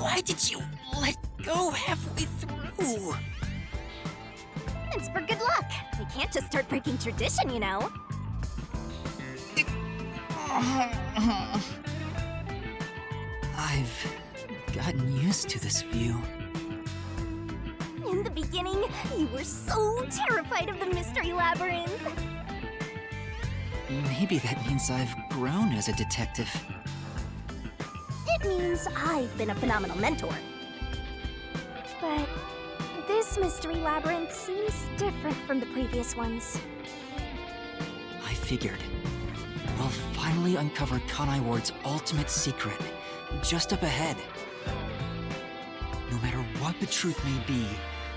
Why did you let go halfway through? It's for good luck. We can't just start breaking tradition, you know. I've gotten used to this view. In the beginning, you were so terrified of the Mystery Labyrinth. Maybe that means I've grown as a detective. It means I've been a phenomenal mentor. But this Mystery Labyrinth seems different from the previous ones. I figured. We'll finally uncover Kanai Ward's ultimate secret, just up ahead. No matter what the truth may be,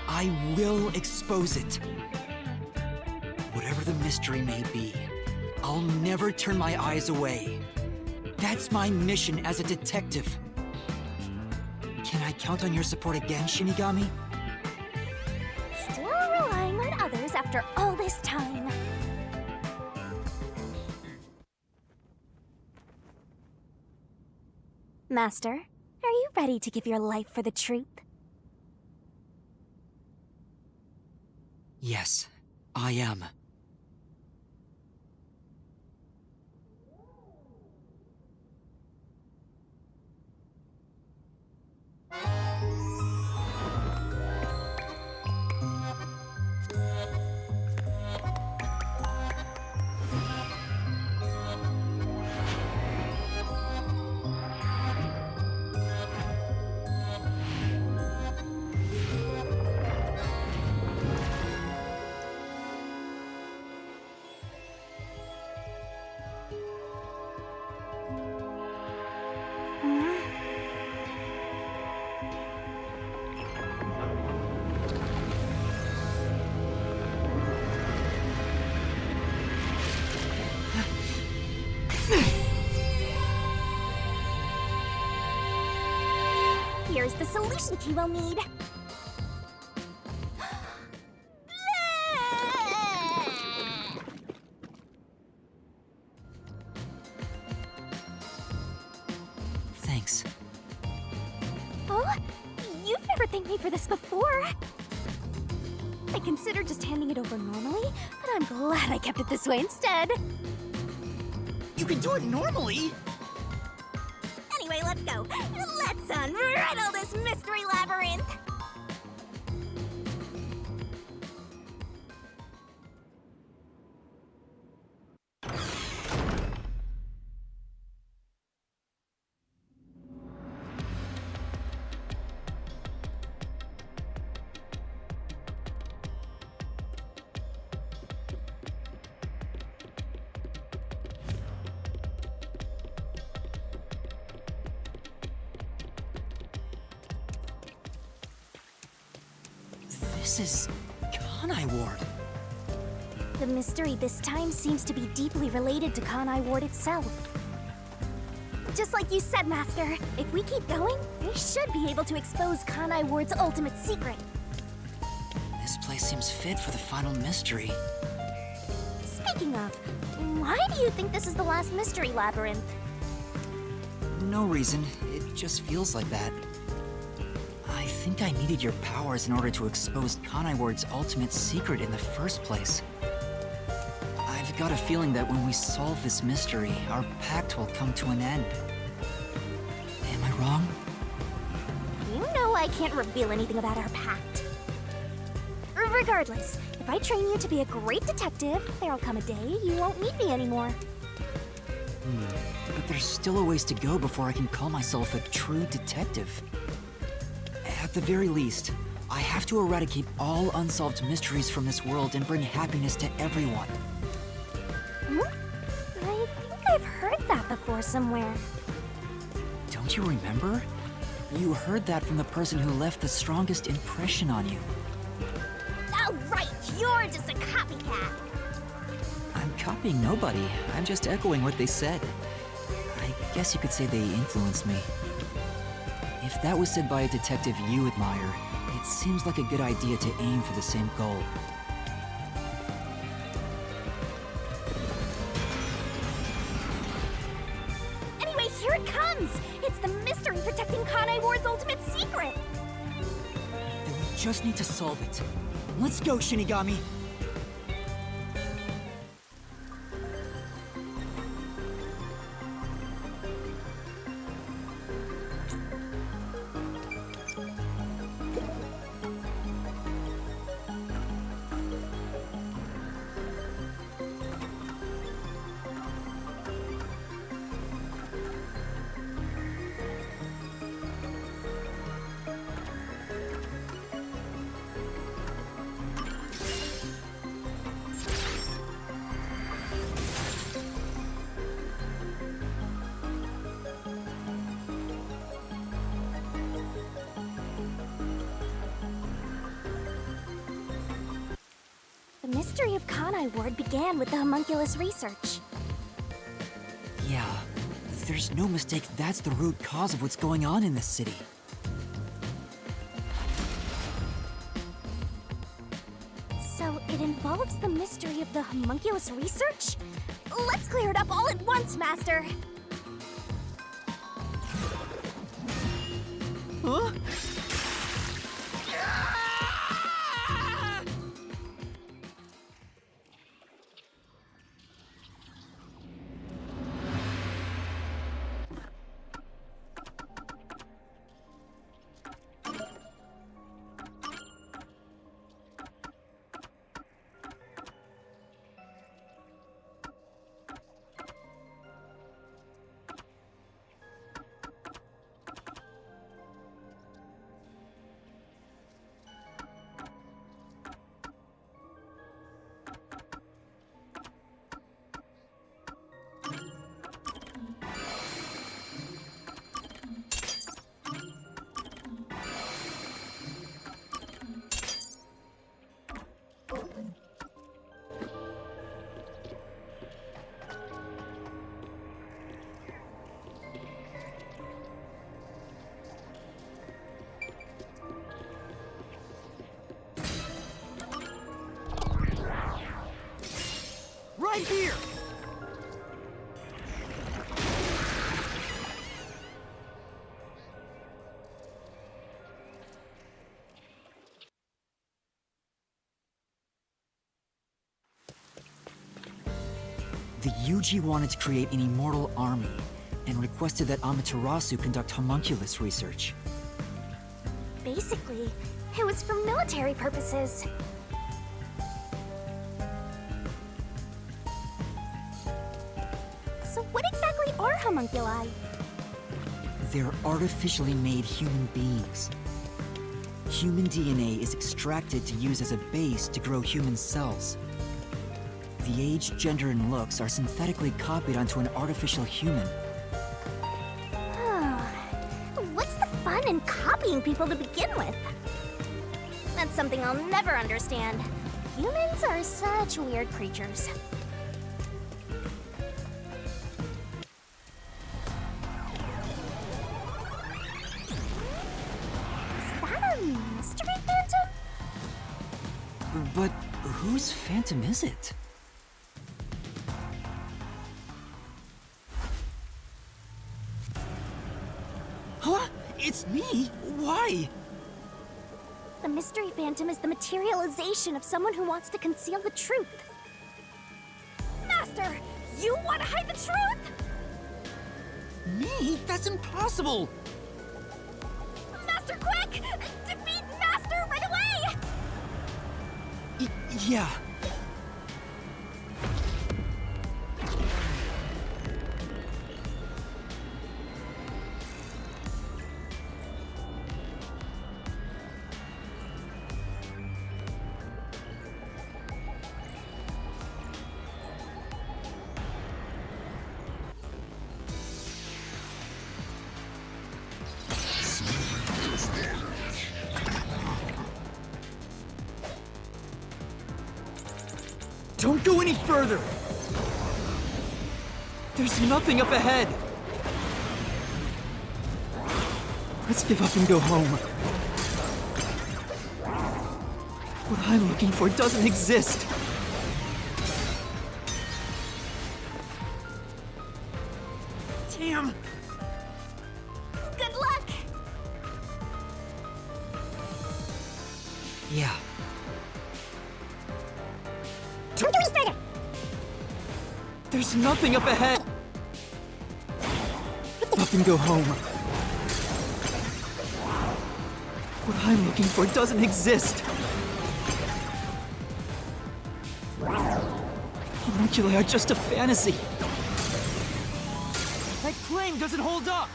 I will expose it. Whatever the mystery may be, I'll never turn my eyes away. That's my mission as a detective. Can I count on your support again, Shinigami? Still relying on others after all this time. Master, are you ready to give your life for the truth? Yes, I am. Here's the solution key we'll need. Thanks. Oh, you've never thanked me for this before. I considered just handing it over normally, but I'm glad I kept it this way instead. You can do it normally! Anyway, let's go. Let's unriddle this mystery labyrinth. This is Kanai Ward. The mystery this time seems to be deeply related to Kanai Ward itself. Just like you said, Master, if we keep going, we should be able to expose Kanai Ward's ultimate secret. This place seems fit for the final mystery. Speaking of, why do you think this is the last mystery labyrinth? No reason, it just feels like that. I think I needed your powers in order to expose Kanai Ward's ultimate secret in the first place. I've got a feeling that when we solve this mystery, our pact will come to an end. Am I wrong? You know I can't reveal anything about our pact. Regardless, if I train you to be a great detective, there'll come a day you won't need me anymore. But there's still a ways to go before I can call myself a true detective. At the very least, I have to eradicate all unsolved mysteries from this world and bring happiness to everyone. I think I've heard that before somewhere. Don't you remember? You heard that from the person who left the strongest impression on you. Oh, right, you're just a copycat. I'm copying nobody. I'm just echoing what they said. I guess you could say they influenced me. If that was said by a detective you admire, it seems like a good idea to aim for the same goal. Anyway, here it comes! It's the mystery protecting Kanai Ward's ultimate secret! Then we just need to solve it. Let's go, Shinigami! The mystery of Kanai Ward began with the homunculus research. Yeah, there's no mistake that's the root cause of what's going on in this city. So it involves the mystery of the homunculus research? Let's clear it up all at once, Master! Huh? Right here! The Yuji wanted to create an immortal army, and requested that Amaterasu conduct homunculus research. Basically, it was for military purposes. So what exactly are homunculi? They're artificially made human beings. Human DNA is extracted to use as a base to grow human cells. The age, gender, and looks are synthetically copied onto an artificial human. What's the fun in copying people to begin with? That's something I'll never understand. Humans are such weird creatures. Is that a mystery phantom? But whose phantom is it? Huh? It's me? Why? The mystery phantom is the materialization of someone who wants to conceal the truth. Master, you want to hide the truth? Me? That's impossible! Master, quick! Defeat Master right away! Yeah. Don't go any further! There's nothing up ahead! Let's give up and go home. What I'm looking for doesn't exist! Damn! Yeah. Don't go any further! There's nothing up ahead! Up and go home. What I'm looking for doesn't exist. Homunculi are just a fantasy. That claim doesn't hold up!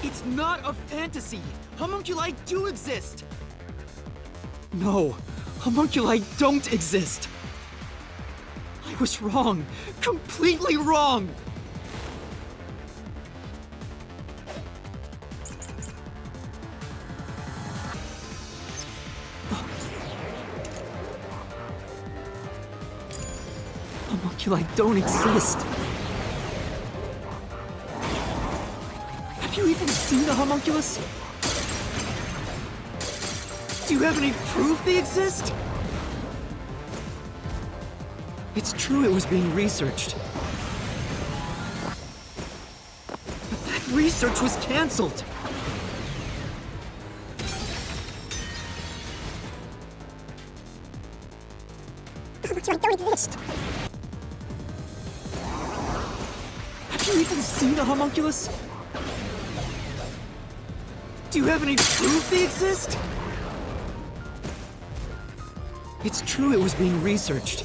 It's not a fantasy! Homunculi do exist! No, homunculi don't exist! I was wrong! Completely wrong! Homunculi don't exist! Have you even seen the homunculus? Do you have any proof they exist? It's true it was being researched. But that research was cancelled! Homunculi don't exist! Have you even seen the homunculus? Do you have any proof they exist? It's true it was being researched.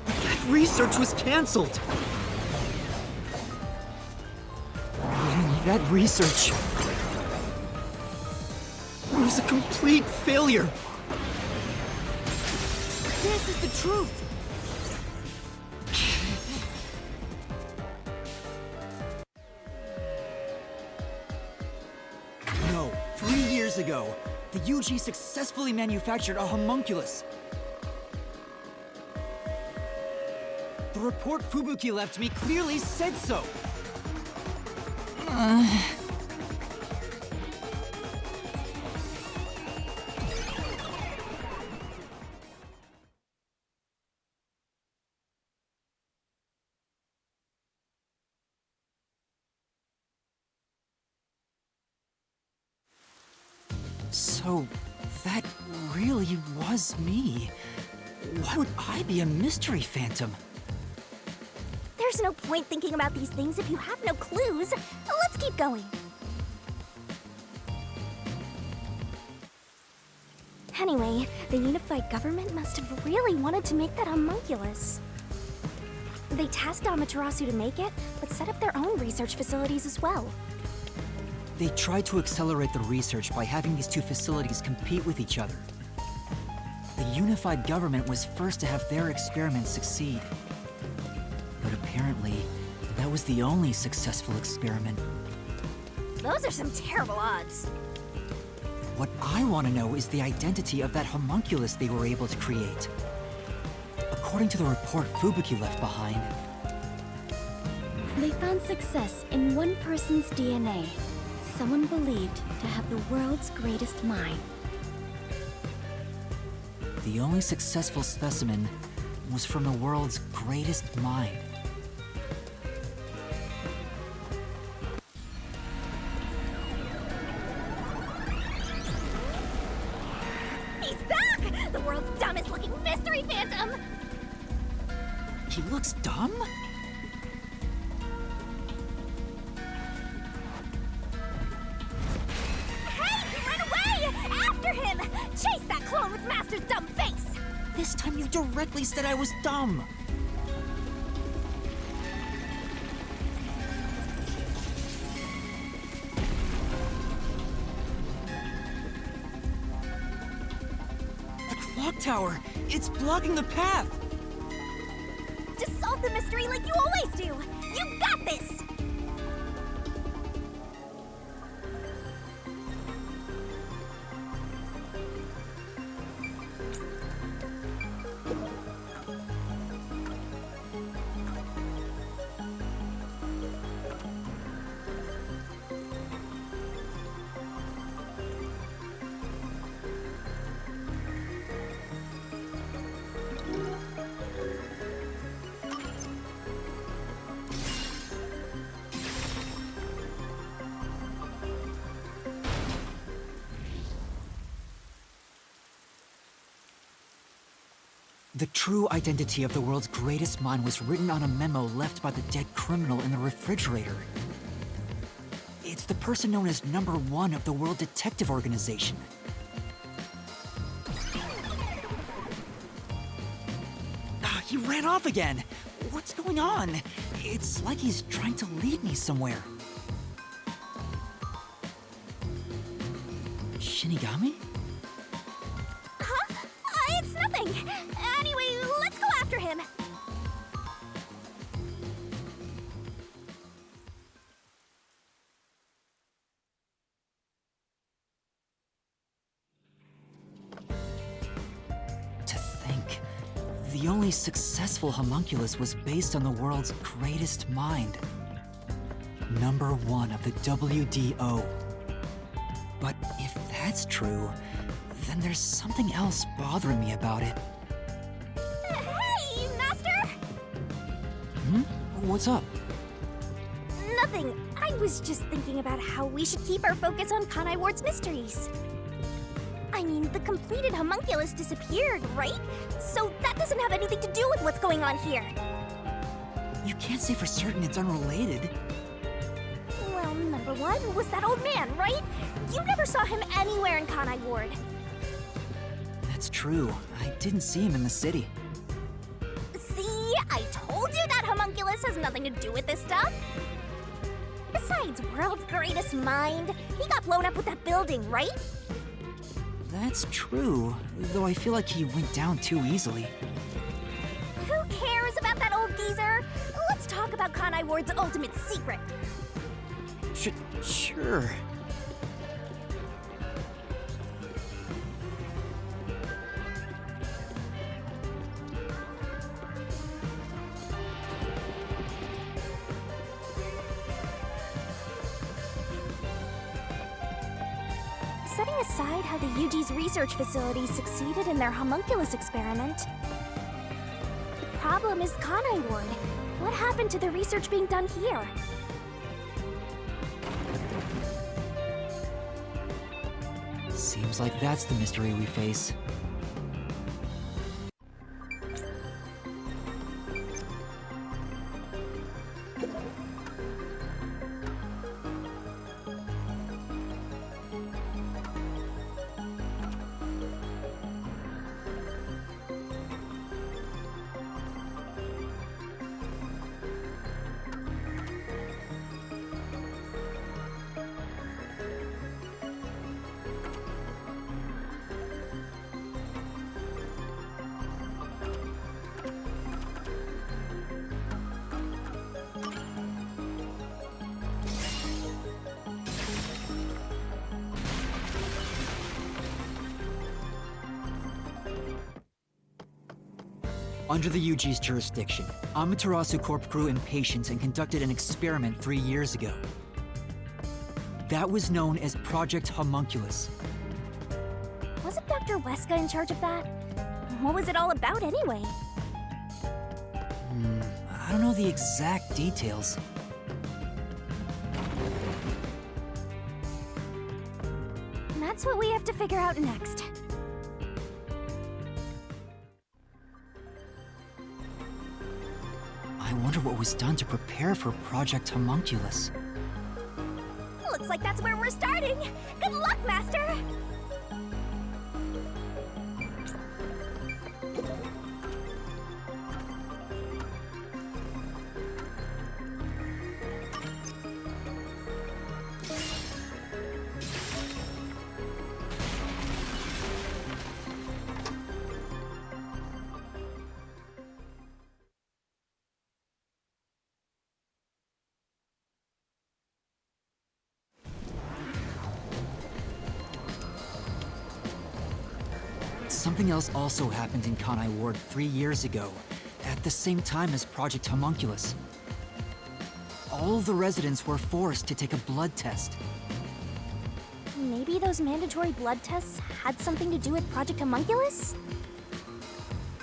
But that research was cancelled! That research was a complete failure! This is the truth! No, 3 years ago, the UG successfully manufactured a homunculus. The report Fubuki left me clearly said so. So, that really was me. Why would I be a mystery phantom? There's no point thinking about these things if you have no clues. Let's keep going. Anyway, the unified government must have really wanted to make that homunculus. They tasked Amaterasu to make it, but set up their own research facilities as well. They tried to accelerate the research by having these two facilities compete with each other. The unified government was first to have their experiments succeed. But apparently, that was the only successful experiment. Those are some terrible odds. What I want to know is the identity of that homunculus they were able to create. According to the report Fubuki left behind, They found success in one person's DNA. Someone believed to have the world's greatest mind. the only successful specimen was from the world's greatest mind. He's back! The world's dumbest looking mystery phantom! He looks dumb? Hey! He ran away! After him! Chase that clone with Master's dumb face! This time you directly said I was dumb. The clock tower! It's blocking the path! Just solve the mystery like you always do! You got this! The true identity of the world's greatest mind was written on a memo left by the dead criminal in the refrigerator. It's the person known as Number One of the World Detective Organization. He ran off again! What's going on? It's like he's trying to lead me somewhere. Shinigami? Huh? It's nothing. Anyway, let's go after him. To think, the only successful homunculus was based on the world's greatest mind. Number One of the WDO. But if that's true, then there's something else bothering me about it. Hey, Master! What's up? Nothing. I was just thinking about how we should keep our focus on Kanai Ward's mysteries. I mean, the completed homunculus disappeared, right? So that doesn't have anything to do with what's going on here. You can't say for certain it's unrelated. Well, Number One was that old man, right? You never saw him anywhere in Kanai Ward. That's true. I didn't see him in the city. See? I told you that homunculus has nothing to do with this stuff. Besides, world's greatest mind. He got blown up with that building, right? That's true, though I feel like he went down too easily. Who cares about that old geezer? Let's talk about Kanai Ward's ultimate secret. Sure. Setting aside how the UG's research facility succeeded in their homunculus experiment, the problem is Kanai Ward. What happened to the research being done here? Seems like that's the mystery we face. Under the UG's jurisdiction, Amaterasu Corp grew impatient and conducted an experiment 3 years ago. That was known as Project Homunculus. Wasn't Dr. Weska in charge of that? What was it all about anyway? I don't know the exact details. That's what we have to figure out next. I wonder what was done to prepare for Project Homunculus. Looks like that's where we're starting. Good luck, Master! Something else also happened in Kanai Ward 3 years ago, at the same time as Project Homunculus. All the residents were forced to take a blood test. Maybe those mandatory blood tests had something to do with Project Homunculus?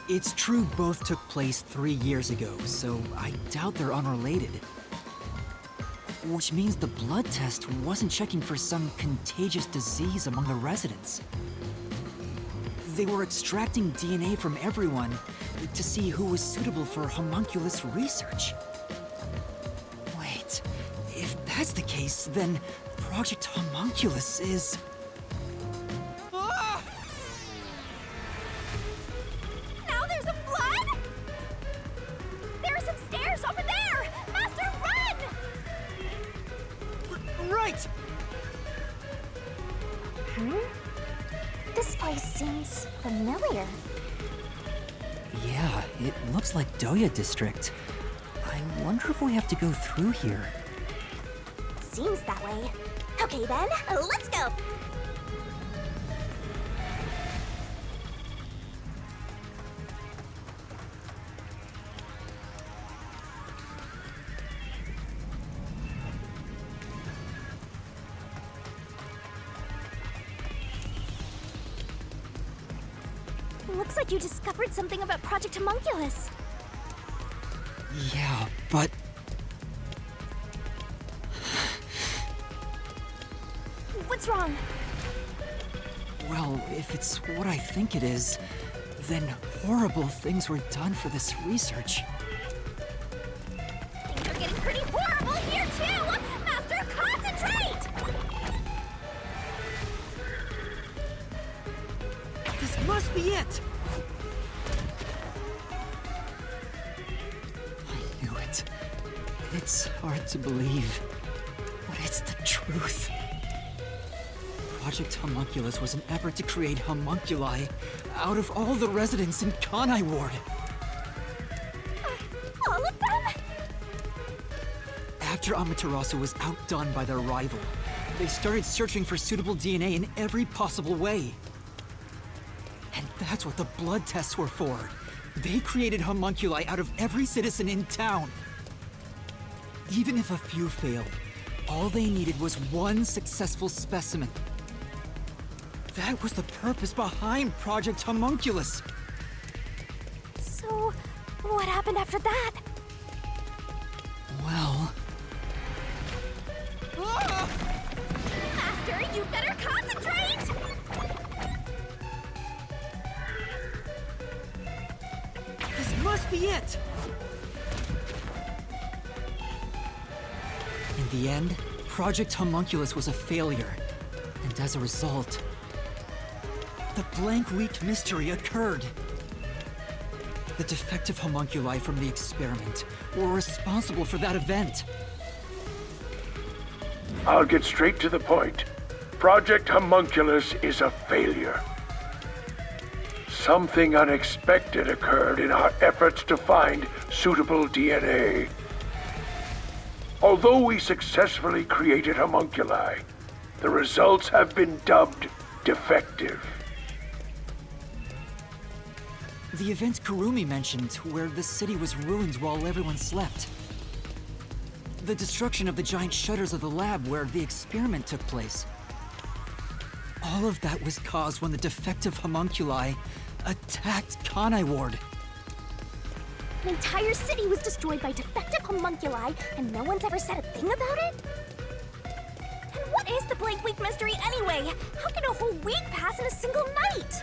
It's true both took place 3 years ago, so I doubt they're unrelated. Which means the blood test wasn't checking for some contagious disease among the residents. They were extracting DNA from everyone, to see who was suitable for homunculus research. Wait, if that's the case, then Project Homunculus is... Ah! Now there's a flood? There are some stairs over there! Master, run! Right! This place seems familiar. Yeah, it looks like Doya District. I wonder if we have to go through here. Seems that way. Okay then, let's go! Looks like you discovered something about Project Homunculus. Yeah, but... What's wrong? Well, if it's what I think it is, then horrible things were done for this research. Things are getting pretty horrible here too! Master, concentrate! This must be it! I knew it. It's hard to believe, but it's the truth. Project Homunculus was an effort to create homunculi out of all the residents in Kanai Ward. All of them? After Amaterasu was outdone by their rival, they started searching for suitable DNA in every possible way. And that's what the blood tests were for. They created homunculi out of every citizen in town. Even if a few failed, all they needed was one successful specimen. That was the purpose behind Project Homunculus. So, what happened after that? Well... Master, you better concentrate! This must be it! In the end, Project Homunculus was a failure. And as a result, the Blank Week mystery occurred. The defective homunculi from the experiment were responsible for that event. I'll get straight to the point. Project Homunculus is a failure. Something unexpected occurred in our efforts to find suitable DNA. Although we successfully created homunculi, the results have been dubbed defective. The event Kurumi mentioned, where the city was ruined while everyone slept. The destruction of the giant shutters of the lab where the experiment took place. All of that was caused when the defective homunculi attacked Kanai Ward. An entire city was destroyed by defective homunculi, and no one's ever said a thing about it? And what is the Blank Week mystery anyway? How can a whole week pass in a single night?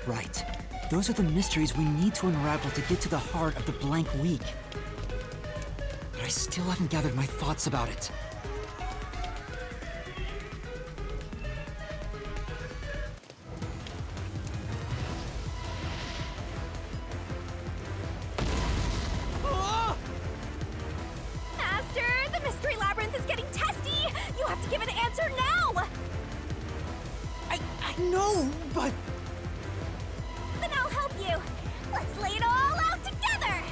Right. Those are the mysteries we need to unravel to get to the heart of the Blank Week. But I still haven't gathered my thoughts about it. Master, the mystery labyrinth is getting testy! You have to give an answer now! I know, but... Then I'll help you. Let's lay it all out together!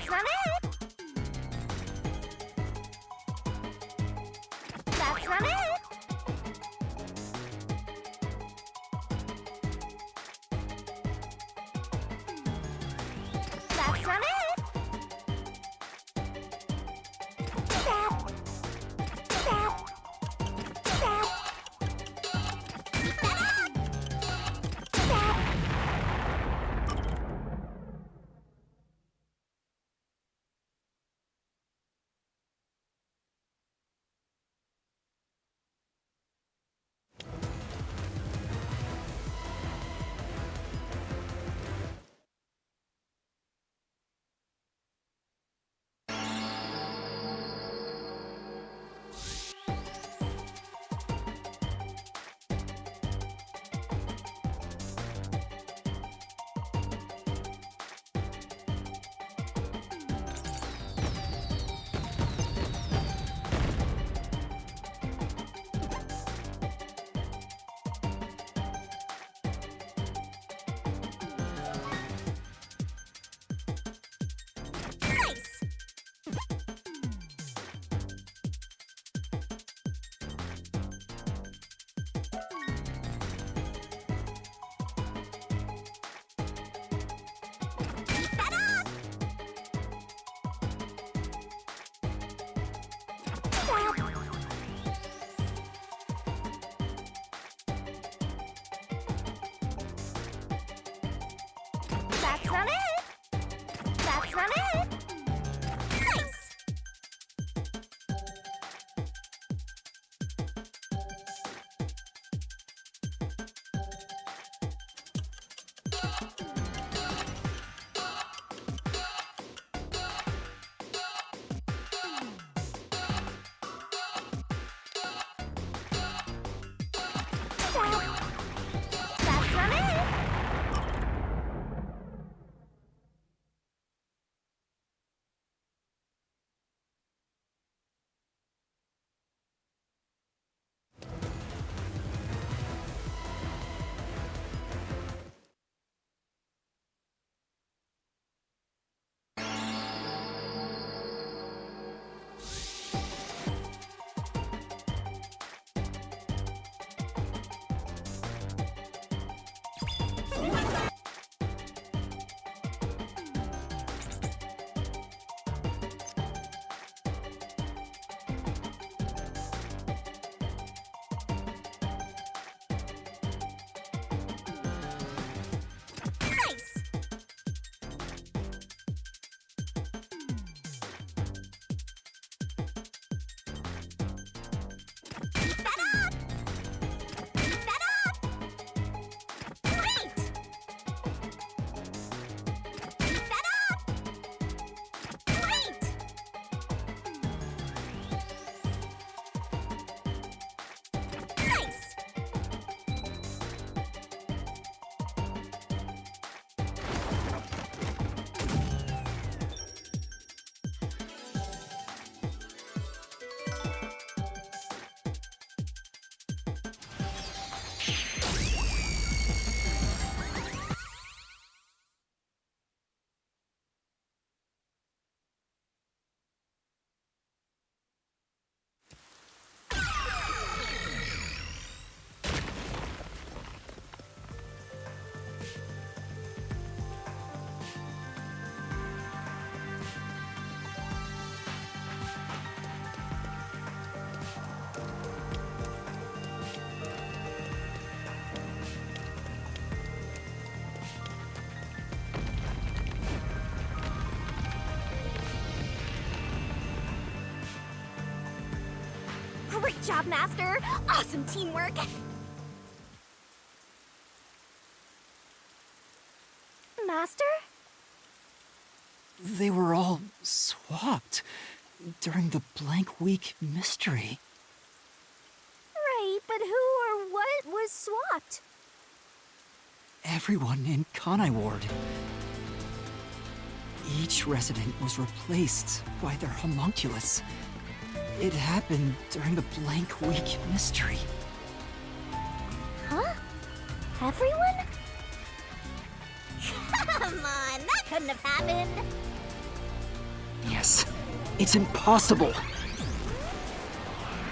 That's not it! That's not it! That's not it! That. Nice! Keep that up! That's not it! That's not it! Nice! That's not it! Nice! Keep that up! Keep that up! Great! Keep that up! Great! Nice! Great job, Master! Awesome teamwork! Master? They were all swapped during the blank week mystery. Right, but who or what was swapped? Everyone in Kanai Ward. Each resident was replaced by their homunculus. It happened during the blank week mystery. Huh? Everyone? Come on, that couldn't have happened. Yes, it's impossible.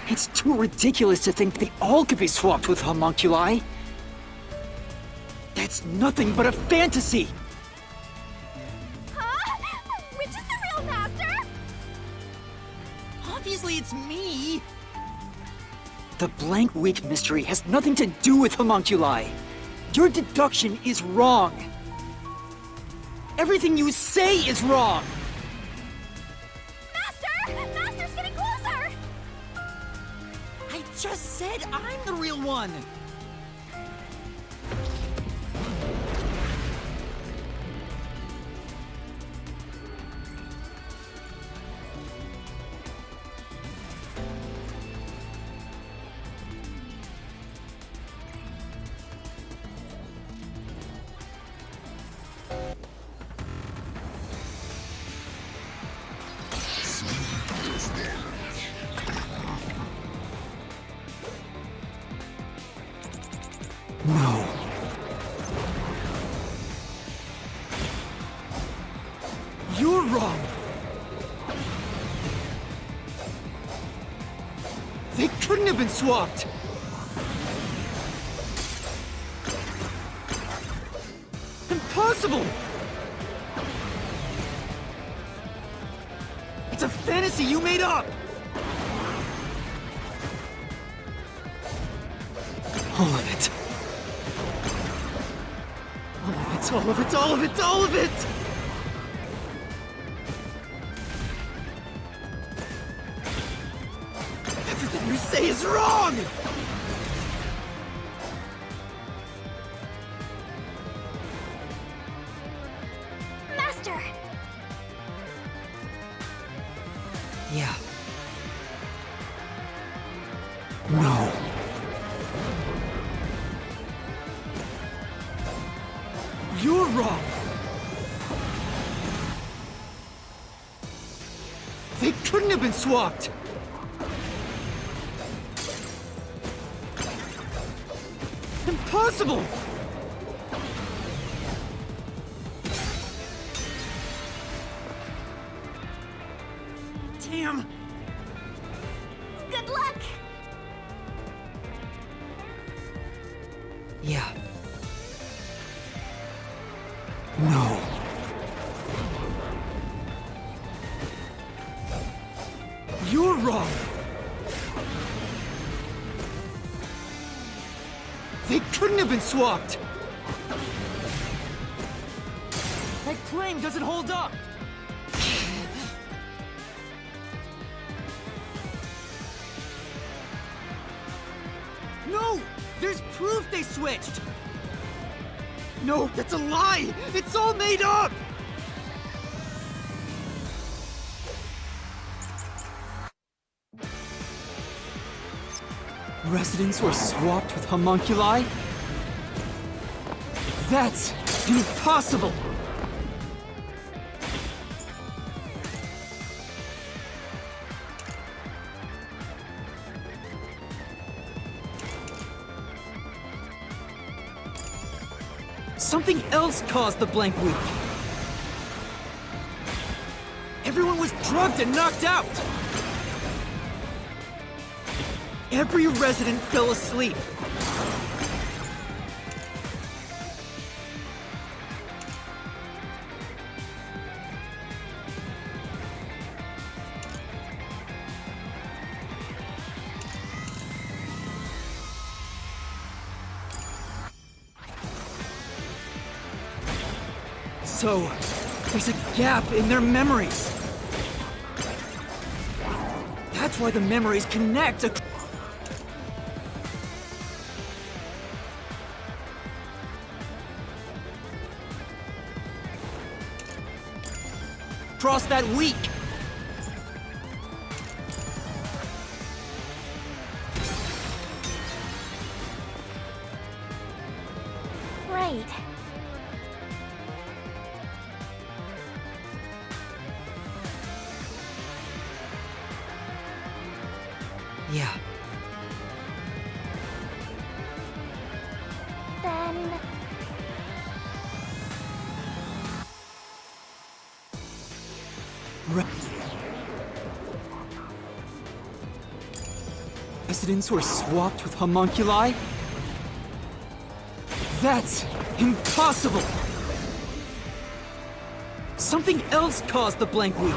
It's too ridiculous to think they all could be swapped with homunculi. That's nothing but a fantasy! Huh? Which is the real master? Obviously it's me! The blank week mystery has nothing to do with homunculi. Your deduction is wrong. Everything you say is wrong! Master! Master's getting closer! I just said I'm the real one! No. You're wrong. They couldn't have been swapped. Impossible! It's a fantasy you made up! All of it. All of it, all of it, all of it! Everything you say is wrong! Master! Yeah. No. You're wrong! They couldn't have been swapped! Impossible! Damn! Good luck! Yeah. No. You're wrong! They couldn't have been swapped! That claim doesn't hold up! No! There's proof they switched! No, that's a lie! It's all made up! Residents were swapped with homunculi? That's impossible! Something else caused the blank week. Everyone was drugged and knocked out. Every resident fell asleep. So, there's a gap in their memories. That's why the memories connect. Across that week. Right. Yeah. Then... Residents were swapped with homunculi? That's impossible! Something else caused the blank week.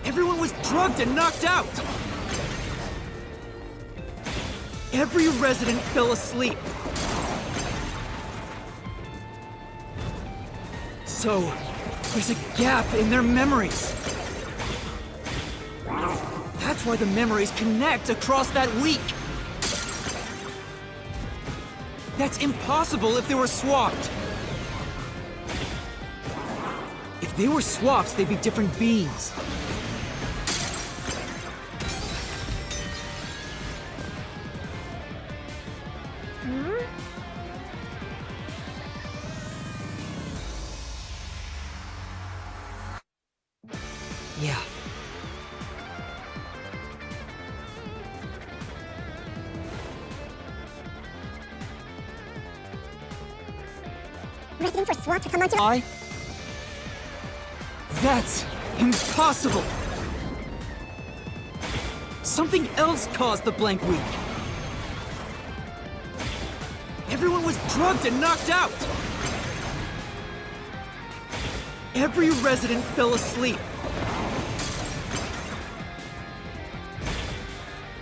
Everyone was drugged and knocked out. Every resident fell asleep. So, there's a gap in their memories. That's why the memories connect across that week. That's impossible if they were swapped. If they were swaps, they'd be different beings. Yeah. Residents were swapped with homunculi. That's impossible! Something else caused the blank week. Everyone was drugged and knocked out. Every resident fell asleep.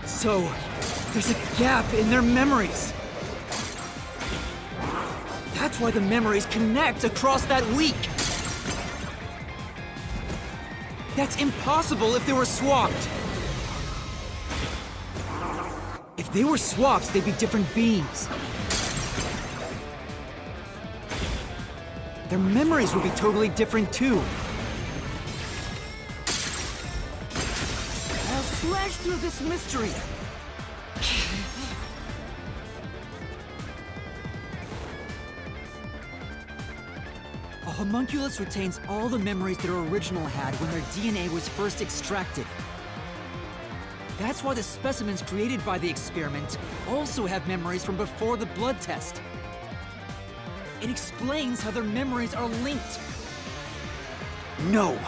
So, there's a gap in their memories. That's why the memories connect across that week. That's impossible if they were swapped. If they were swaps, they'd be different beings. Their memories would be totally different too. I'll slash through this mystery. A homunculus retains all the memories their original had when their DNA was first extracted. That's why the specimens created by the experiment also have memories from before the blood test. It explains how their memories are linked. No!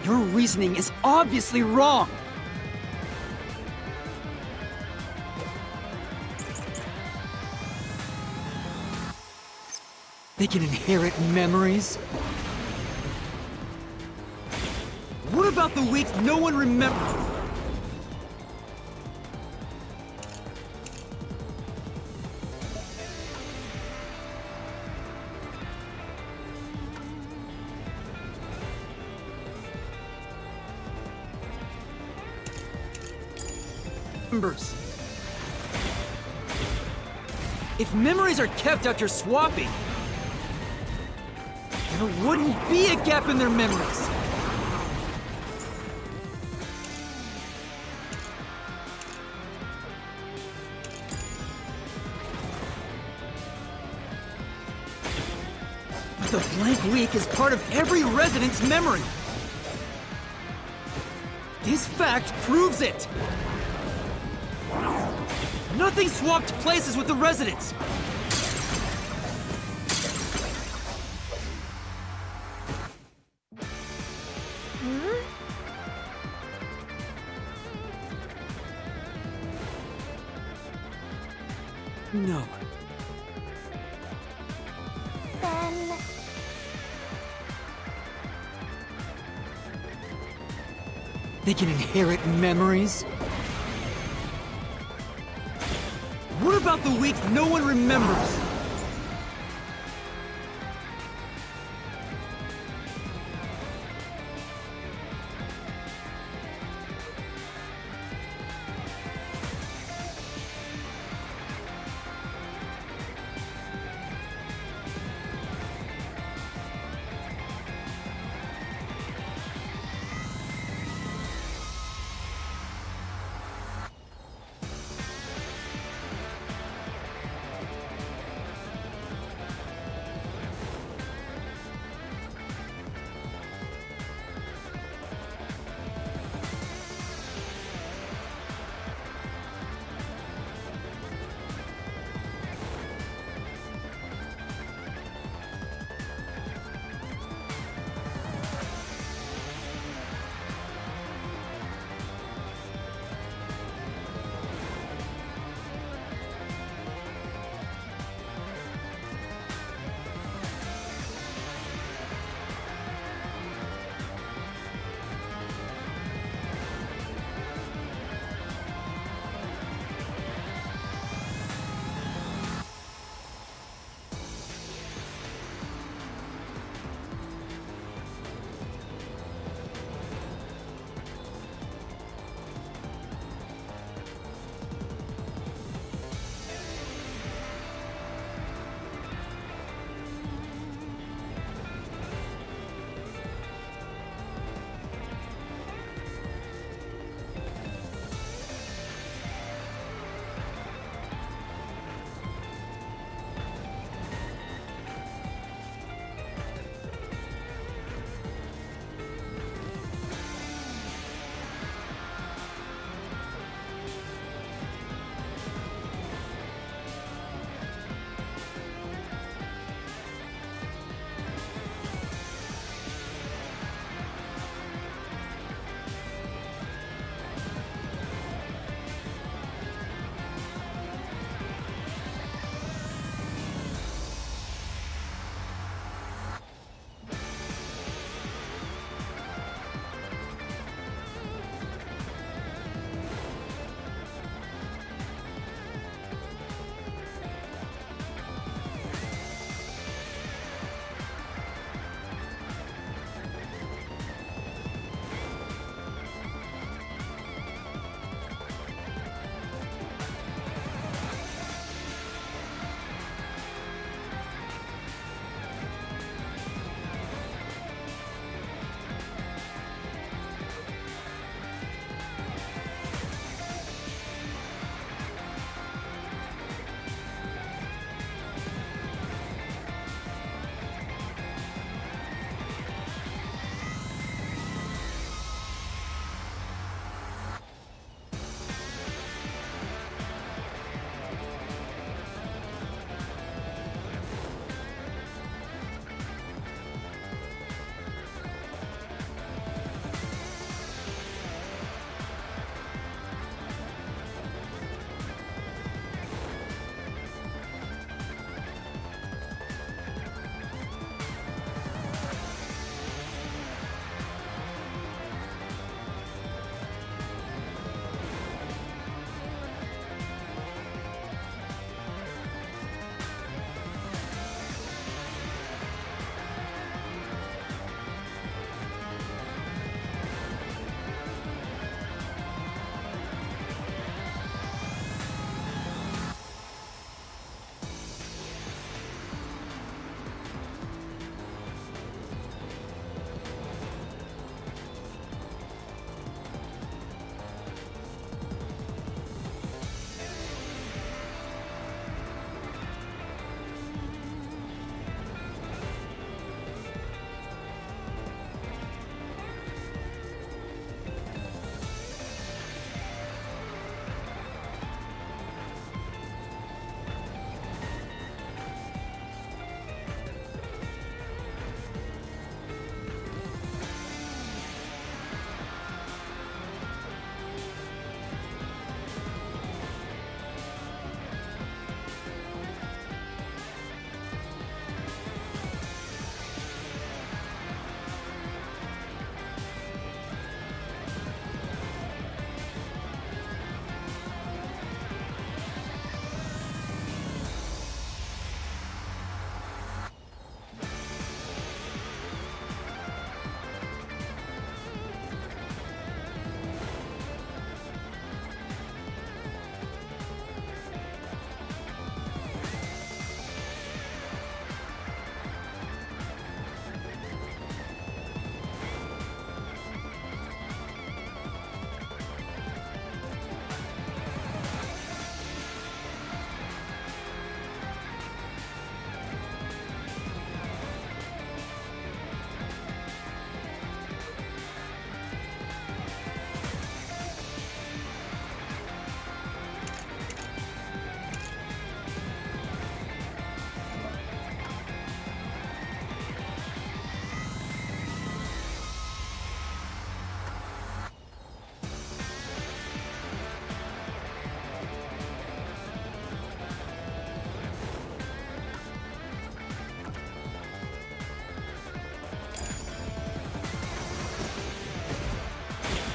Your reasoning is obviously wrong! They can inherit memories? What about the week no one remembers? If memories are kept after swapping, there wouldn't be a gap in their memories. But the blank week is part of every resident's memory. This fact proves it. Nothing swapped places with the residents. No. Then... They can inherit memories? What about the week no one remembers?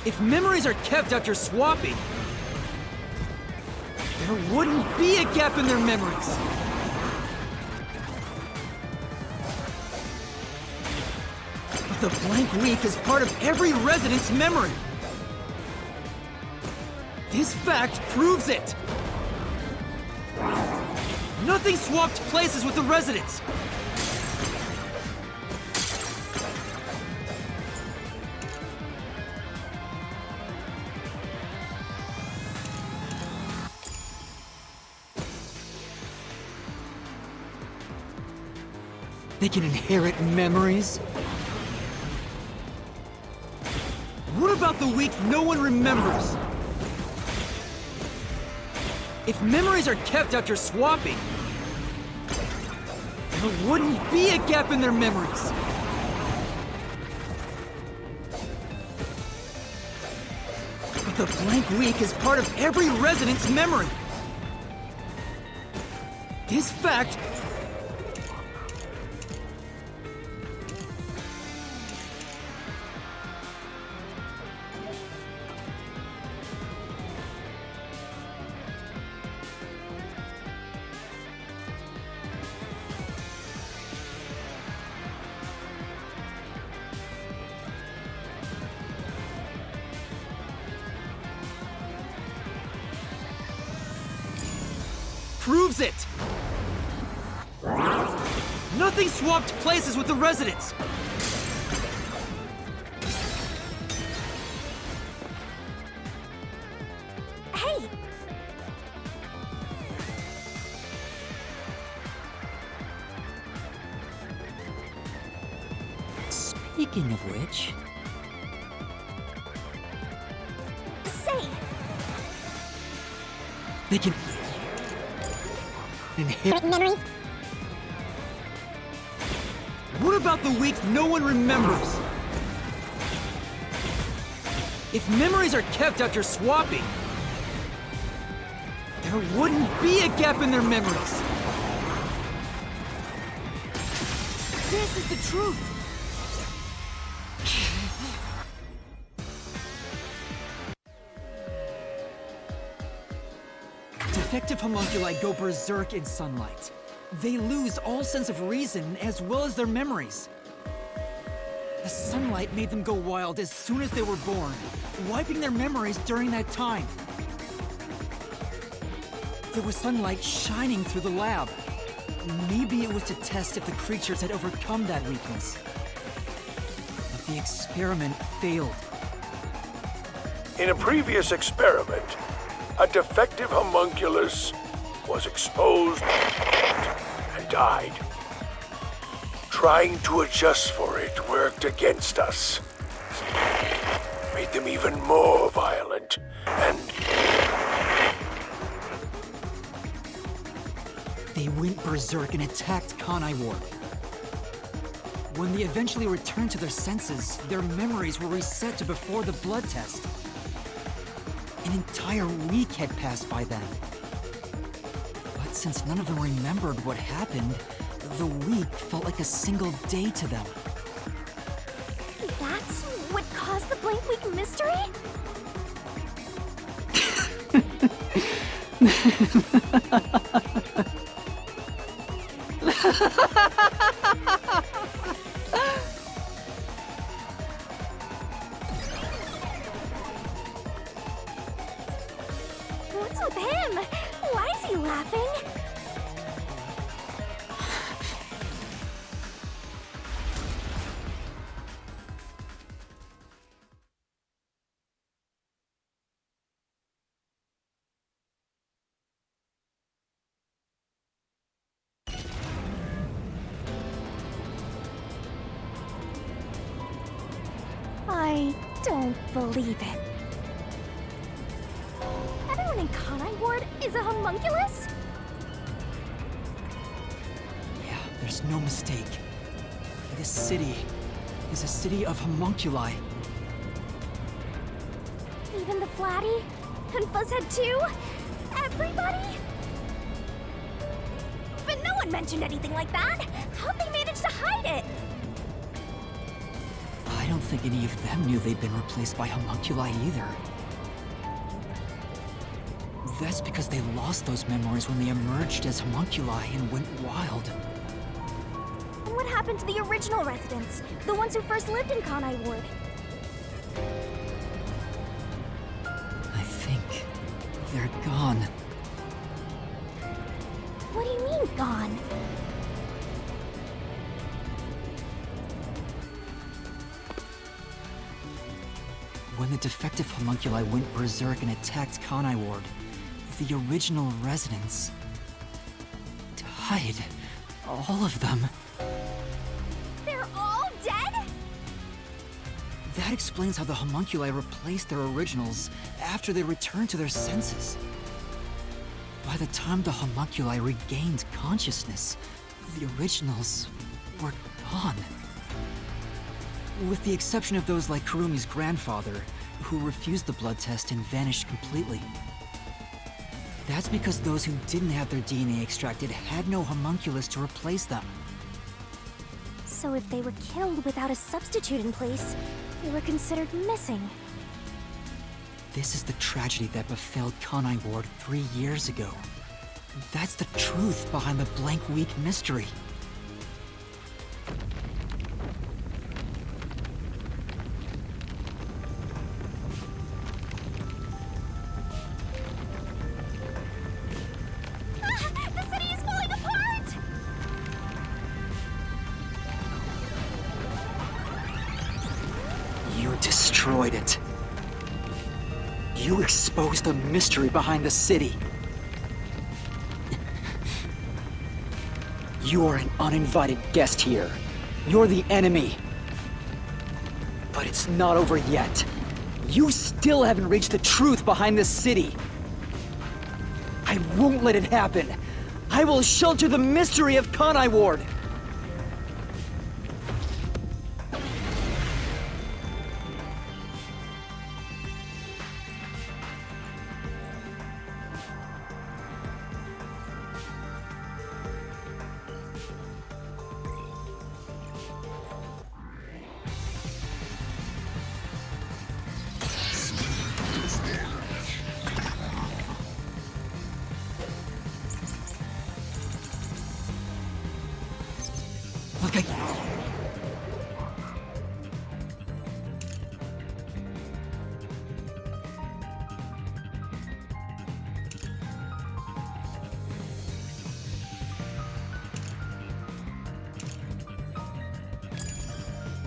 If memories are kept after swapping, there wouldn't be a gap in their memories. But the blank week is part of every resident's memory. This fact proves it. Nothing swapped places with the residents. They can inherit memories? What about the week no one remembers? If memories are kept after swapping, there wouldn't be a gap in their memories. But the blank week is part of every resident's memory. This fact proves it! Nothing swapped places with the residents! Hey! Speaking of which... Say! They can... inherit Memories? What about the week no one remembers? If memories are kept after swapping, there wouldn't be a gap in their memories. This is the truth. Defective homunculi go berserk in sunlight. They lose all sense of reason as well as their memories. The sunlight made them go wild as soon as they were born, wiping their memories during that time. There was sunlight shining through the lab. Maybe it was to test if the creatures had overcome that weakness. But the experiment failed. In a previous experiment, a defective homunculus was exposed and died. Trying to adjust for it worked against us. Made them even more violent and... They went berserk and attacked Kanai Ward. When they eventually returned to their senses, their memories were reset to before the blood test. An entire week had passed by then. But since none of them remembered what happened, the week felt like a single day to them. That's what caused the blank week mystery? What's with him? Why is he laughing? I don't believe it. Everyone in Kanai Ward is a homunculus? Yeah, there's no mistake. This city is a city of homunculi. Even the Flatty? And Fuzzhead too? Everybody? But no one mentioned anything like that! How'd they manage to hide it? I don't think any of them knew they'd been replaced by homunculi either. That's because they lost those memories when they emerged as homunculi and went wild. And what happened to the original residents? The ones who first lived in Kanai Ward? I think they're gone. What do you mean, gone? When the defective homunculi went berserk and attacked Kanai Ward, the original residents died. All of them. They're all dead? That explains how the homunculi replaced their originals after they returned to their senses. By the time the homunculi regained consciousness, the originals were gone. With the exception of those like Kurumi's grandfather, who refused the blood test and vanished completely. That's because those who didn't have their DNA extracted had no homunculus to replace them. So if they were killed without a substitute in place, they were considered missing. This is the tragedy that befell Kanai Ward 3 years ago. That's the truth behind the Blank Week mystery. The city is falling apart! You destroyed it. You exposed the mystery behind the city. You are an uninvited guest here. You're the enemy. But it's not over yet. You still haven't reached the truth behind this city. I won't let it happen. I will shelter the mystery of Kanai Ward. Look,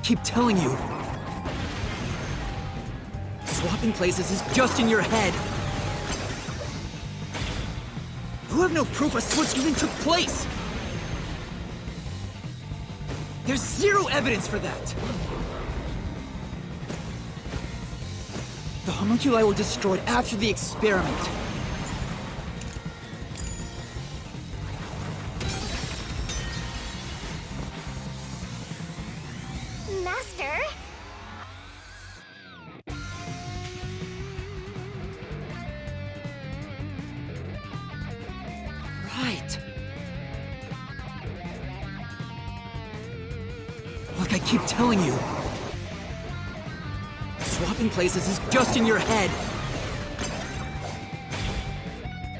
keep telling you. Swapping places is just in your head. You have no proof a switch even took place. There's zero evidence for that! The homunculi were destroyed after the experiment. Master? Right. Look, I keep telling you. Swapping places is just in your head.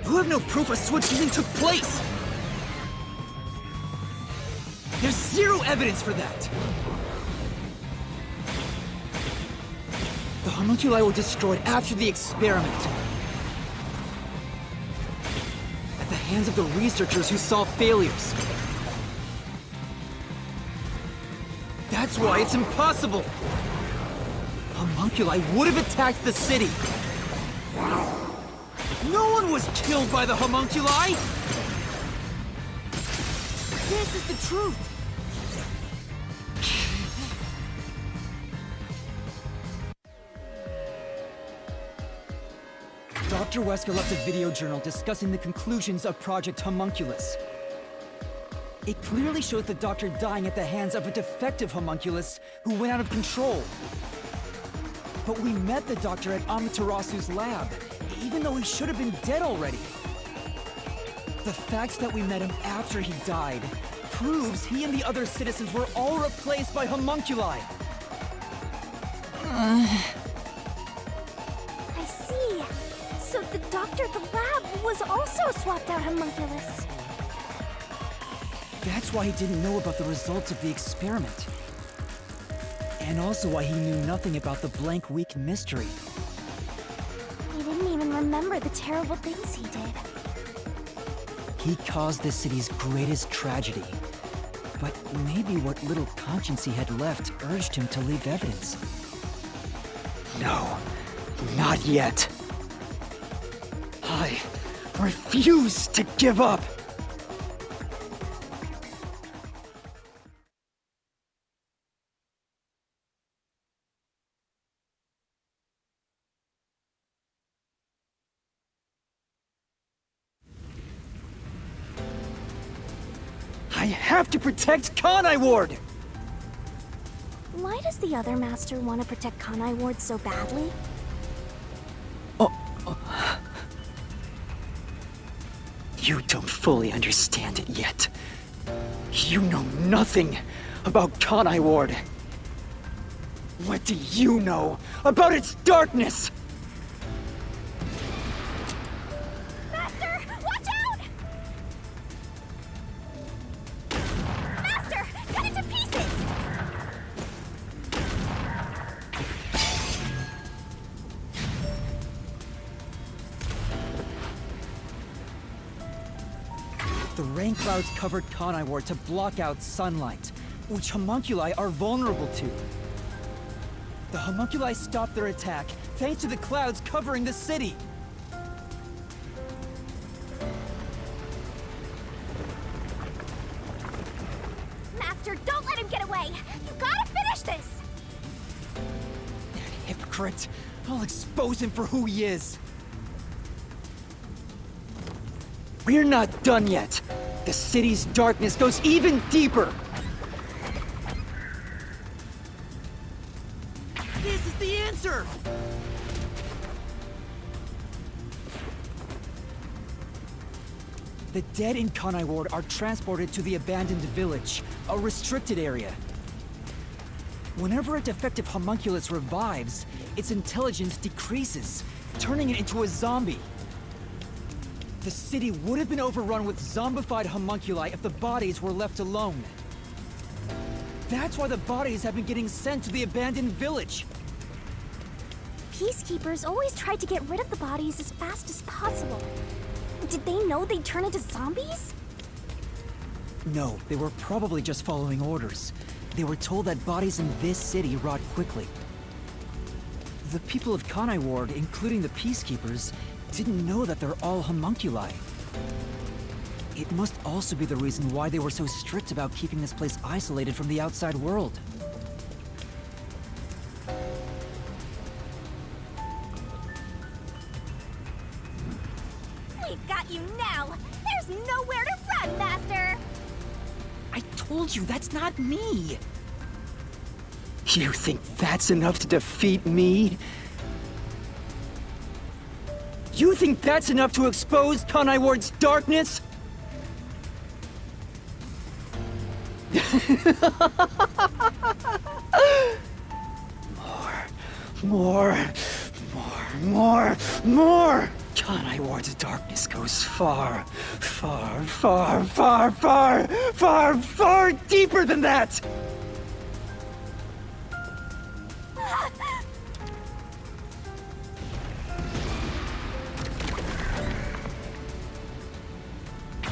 You have no proof a switch even took place. There's zero evidence for that. The homunculi were destroyed after the experiment. At the hands of the researchers who saw failures. That's why it's impossible! Homunculi would have attacked the city! No one was killed by the homunculi! This is the truth! Dr. Wesker left a video journal discussing the conclusions of Project Homunculus. It clearly shows the Doctor dying at the hands of a defective homunculus who went out of control. But we met the Doctor at Amaterasu's lab, even though he should have been dead already. The fact that we met him after he died proves he and the other citizens were all replaced by homunculi. I see. So the doctor at the lab was also a swapped out homunculus. That's why he didn't know about the results of the experiment. And also why he knew nothing about the Blank Week mystery. He didn't even remember the terrible things he did. He caused the city's greatest tragedy. But maybe what little conscience he had left urged him to leave evidence. No, not yet. I refuse to give up! I have to protect Kanai Ward! Why does the other master want to protect Kanai Ward so badly? You don't fully understand it yet. You know nothing about Kanai Ward. What do you know about its darkness? Master, watch out! Master, cut it to pieces! The rain clouds covered Kanai Ward to block out sunlight, which homunculi are vulnerable to. The homunculi stopped their attack thanks to the clouds covering the city. Master, don't let him get away! You gotta finish this! That hypocrite! I'll expose him for who he is! We're not done yet! The city's darkness goes even deeper! This is the answer! The dead in Kanai Ward are transported to the abandoned village, a restricted area. Whenever a defective homunculus revives, its intelligence decreases, turning it into a zombie. The city would have been overrun with zombified homunculi if the bodies were left alone. That's why the bodies have been getting sent to the abandoned village. Peacekeepers always tried to get rid of the bodies as fast as possible. Did they know they'd turn into zombies? No, they were probably just following orders. They were told that bodies in this city rot quickly. The people of Kanai Ward, including the Peacekeepers, didn't know that they're all homunculi. It must also be the reason why they were so strict about keeping this place isolated from the outside world. We've got you now! There's nowhere to run, Master! I told you, that's not me! You think that's enough to defeat me? You think that's enough to expose Kanai Ward's darkness? More! Kanai Ward's darkness goes far deeper than that!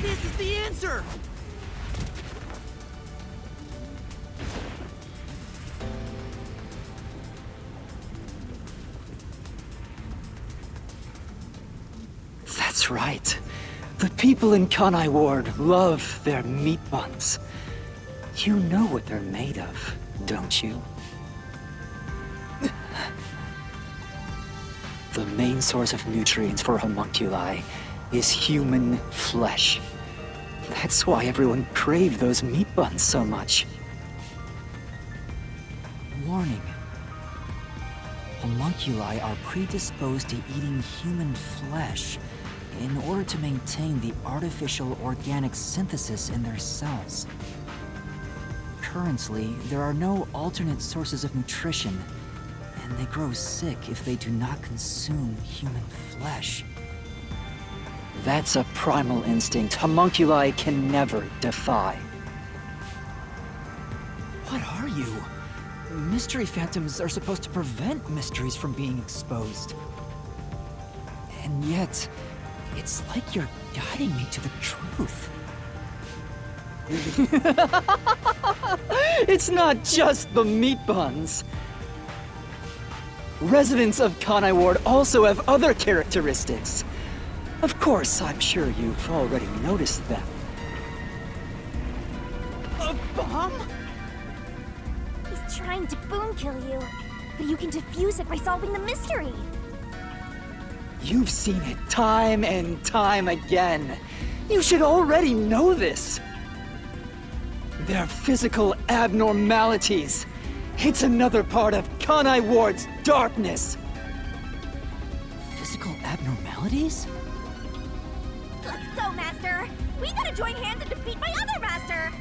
This is the answer! That's right. The people in Kanai Ward love their meat buns. You know what they're made of, don't you? The main source of nutrients for homunculi is human flesh. That's why everyone craved those meat buns so much. Warning. Homunculi are predisposed to eating human flesh in order to maintain the artificial organic synthesis in their cells. Currently, there are no alternate sources of nutrition, and and they grow sick if they do not consume human flesh. That's a primal instinct homunculi can never defy. What are you? Mystery phantoms are supposed to prevent mysteries from being exposed. And yet, it's like you're guiding me to the truth. It's not just the meat buns. Residents of Kanai Ward also have other characteristics. Of course, I'm sure you've already noticed them. A bomb? He's trying to boom kill you, but you can defuse it by solving the mystery. You've seen it time and time again. You should already know this. They're physical abnormalities. It's another part of Kanai Ward's darkness. Physical abnormalities? Let's go, Master! We gotta join hands and defeat my other Master!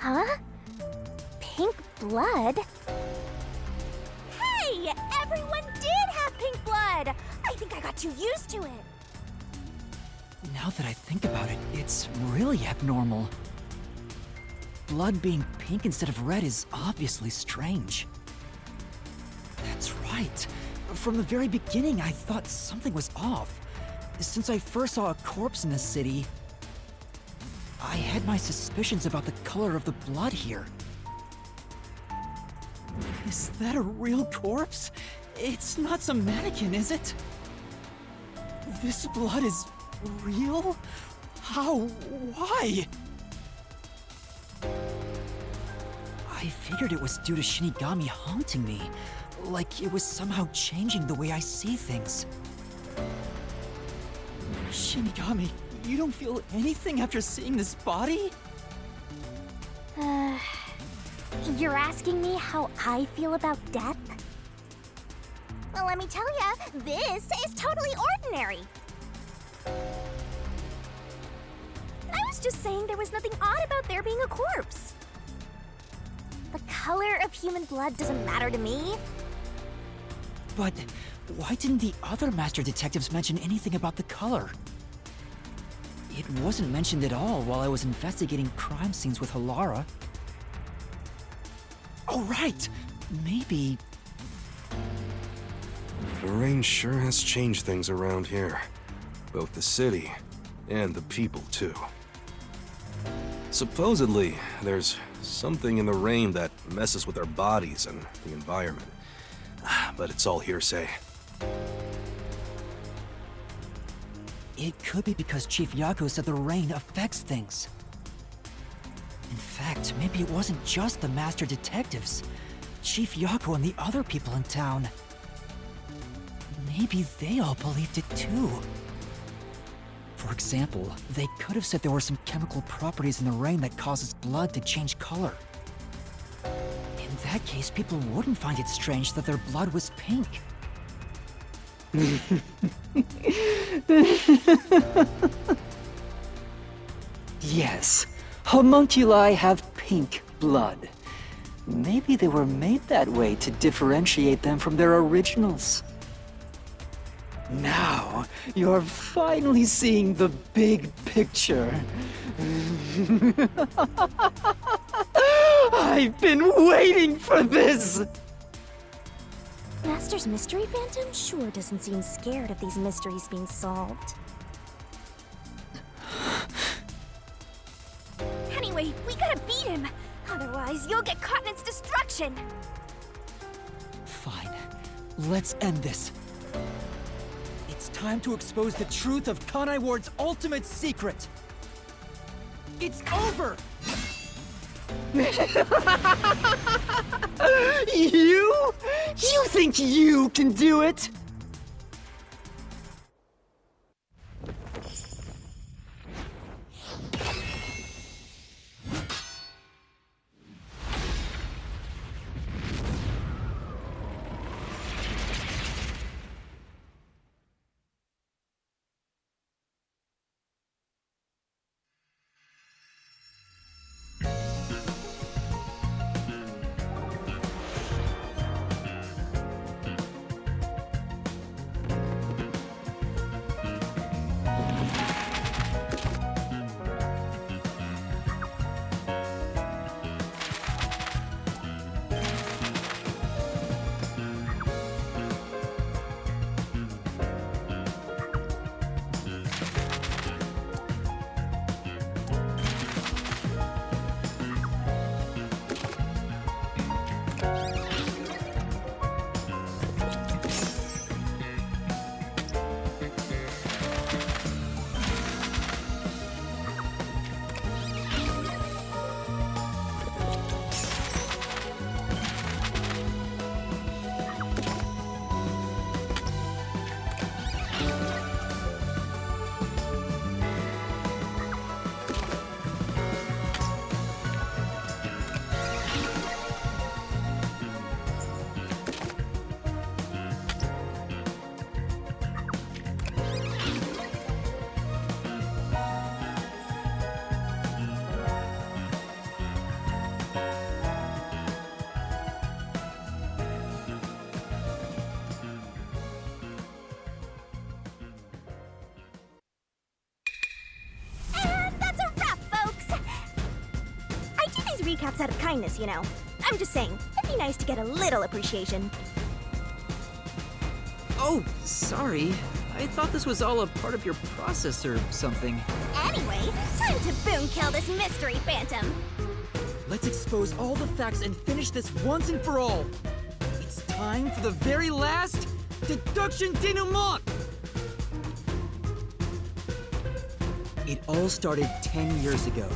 Huh? Pink blood? Hey! Everyone did have pink blood! I think I got too used to it. Now that I think about it, it's really abnormal. Blood being pink instead of red is obviously strange. That's right. From the very beginning, I thought something was off. Since I first saw a corpse in the city, I had my suspicions about the color of the blood here. Is that a real corpse? It's not some mannequin, is it? This blood is real? How? Why? I figured it was due to Shinigami haunting me. Like it was somehow changing the way I see things. Shinigami, you don't feel anything after seeing this body? You're asking me how I feel about death? Well, let me tell ya, this is totally ordinary. I was just saying there was nothing odd about there being a corpse. The color of human blood doesn't matter to me. But why didn't the other master detectives mention anything about the color? It wasn't mentioned at all while I was investigating crime scenes with Halara. Oh, right! Maybe... The rain sure has changed things around here. Both the city and the people, too. Supposedly, there's something in the rain that messes with our bodies and the environment. But it's all hearsay. It could be because Chief Yako said the rain affects things. In fact, maybe it wasn't just the master detectives. Chief Yako and the other people in town. Maybe they all believed it too. For example, they could have said there were some chemical properties in the rain that causes blood to change color. In that case, people wouldn't find it strange that their blood was pink. Yes, homunculi have pink blood. Maybe they were made that way to differentiate them from their originals. Now, you're finally seeing the big picture. I've been waiting for this! Master's Mystery Phantom sure doesn't seem scared of these mysteries being solved. Anyway, we gotta beat him! Otherwise, you'll get caught in its destruction! Fine. Let's end this. It's time to expose the truth of Kanai Ward's ultimate secret. It's over! You? You think you can do it? Recaps out of kindness, you know. I'm just saying, it'd be nice to get a little appreciation. Oh, sorry. I thought this was all a part of your process or something. Anyway, time to boom kill this mystery phantom. Let's expose all the facts and finish this once and for all. It's time for the very last deduction denouement! It all started 10 years ago.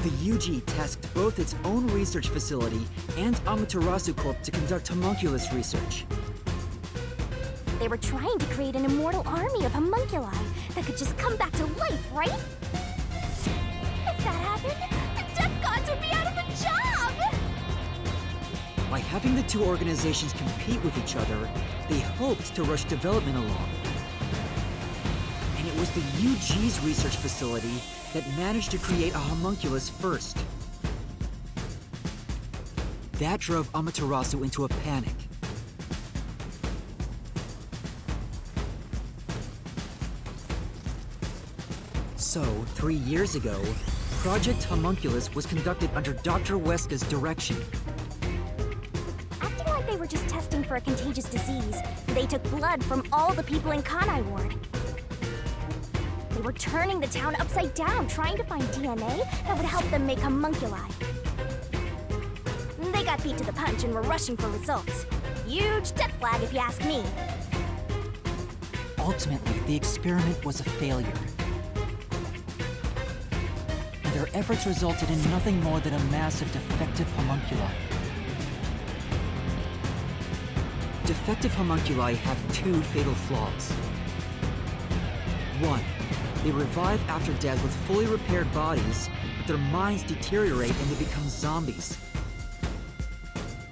The UG tasked both its own research facility and Amaterasu Corp to conduct homunculus research. They were trying to create an immortal army of homunculi that could just come back to life, right? If that happened, the Death Gods would be out of a job! By having the two organizations compete with each other, they hoped to rush development along. And it was the UG's research facility that managed to create a homunculus first. That drove Amaterasu into a panic. So, 3 years ago, Project Homunculus was conducted under Dr. Weska's direction. Acting like they were just testing for a contagious disease, they took blood from all the people in Kanai Ward. They were turning the town upside down, trying to find DNA that would help them make homunculi. They got beat to the punch and were rushing for results. Huge death flag, if you ask me. Ultimately, the experiment was a failure. And their efforts resulted in nothing more than a mass of defective homunculi. defective homunculi have two fatal flaws. One, they revive after death with fully repaired bodies, but their minds deteriorate and they become zombies.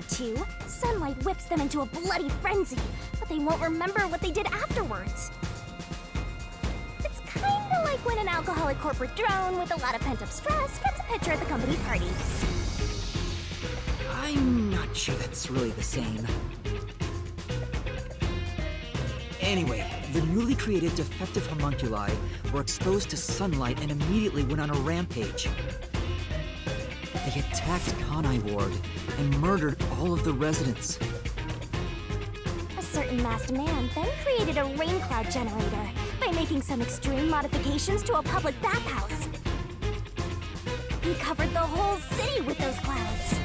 2, sunlight whips them into a bloody frenzy, but they won't remember what they did afterwards. It's kinda like when an alcoholic corporate drone with a lot of pent-up stress gets a picture at the company party. I'm not sure that's really the same. Anyway, the newly created defective homunculi were exposed to sunlight and immediately went on a rampage. They attacked Kanai Ward and murdered all of the residents. A certain masked man then created a rain cloud generator by making some extreme modifications to a public bathhouse. He covered the whole city with those clouds.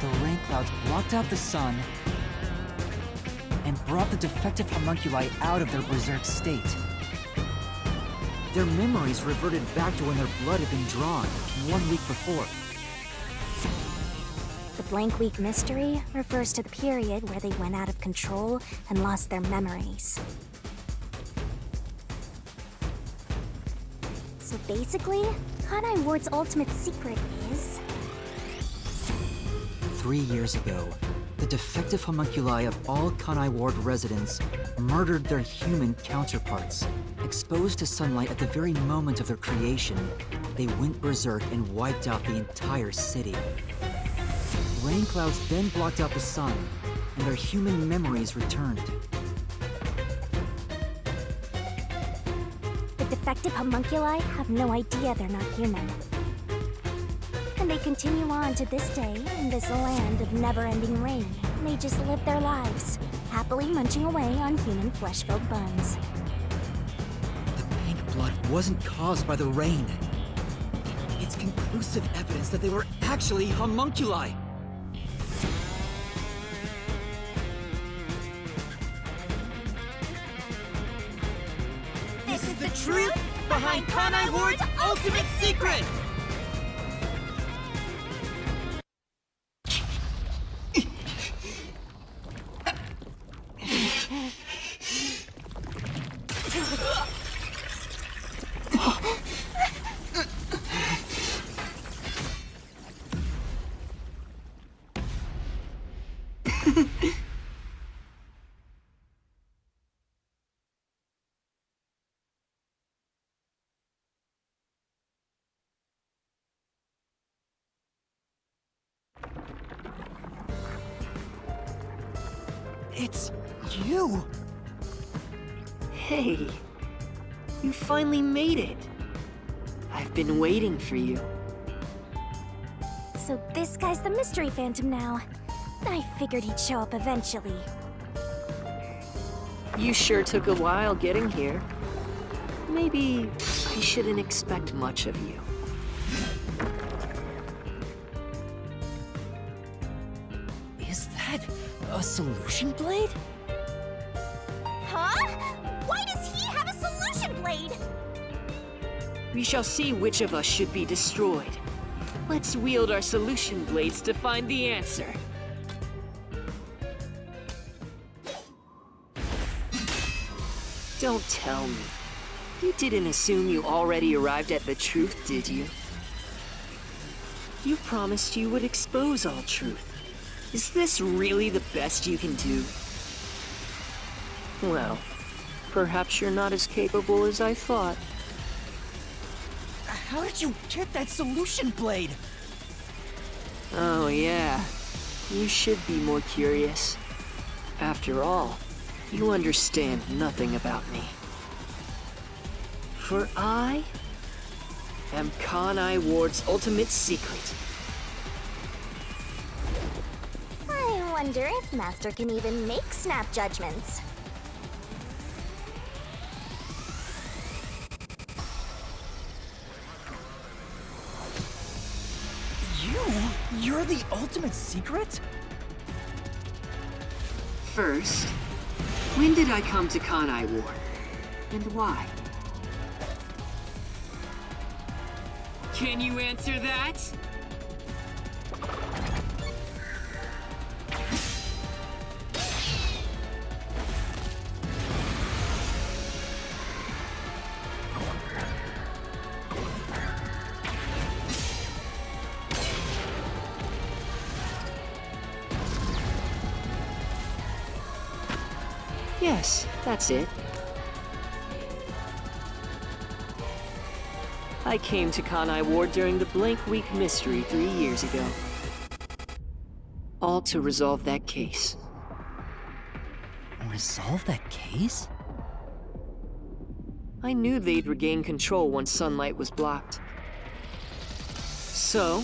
The rain clouds blocked out the sun and brought the defective homunculi out of their berserk state. Their memories reverted back to when their blood had been drawn 1 week before. The blank week mystery refers to the period where they went out of control and lost their memories. So basically, Kanai Ward's ultimate secret is... 3 years ago, the defective homunculi of all Kanai Ward residents murdered their human counterparts. Exposed to sunlight at the very moment of their creation, they went berserk and wiped out the entire city. Rain clouds then blocked out the sun, and their human memories returned. The defective homunculi have no idea they're not human. And they continue on to this day in this land of never-ending rain. They just live their lives, happily munching away on human flesh-filled buns. The pink blood wasn't caused by the rain. It's conclusive evidence that they were actually homunculi. This is the Truth behind Kanai Ward's ultimate secret! It's you! Hey, you finally made it. I've been waiting for you. So this guy's the Mystery Phantom now. I figured he'd show up eventually. You sure took a while getting here. Maybe I shouldn't expect much of you. Is that a solution blade? Huh? Why does he have a solution blade? We shall see which of us should be destroyed. Let's wield our solution blades to find the answer. Don't tell me. You didn't assume you already arrived at the truth, did you? You promised you would expose all truth. Is this really the best you can do? Well, perhaps you're not as capable as I thought. How did you get that solution blade? Oh yeah, you should be more curious. After all, you understand nothing about me. For I am Kanai Ward's ultimate secret. I wonder if Master can even make snap judgments. You're the ultimate secret? First, when did I come to Kanai Ward? And why? Can you answer that? Yes, that's it. I came to Kanai Ward during the Blank Week mystery 3 years ago. All to resolve that case. Resolve that case? I knew they'd regain control once sunlight was blocked. So,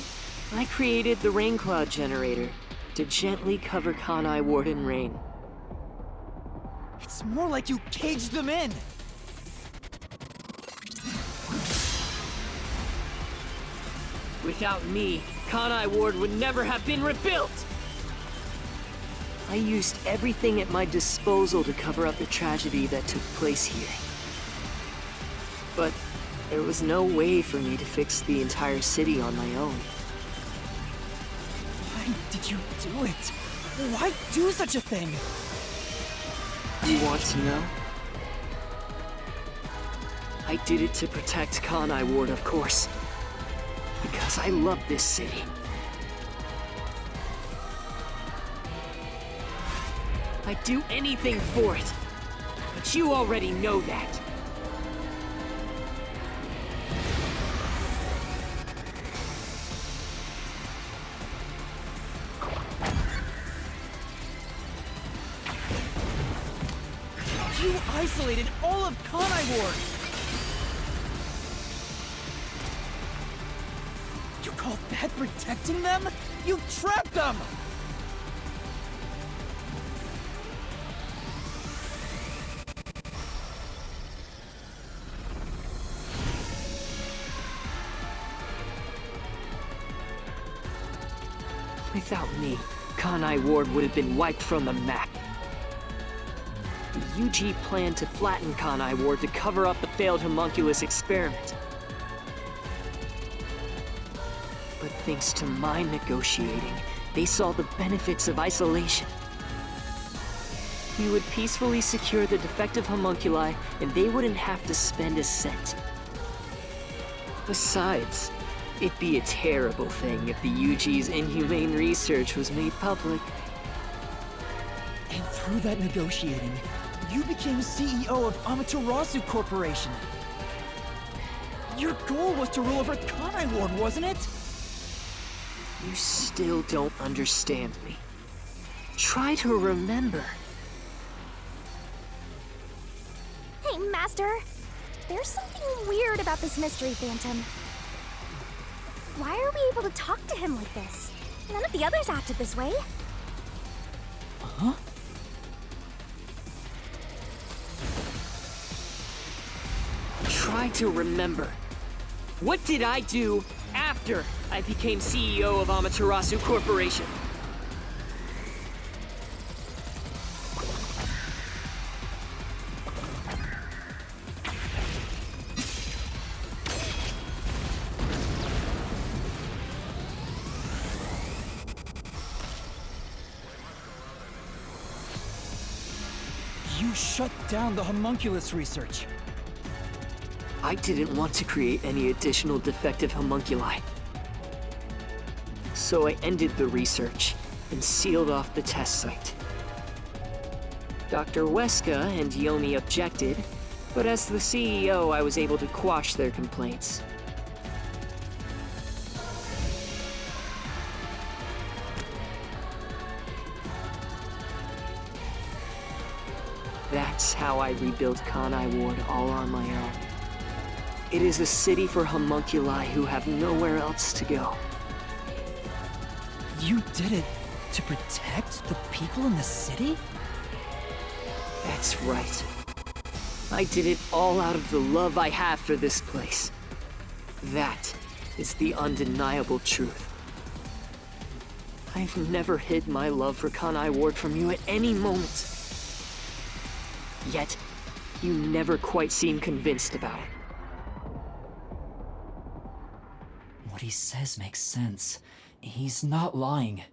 I created the rain cloud generator to gently cover Kanai Ward in rain. It's more like you caged them in! Without me, Kanai Ward would never have been rebuilt! I used everything at my disposal to cover up the tragedy that took place here. But there was no way for me to fix the entire city on my own. Why did you do it? Why do such a thing? You want to know? I did it to protect Kanai Ward, of course. Because I love this city. I'd do anything for it. But you already know that. You isolated all of Kanai Ward! You call that protecting them? You trapped them! Without me, Kanai Ward would have been wiped from the map. The UG planned to flatten Kanai Ward to cover up the failed homunculus experiment. But thanks to my negotiating, they saw the benefits of isolation. We would peacefully secure the defective homunculi, and they wouldn't have to spend a cent. Besides, it'd be a terrible thing if the UG's inhumane research was made public. And through that negotiating, you became CEO of Amaterasu Corporation. Your goal was to rule over Kanai Ward, wasn't it? You still don't understand me. Try to remember. Hey, Master. There's something weird about this mystery phantom. Why are we able to talk to him like this? None of the others acted this way. Huh? Try to remember. What did I do after I became CEO of Amaterasu Corporation? You shut down the homunculus research. I didn't want to create any additional defective homunculi. So I ended the research and sealed off the test site. Dr. Weska and Yomi objected, but as the CEO, I was able to quash their complaints. That's how I rebuilt Kanai Ward all on my own. It is a city for homunculi who have nowhere else to go. You did it to protect the people in the city? That's right. I did it all out of the love I have for this place. That is the undeniable truth. I've never hid my love for Kanai Ward from you at any moment. Yet, you never quite seem convinced about it. What he says makes sense. He's not lying.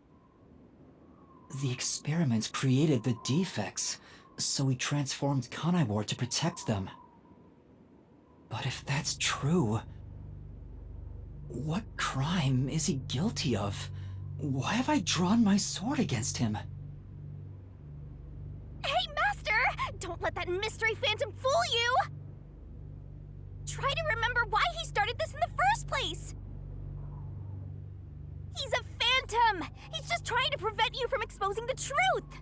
The experiments created the defects, so he transformed Kanai Ward to protect them. But if that's true, what crime is he guilty of? Why have I drawn my sword against him? Hey, Master! Don't let that mystery phantom fool you! Try to remember why he started this in the first place! He's a phantom! He's just trying to prevent you from exposing the truth!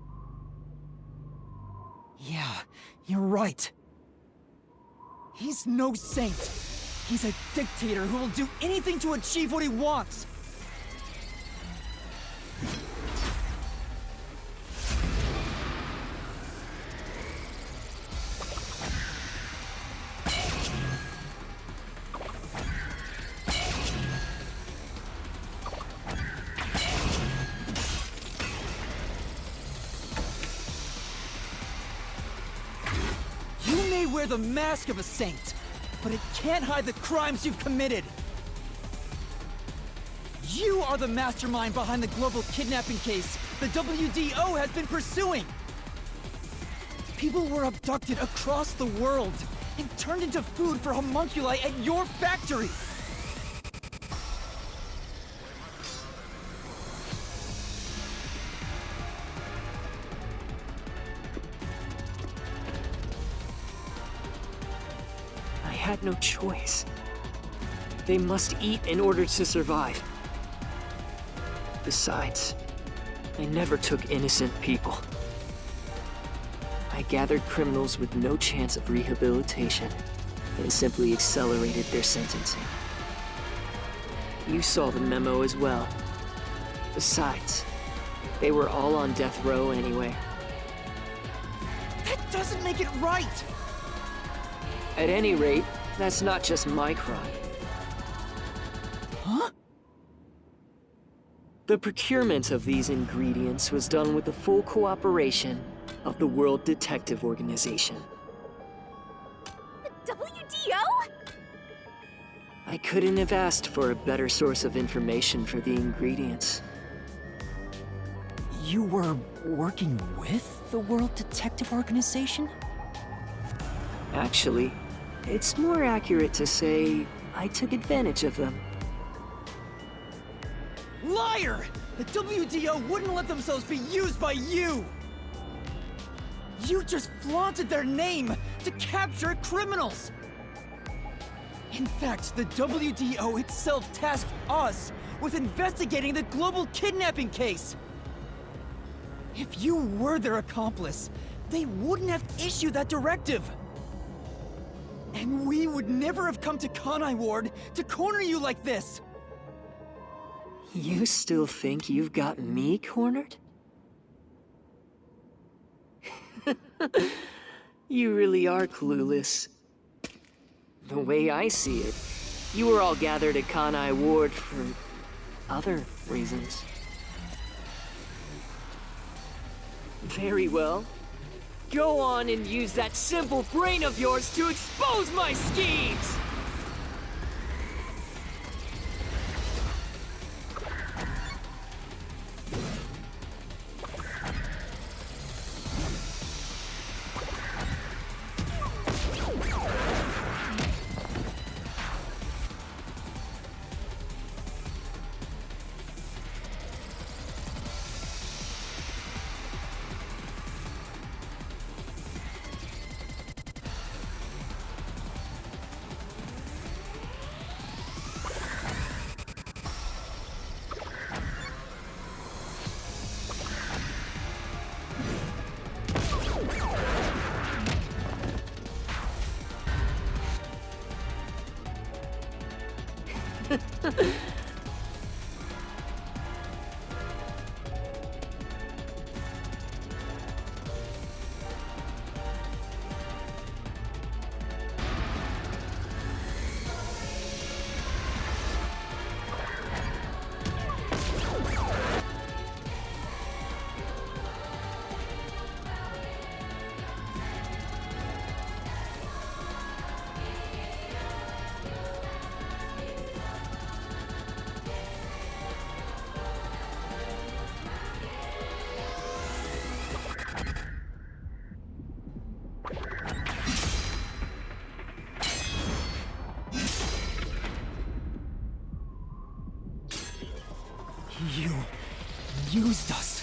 Yeah, you're right. He's no saint. He's a dictator who will do anything to achieve what he wants. You may wear the mask of a saint, but it can't hide the crimes you've committed. You are the mastermind behind the global kidnapping case the WDO has been pursuing. People were abducted across the world and turned into food for homunculi at your factory. I had no choice. They must eat in order to survive. Besides, I never took innocent people. I gathered criminals with no chance of rehabilitation and simply accelerated their sentencing. You saw the memo as well. Besides, they were all on death row anyway. That doesn't make it right! At any rate, that's not just my crime. Huh? The procurement of these ingredients was done with the full cooperation of the World Detective Organization. The WDO? I couldn't have asked for a better source of information for the ingredients. You were working with the World Detective Organization? Actually, it's more accurate to say I took advantage of them. Liar! The WDO wouldn't let themselves be used by you! You just flaunted their name to capture criminals! In fact, the WDO itself tasked us with investigating the global kidnapping case! If you were their accomplice, they wouldn't have issued that directive! And we would never have come to Kanai Ward to corner you like this! You still think you've got me cornered? You really are clueless. The way I see it, you were all gathered at Kanai Ward for other reasons. Very well. Go on and use that simple brain of yours to expose my schemes! You used us.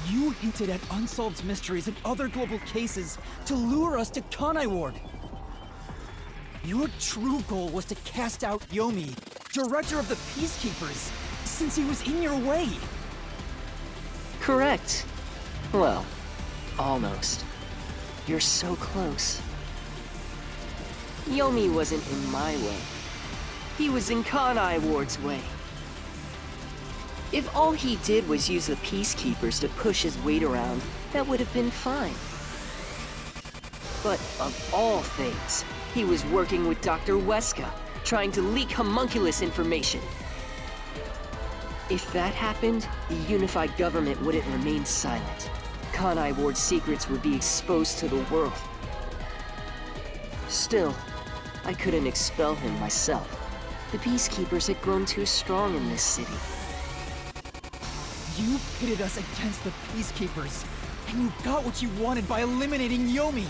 You hinted at unsolved mysteries and other global cases to lure us to Kanai Ward. Your true goal was to cast out Yomi, director of the Peacekeepers, since he was in your way. Correct. Well, almost. You're so close. Yomi wasn't in my way. He was in Kanai Ward's way. If all he did was use the Peacekeepers to push his weight around, that would have been fine. But of all things, he was working with Dr. Weska, trying to leak homunculus information. If that happened, the unified government wouldn't remain silent. Kanai Ward's secrets would be exposed to the world. Still, I couldn't expel him myself. The Peacekeepers had grown too strong in this city. You pitted us against the Peacekeepers, and you got what you wanted by eliminating Yomi.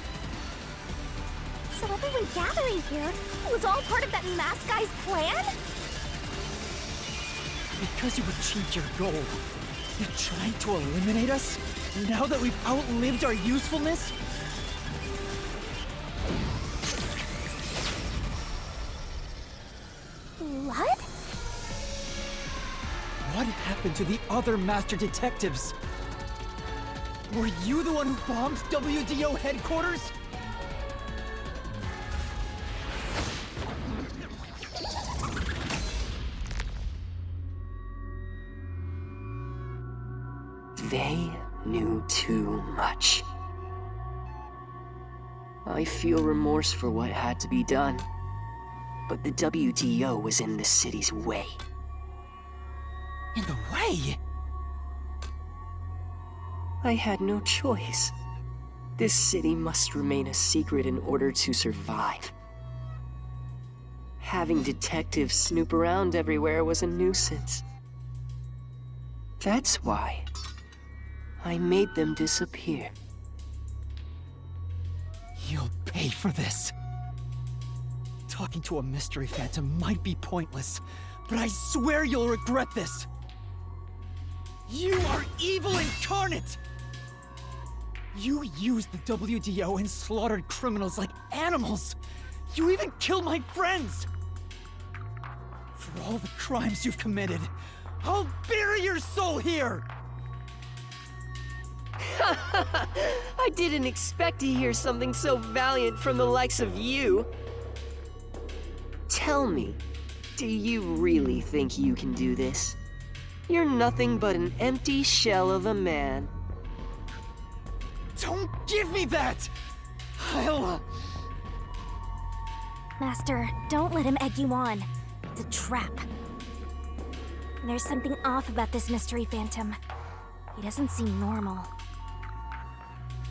So everyone gathering here was all part of that masked guy's plan? Because you achieved your goal, you're trying to eliminate us? Now that we've outlived our usefulness? What? What happened to the other master detectives? Were you the one who bombed WDO headquarters? They knew too much. I feel remorse for what had to be done, but the WDO was in the city's way. In the way? I had no choice. This city must remain a secret in order to survive. Having detectives snoop around everywhere was a nuisance. That's why I made them disappear. You'll pay for this. Talking to a mystery phantom might be pointless, but I swear you'll regret this. You are evil incarnate! You used the WDO and slaughtered criminals like animals! You even killed my friends! For all the crimes you've committed, I'll bury your soul here! I didn't expect to hear something so valiant from the likes of you. Tell me, do you really think you can do this? You're nothing but an empty shell of a man. Don't give me that! I'll... Master, don't let him egg you on. It's a trap. There's something off about this mystery phantom. He doesn't seem normal.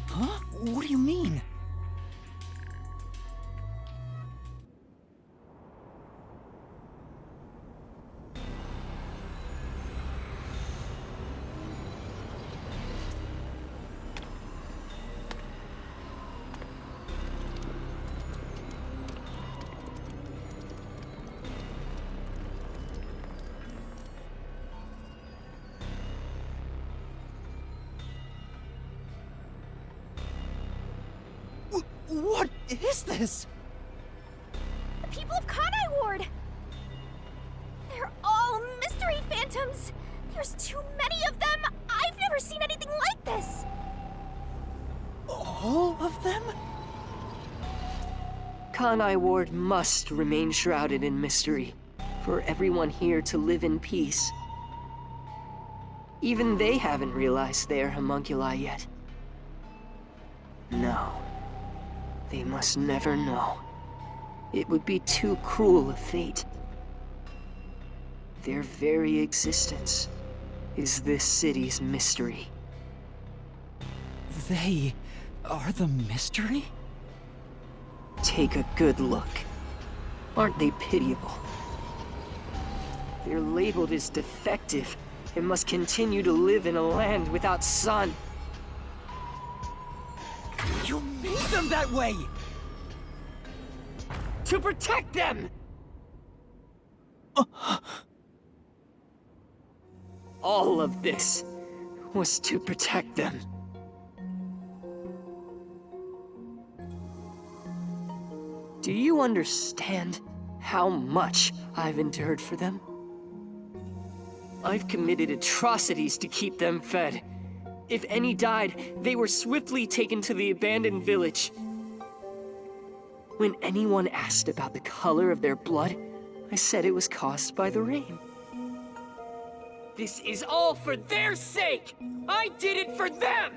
Huh? What do you mean? What is this? The people of Kanai Ward! They're all mystery phantoms! There's too many of them! I've never seen anything like this! All of them? Kanai Ward must remain shrouded in mystery, for everyone here to live in peace. Even they haven't realized they are homunculi yet. No. They must never know. It would be too cruel a fate. Their very existence is this city's mystery. They are the mystery? Take a good look. Aren't they pitiable? They're labeled as defective and must continue to live in a land without sun. You made them that way! To protect them! All of this was to protect them. Do you understand how much I've endured for them? I've committed atrocities to keep them fed. If any died, they were swiftly taken to the abandoned village. When anyone asked about the color of their blood, I said it was caused by the rain. This is all for their sake! I did it for them!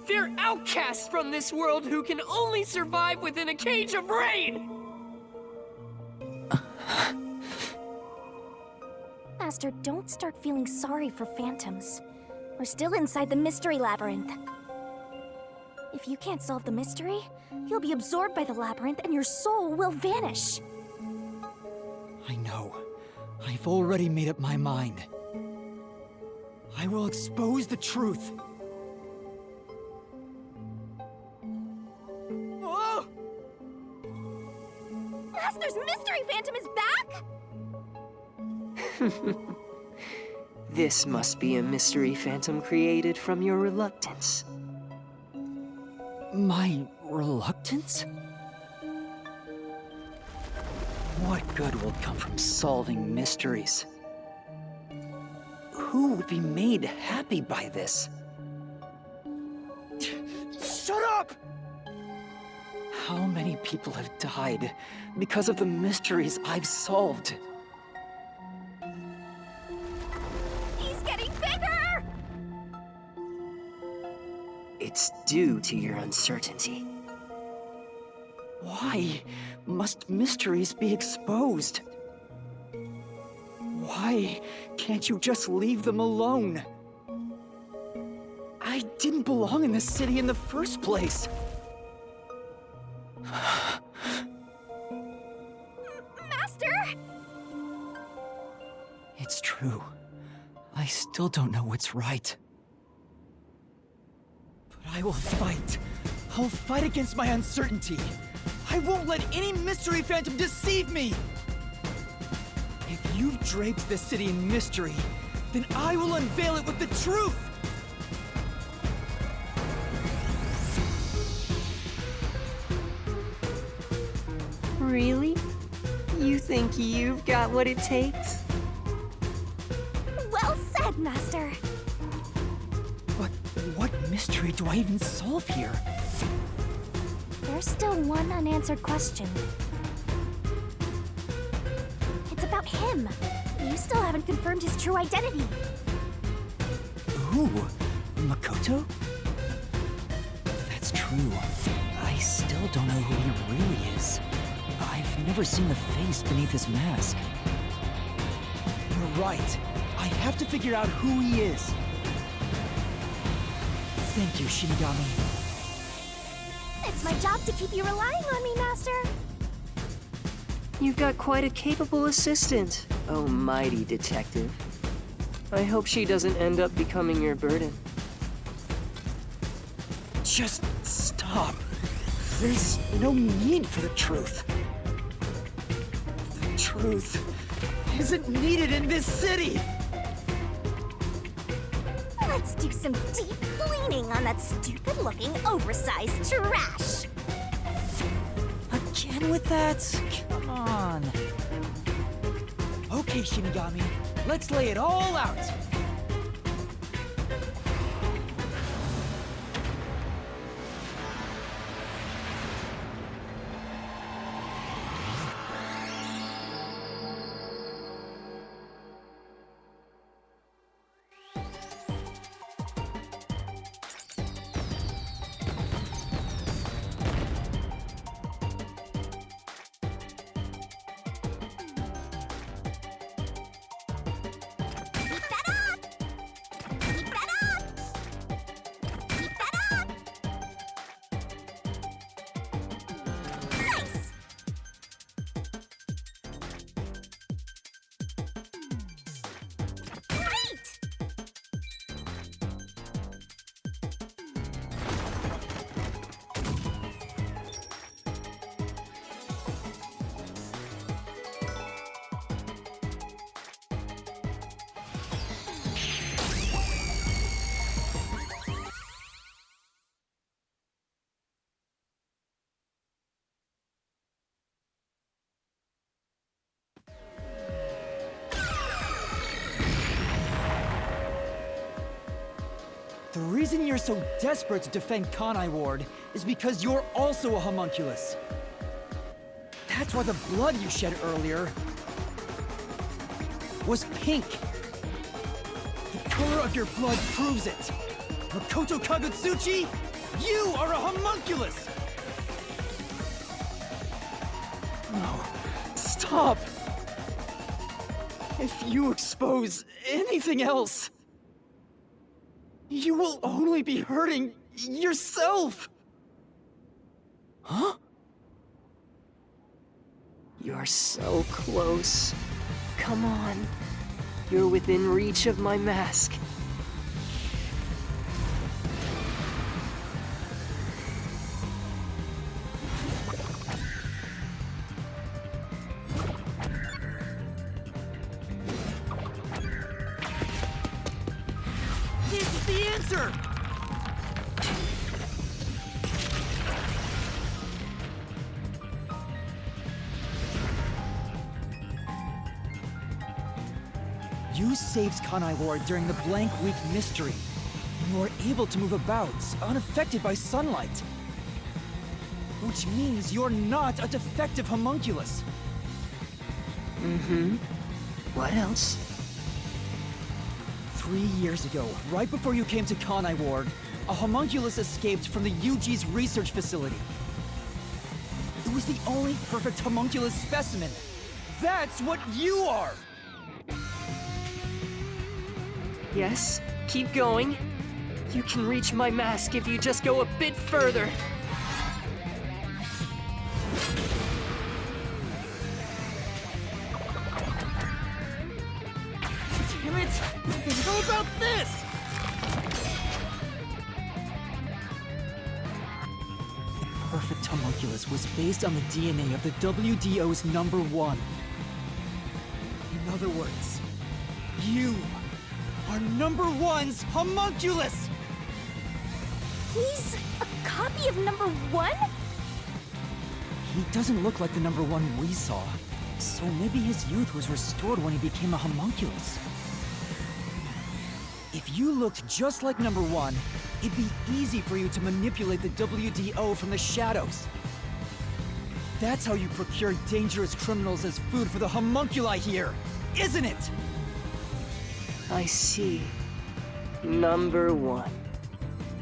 They're outcasts from this world who can only survive within a cage of rain! Master, don't start feeling sorry for phantoms. We're still inside the mystery labyrinth. If you can't solve the mystery, you'll be absorbed by the labyrinth and your soul will vanish. I know. I've already made up my mind. I will expose the truth. Oh! Master's mystery phantom is back? This must be a mystery phantom created from your reluctance. My reluctance? What good will come from solving mysteries? Who would be made happy by this? Shut up! How many people have died because of the mysteries I've solved? He's getting bigger! It's due to your uncertainty. Why must mysteries be exposed? Why can't you just leave them alone? I didn't belong in this city in the first place. Master! It's true. I still don't know what's right. But I will fight. I'll fight against my uncertainty. I won't let any mystery phantom deceive me! If you've draped the city in mystery, then I will unveil it with the truth! Really? You think you've got what it takes? Well said, Master! But what mystery do I even solve here? There's still one unanswered question. It's about him. You still haven't confirmed his true identity. Who? Makoto? If that's true, I still don't know who he really is. I've never seen the face beneath his mask. You're right. I have to figure out who he is. Thank you, Shinigami. It's my job to keep you relying on me, Master. You've got quite a capable assistant, oh mighty detective. I hope she doesn't end up becoming your burden. Just stop. There's no need for the truth. The truth isn't needed in this city. Let's do some deep cleaning on that stupid-looking, oversized trash. Again with that? Come on. Okay, Shinigami. Let's lay it all out. Keep that The reason you're so desperate to defend Kanai Ward is because you're also a homunculus. That's why the blood you shed earlier was pink. The color of your blood proves it. Makoto Kagutsuchi, you are a homunculus! No, stop! If you expose anything else, you will only be hurting yourself! Huh? You're so close. Come on. You're within reach of my mask. This is the answer! You saved Kanai Ward during the Blank Week mystery. You were able to move about, unaffected by sunlight. Which means you're not a defective homunculus. What else? 3 years ago, right before you came to Kanai Ward, a homunculus escaped from the UG's research facility. It was the only perfect homunculus specimen. That's what you are! Yes, keep going. You can reach my mask if you just go a bit further. Damn it! How about this? The perfect homunculus was based on the DNA of the WDO's #1. In other words, you are #1's homunculus! He's a copy of #1? He doesn't look like the #1 we saw, so maybe his youth was restored when he became a homunculus. If you looked just like #1, it'd be easy for you to manipulate the WDO from the shadows. That's how you procure dangerous criminals as food for the homunculi here, isn't it? I see. #1.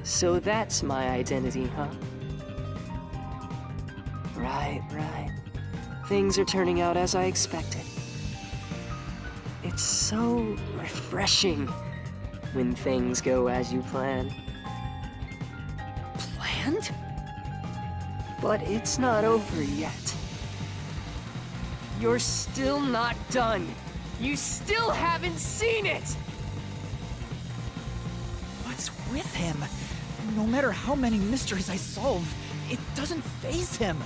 So that's my identity, huh? Right. Things are turning out as I expected. It's so refreshing when things go as you plan. Planned? But it's not over yet. You're still not done. You still haven't seen it! What's with him? No matter how many mysteries I solve, it doesn't faze him.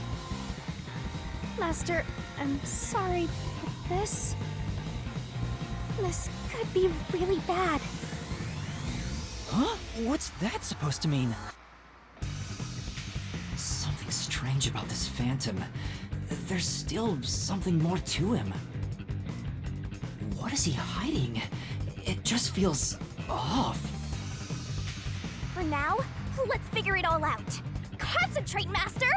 Master, I'm sorry, but this could be really bad. Huh? What's that supposed to mean? Something strange about this phantom. There's still something more to him. What is he hiding? It just feels off. For now, let's figure it all out. Concentrate, Master!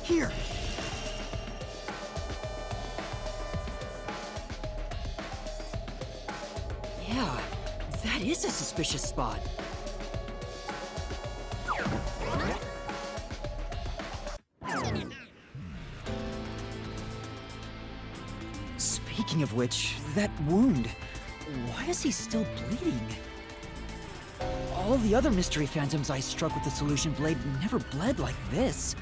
Here! Yeah, that is a suspicious spot. Speaking of which, that wound, why is he still bleeding? All the other mystery phantoms I struck with the solution blade never bled like this.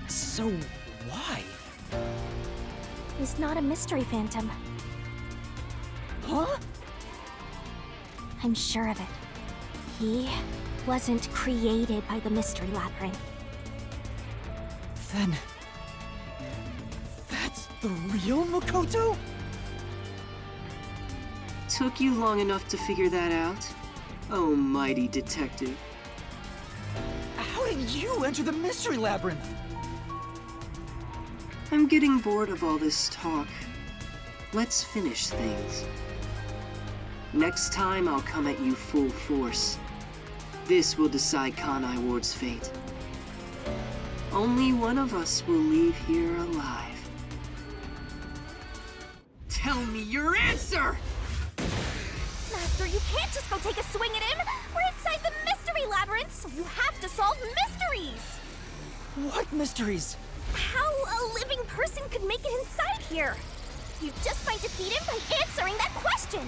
So, why? He's not a mystery phantom. Huh? I'm sure of it. He wasn't created by the Mystery Labyrinth. Then... that's the real Makoto? Took you long enough to figure that out? Oh, mighty detective. How did you enter the Mystery Labyrinth? I'm getting bored of all this talk. Let's finish things. Next time, I'll come at you full force. This will decide Kanai Ward's fate. Only one of us will leave here alive. Tell me your answer! Master, you can't just go take a swing at him! We're inside the Mystery Labyrinth, so you have to solve mysteries! What mysteries? How a living person could make it inside here? You just might defeat him by answering that question!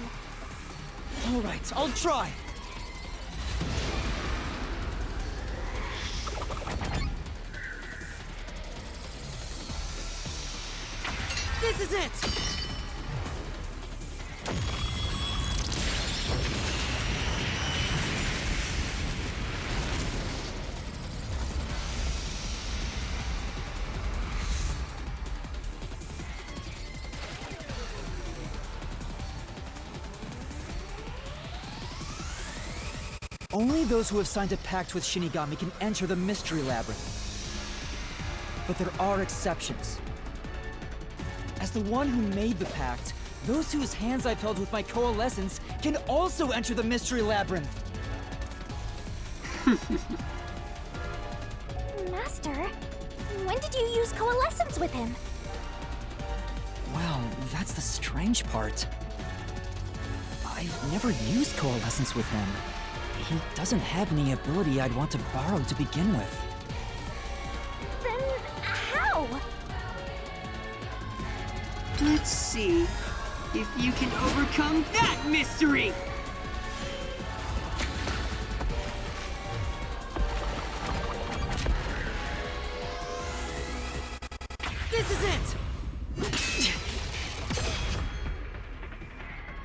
All right, I'll try. This is it! Only those who have signed a pact with Shinigami can enter the Mystery Labyrinth. But there are exceptions. As the one who made the pact, those whose hands I've held with my coalescence can also enter the Mystery Labyrinth. Master, when did you use coalescence with him? Well, that's the strange part. I've never used coalescence with him. He doesn't have any ability I'd want to borrow to begin with. Then how? Let's see if you can overcome that mystery! This is it!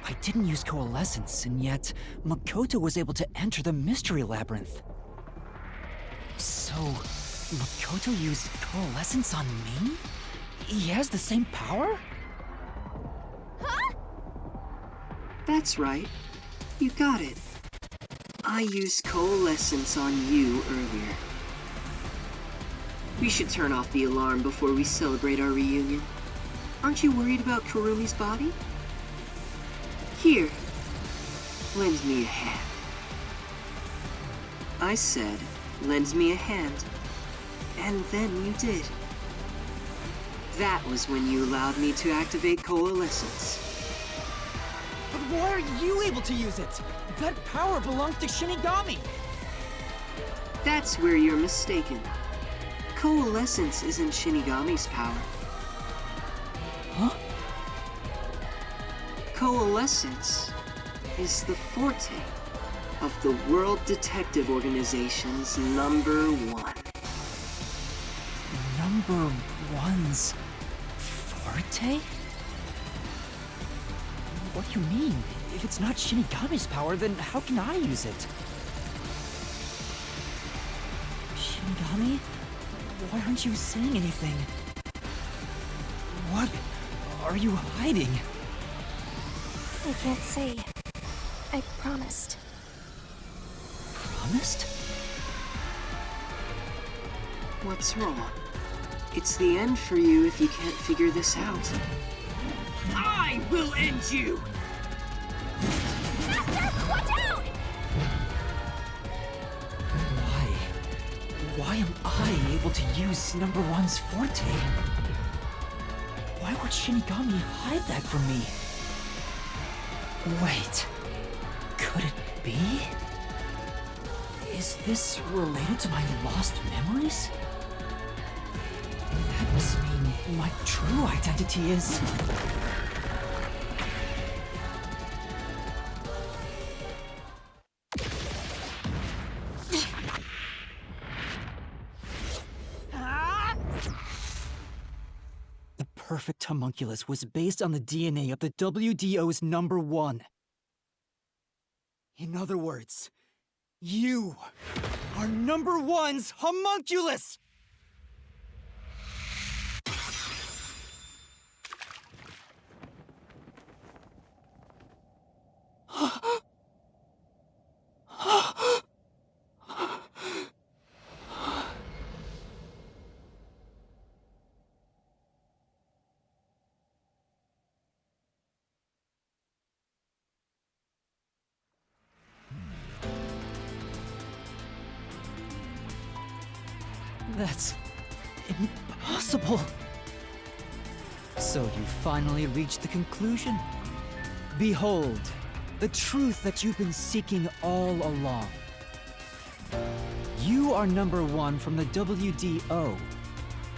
I didn't use coalescence, and yet Makoto was able to enter the Mystery Labyrinth. So, Makoto used coalescence on me? He has the same power? Huh? That's right. You got it. I used coalescence on you earlier. We should turn off the alarm before we celebrate our reunion. Aren't you worried about Kurumi's body? Here, lend me a hand. I said, lend me a hand. And then you did. That was when you allowed me to activate coalescence. But why are you able to use it? That power belongs to Shinigami! That's where you're mistaken. Coalescence isn't Shinigami's power. Huh? Coalescence is the forte of the World Detective Organization's #1. Number one's forte? What do you mean? If it's not Shinigami's power, then how can I use it? Shinigami? Why aren't you saying anything? What are you hiding? I can't say. I promised. Promised? What's wrong? It's the end for you if you can't figure this out. I will end you! Master, watch out! Why am I able to use number one's forte? Why would Shinigami hide that from me? Wait, could it be? Is this related to my lost memories? That must mean my true identity is... The perfect homunculus was based on the DNA of the WDO's #1. In other words, you are #1's homunculus! That's impossible. So you finally reached the conclusion. Behold, the truth that you've been seeking all along. You are number one from the WDO,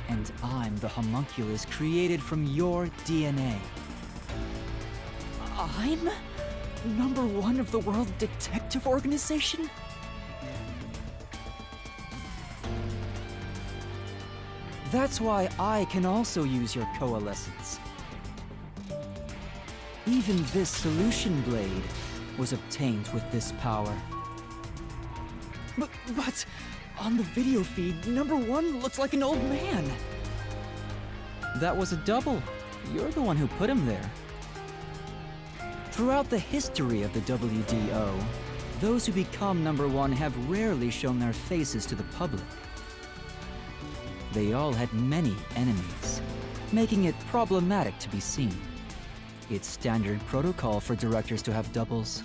and I'm the homunculus created from your DNA. I'm number one of the World Detective Organization? That's why I can also use your coalescence. Even this solution blade was obtained with this power. But on the video feed, number one looks like an old man. That was a double. You're the one who put him there. Throughout the history of the WDO, those who become number one have rarely shown their faces to the public. They all had many enemies, making it problematic to be seen. It's standard protocol for directors to have doubles.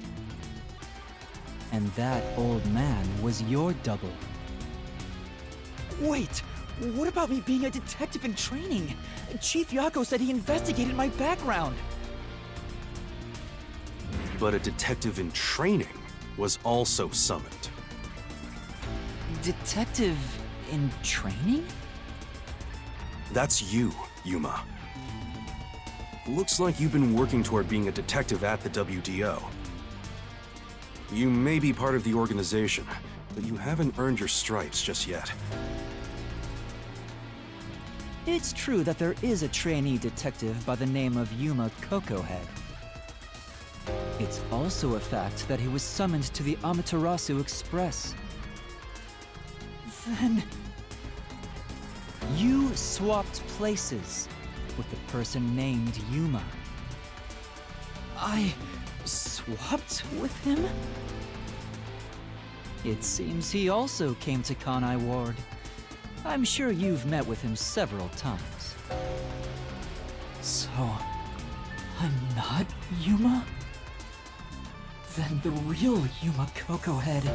And that old man was your double. Wait, what about me being a detective in training? Chief Yako said he investigated my background. But a detective in training was also summoned. Detective in training? That's you, Yuma. Looks like you've been working toward being a detective at the WDO. You may be part of the organization, but you haven't earned your stripes just yet. It's true that there is a trainee detective by the name of Yuma Cocohead. It's also a fact that he was summoned to the Amaterasu Express. Then... you swapped places with the person named Yuma. I swapped with him? It seems he also came to Kanai Ward. I'm sure you've met with him several times. So, I'm not Yuma? Then the real Yuma Cocohead...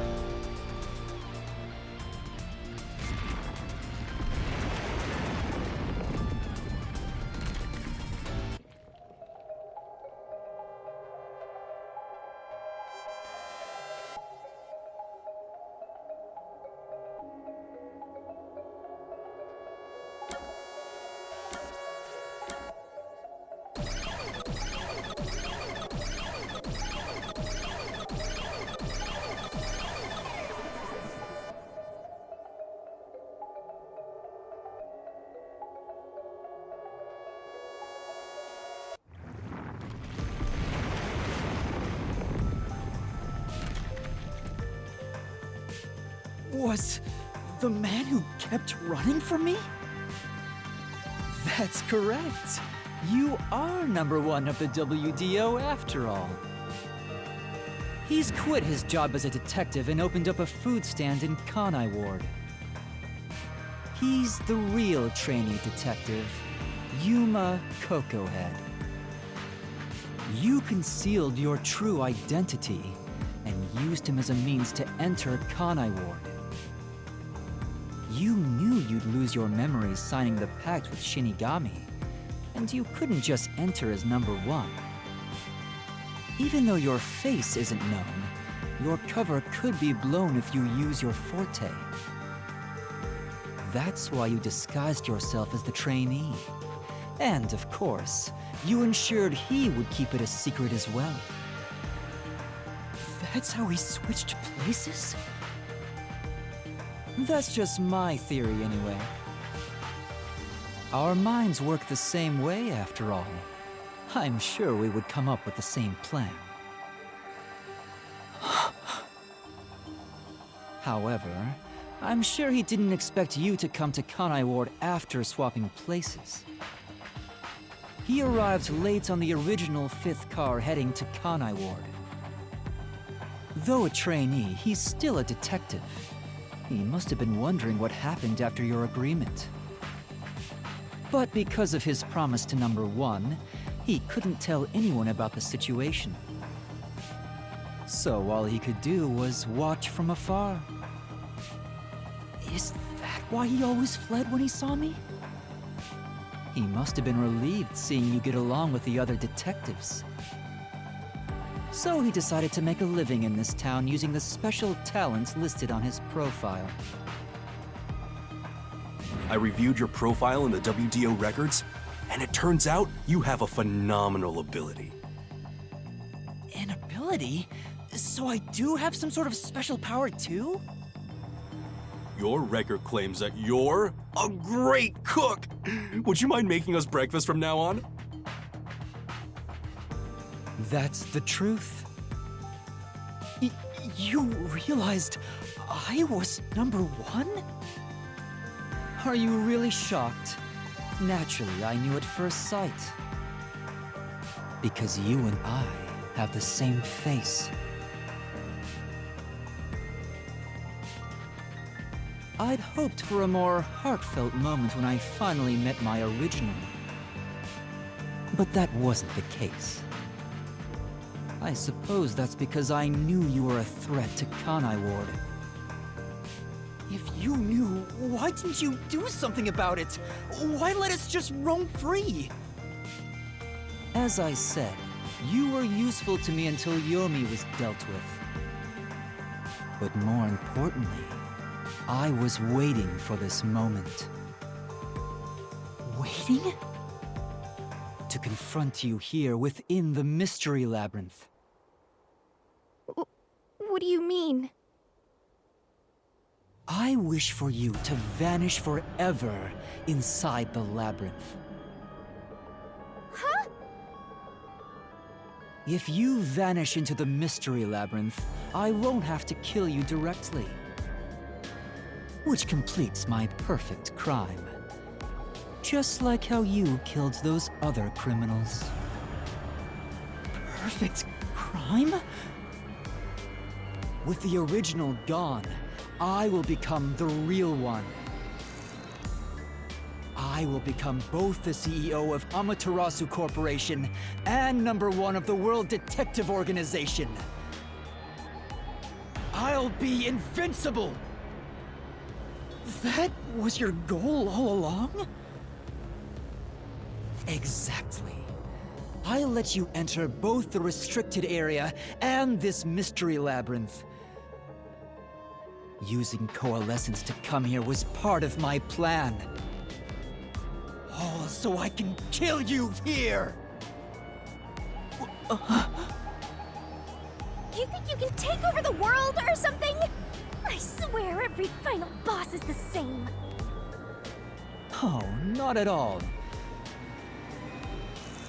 Was the man who kept running from me? That's correct. You are number one of the WDO after all. He's quit his job as a detective and opened up a food stand in Kanai Ward. He's the real trainee detective, Yuma Cocohead. You concealed your true identity and used him as a means to enter Kanai Ward. You knew you'd lose your memories signing the pact with Shinigami, and you couldn't just enter as number one. Even though your face isn't known, your cover could be blown if you use your forte. That's why you disguised yourself as the trainee. And, of course, you ensured he would keep it a secret as well. That's how we switched places? That's just my theory, anyway. Our minds work the same way, after all. I'm sure we would come up with the same plan. However, I'm sure he didn't expect you to come to Kanai Ward after swapping places. He arrived late on the original 5th car heading to Kanai Ward. Though a trainee, he's still a detective. He must have been wondering what happened after your agreement. But because of his promise to number one, he couldn't tell anyone about the situation. So all he could do was watch from afar. Is that why he always fled when he saw me? He must have been relieved seeing you get along with the other detectives. So he decided to make a living in this town using the special talents listed on his profile. I reviewed your profile in the WDO records, and it turns out you have a phenomenal ability. An ability? So I do have some sort of special power too? Your record claims that you're a great cook! Would you mind making us breakfast from now on? That's the truth. You realized I was #1? Are you really shocked? Naturally, I knew at first sight. Because you and I have the same face. I'd hoped for a more heartfelt moment when I finally met my original. But that wasn't the case. I suppose that's because I knew you were a threat to Kanai Ward. If you knew, why didn't you do something about it? Why let us just roam free? As I said, you were useful to me until Yomi was dealt with. But more importantly, I was waiting for this moment. Waiting? To confront you here within the Mystery Labyrinth. What do you mean? I wish for you to vanish forever inside the labyrinth. Huh? If you vanish into the Mystery Labyrinth, I won't have to kill you directly. Which completes my perfect crime. Just like how you killed those other criminals. Perfect crime? With the original gone, I will become the real one. I will become both the CEO of Amaterasu Corporation and #1 of the World Detective Organization. I'll be invincible! That was your goal all along? Exactly. I'll let you enter both the restricted area and this mystery labyrinth. Using Coalescence to come here was part of my plan. All so I can kill you here! You think you can take over the world or something? I swear every final boss is the same. Oh, not at all.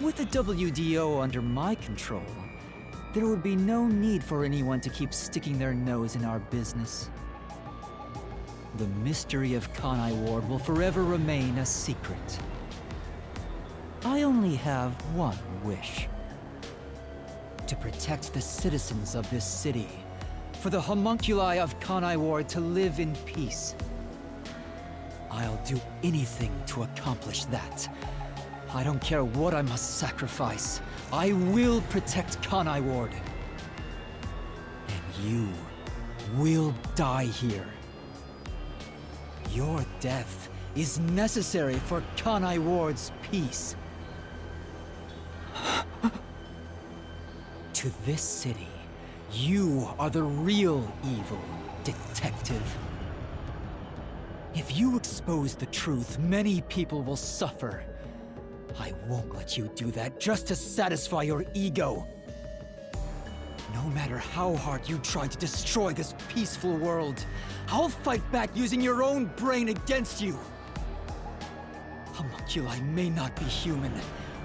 With the WDO under my control, there would be no need for anyone to keep sticking their nose in our business. The mystery of Kanai Ward will forever remain a secret. I only have one wish. To protect the citizens of this city, for the homunculi of Kanai Ward to live in peace. I'll do anything to accomplish that. I don't care what I must sacrifice. I will protect Kanai Ward. And you will die here. Your death is necessary for Kanai Ward's peace. To this city, you are the real evil, detective. If you expose the truth, many people will suffer. I won't let you do that just to satisfy your ego. No matter how hard you try to destroy this peaceful world, I'll fight back using your own brain against you. Homunculi may not be human,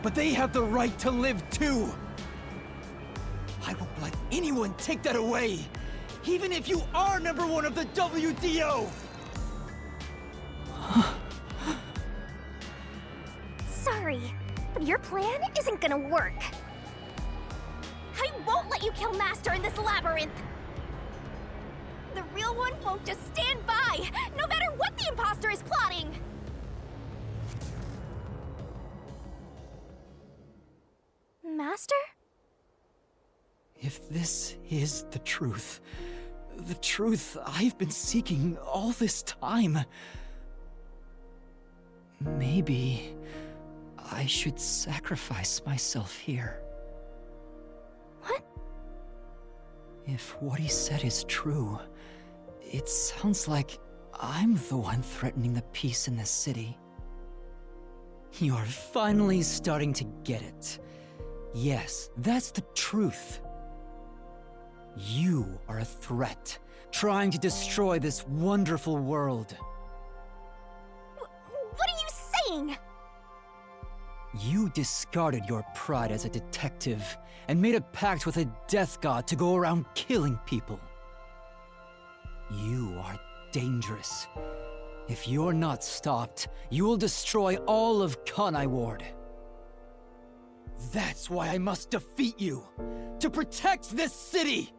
but they have the right to live too. I won't let anyone take that away, even if you are #1 of the WDO! Sorry, but your plan isn't gonna work. I won't let you kill Master in this labyrinth! The real one won't just stand by, no matter what the imposter is plotting! Master? If this is the truth I've been seeking all this time, Maybe I should sacrifice myself here. What? If what he said is true, it sounds like I'm the one threatening the peace in this city. You're finally starting to get it. Yes, that's the truth. You are a threat, trying to destroy this wonderful world. What are you saying? You discarded your pride as a detective and made a pact with a death god to go around killing people. You are dangerous. If you're not stopped, you will destroy all of Kanai Ward. That's why I must defeat you, to protect this city!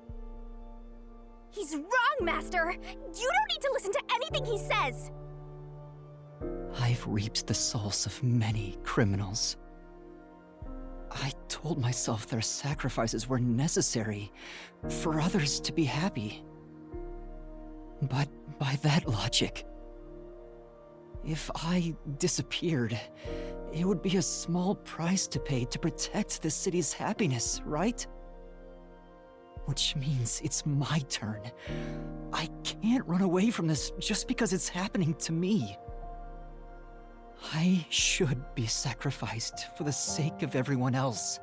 He's wrong, Master! You don't need to listen to anything he says! I've reaped the souls of many criminals. I told myself their sacrifices were necessary for others to be happy. But by that logic, if I disappeared, it would be a small price to pay to protect the city's happiness, right? Which means it's my turn. I can't run away from this just because it's happening to me. I should be sacrificed for the sake of everyone else.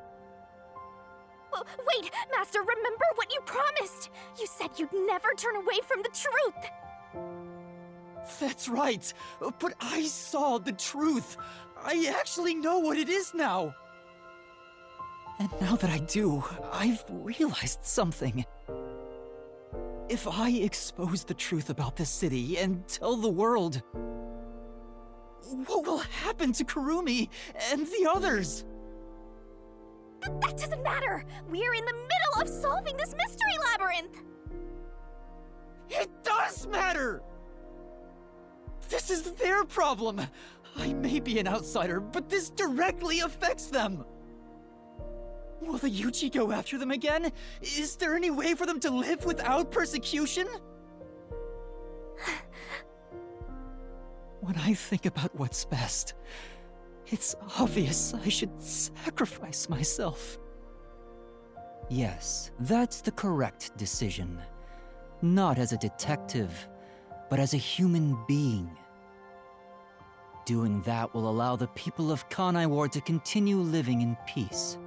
Wait, Master, remember what you promised! You said you'd never turn away from the truth! That's right, but I saw the truth. I actually know what it is now. And now that I do, I've realized something. If I expose the truth about this city and tell the world, what will happen to Kurumi and the others? That doesn't matter! We're in the middle of solving this mystery labyrinth! It does matter! This is their problem. I may be an outsider, but this directly affects them. Will the Yuchi go after them again? Is there any way for them to live without persecution? When I think about what's best, it's obvious I should sacrifice myself. Yes, that's the correct decision. Not as a detective, but as a human being. Doing that will allow the people of Kanai Ward to continue living in peace.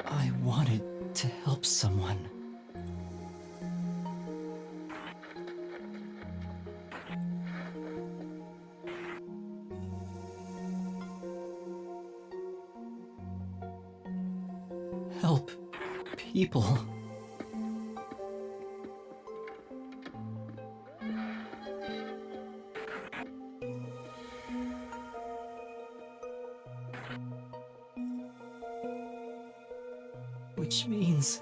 I wanted to help someone. Help people. Which means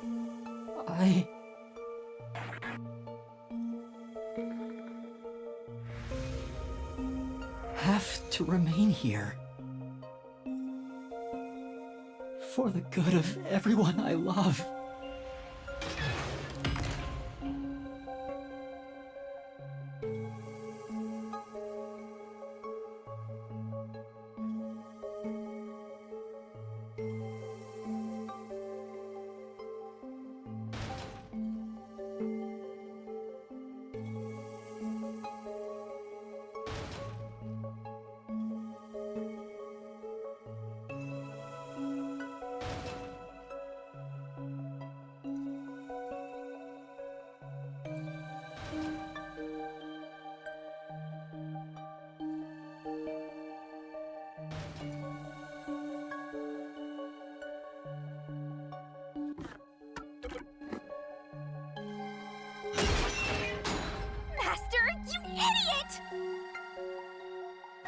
I have to remain here for the good of everyone I love.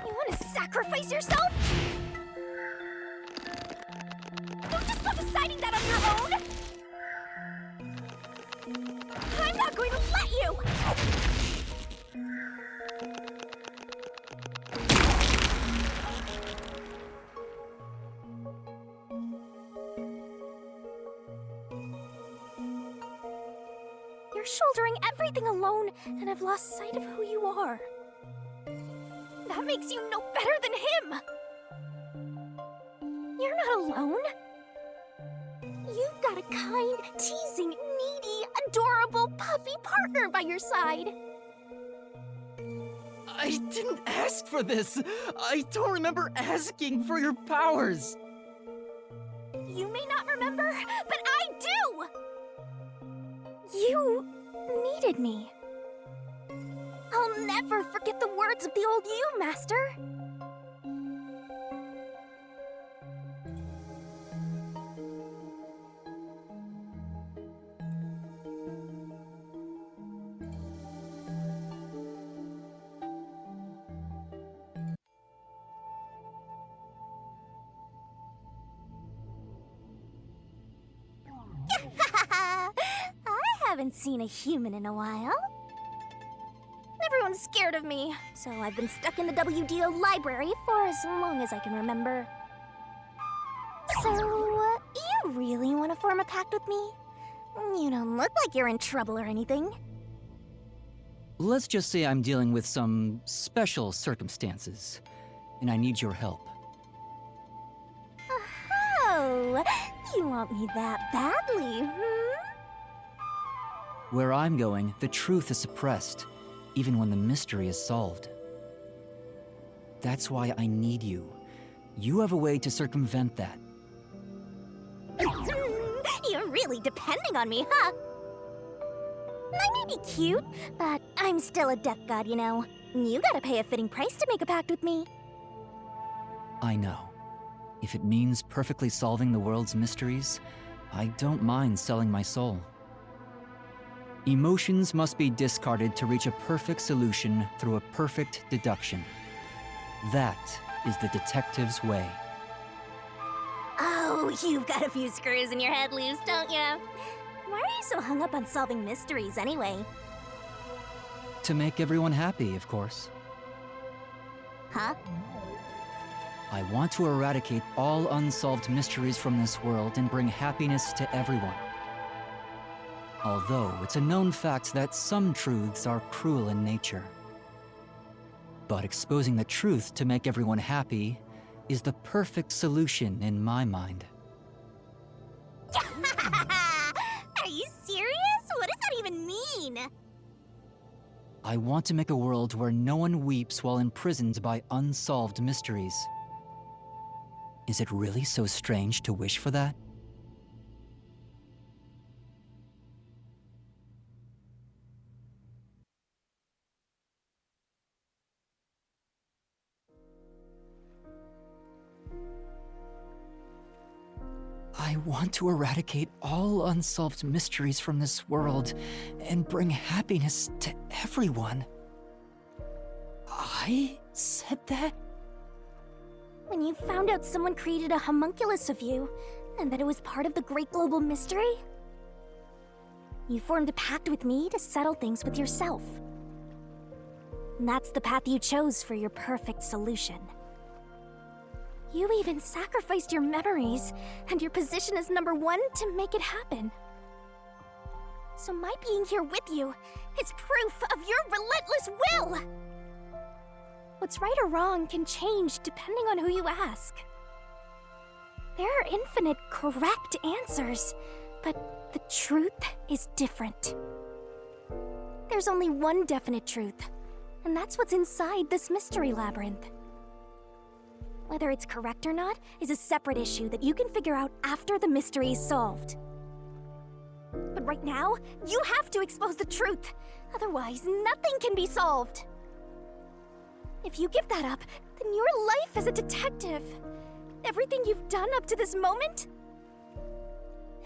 You want to sacrifice yourself? Don't just go deciding that on your own! I'm not going to let you! You're shouldering everything alone and have lost sight of who you are. That makes you no better than him! You're not alone. You've got a kind, teasing, needy, adorable, puffy partner by your side. I didn't ask for this! I don't remember asking for your powers! You may not remember, but I do! You needed me. I'll never forget the words of the old you, Master. I haven't seen a human in a while. Everyone's scared of me, so I've been stuck in the WDO library for as long as I can remember. So, you really want to form a pact with me? You don't look like you're in trouble or anything. Let's just say I'm dealing with some special circumstances, and I need your help. Oh, you want me that badly, Where I'm going, the truth is suppressed, even when the mystery is solved. That's why I need you. You have a way to circumvent that. You're really depending on me, huh? I may be cute, but I'm still a death god, you know. You gotta pay a fitting price to make a pact with me. I know. If it means perfectly solving the world's mysteries, I don't mind selling my soul. Emotions must be discarded to reach a perfect solution through a perfect deduction. That is the detective's way. Oh, you've got a few screws in your head loose, don't you? Why are you so hung up on solving mysteries anyway? To make everyone happy, of course. Huh? I want to eradicate all unsolved mysteries from this world and bring happiness to everyone. Although it's a known fact that some truths are cruel in nature. But exposing the truth to make everyone happy is the perfect solution in my mind. Are you serious? What does that even mean? I want to make a world where no one weeps while imprisoned by unsolved mysteries. Is it really so strange to wish for that? I want to eradicate all unsolved mysteries from this world and bring happiness to everyone. I said that? When you found out someone created a homunculus of you, and that it was part of the great global mystery, you formed a pact with me to settle things with yourself. And that's the path you chose for your perfect solution. You even sacrificed your memories and your position as #1 to make it happen. So my being here with you is proof of your relentless will! What's right or wrong can change depending on who you ask. There are infinite correct answers, but the truth is different. There's only one definite truth, and that's what's inside this mystery labyrinth. Whether it's correct or not is a separate issue that you can figure out after the mystery is solved. But right now, you have to expose the truth. Otherwise, nothing can be solved. If you give that up, then your life as a detective, everything you've done up to this moment,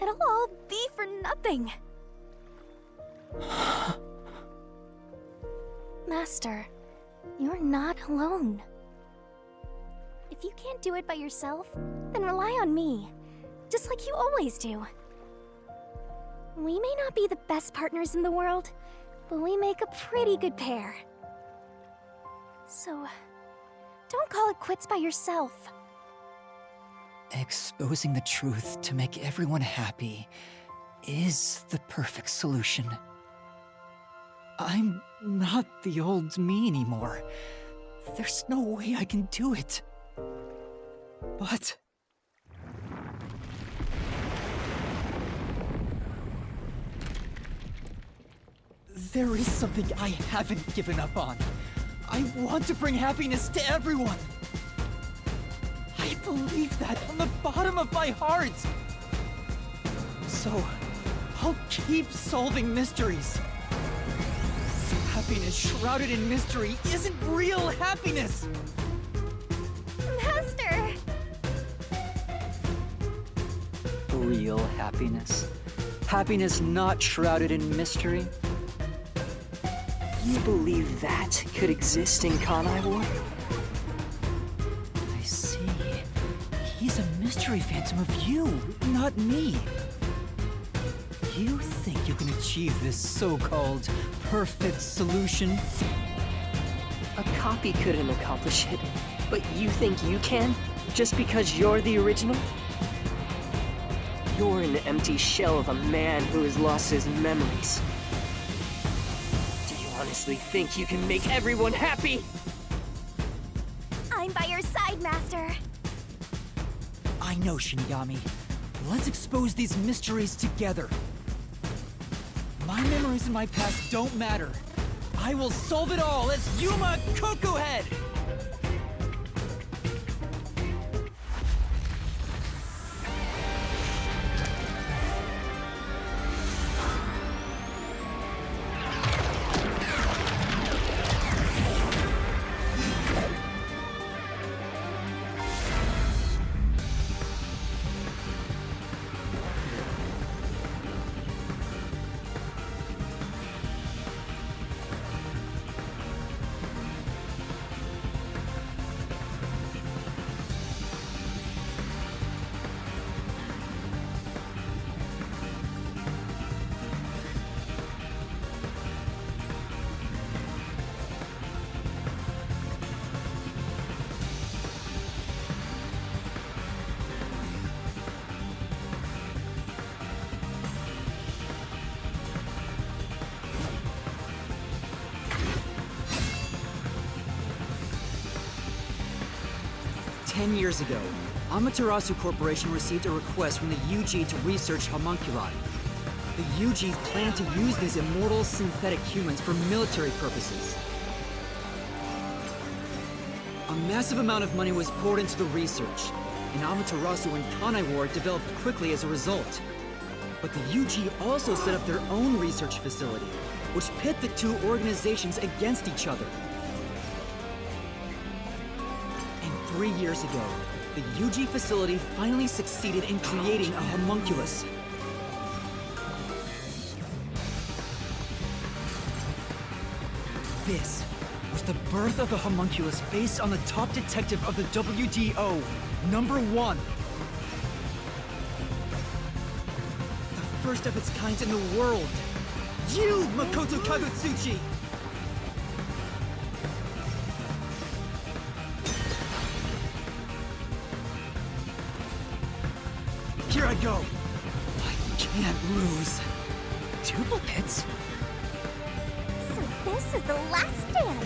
it'll all be for nothing. Master, you're not alone. If you can't do it by yourself, then rely on me. Just like you always do. We may not be the best partners in the world, but we make a pretty good pair. So, don't call it quits by yourself. Exposing the truth to make everyone happy is the perfect solution. I'm not the old me anymore. There's no way I can do it. But... there is something I haven't given up on. I want to bring happiness to everyone. I believe that from the bottom of my heart. So, I'll keep solving mysteries. Happiness shrouded in mystery isn't real happiness! Master! Real happiness? Happiness not shrouded in mystery? You believe that could exist in Kanai Ward? I see. He's a mystery phantom of you, not me. You think you can achieve this so-called perfect solution? A copy couldn't accomplish it, but you think you can? Just because you're the original? You're an empty shell of a man who has lost his memories. Do you honestly think you can make everyone happy? I'm by your side, Master. I know, Shinigami. Let's expose these mysteries together. My memories in my past don't matter. I will solve it all as Yuma Kokuhead! Ten years ago, Amaterasu Corporation received a request from the UG to research homunculi. The UG planned to use these immortal synthetic humans for military purposes. A massive amount of money was poured into the research, and Amaterasu and Kanai Ward developed quickly as a result. But the UG also set up their own research facility, which pit the two organizations against each other. 3 years ago, the UG facility finally succeeded in creating a homunculus. This was the birth of the homunculus based on the top detective of the WDO, #1. The first of its kind in the world. You, Makoto Kagutsuchi! Here I go! I can't lose. Duplicates? So this is the last stand,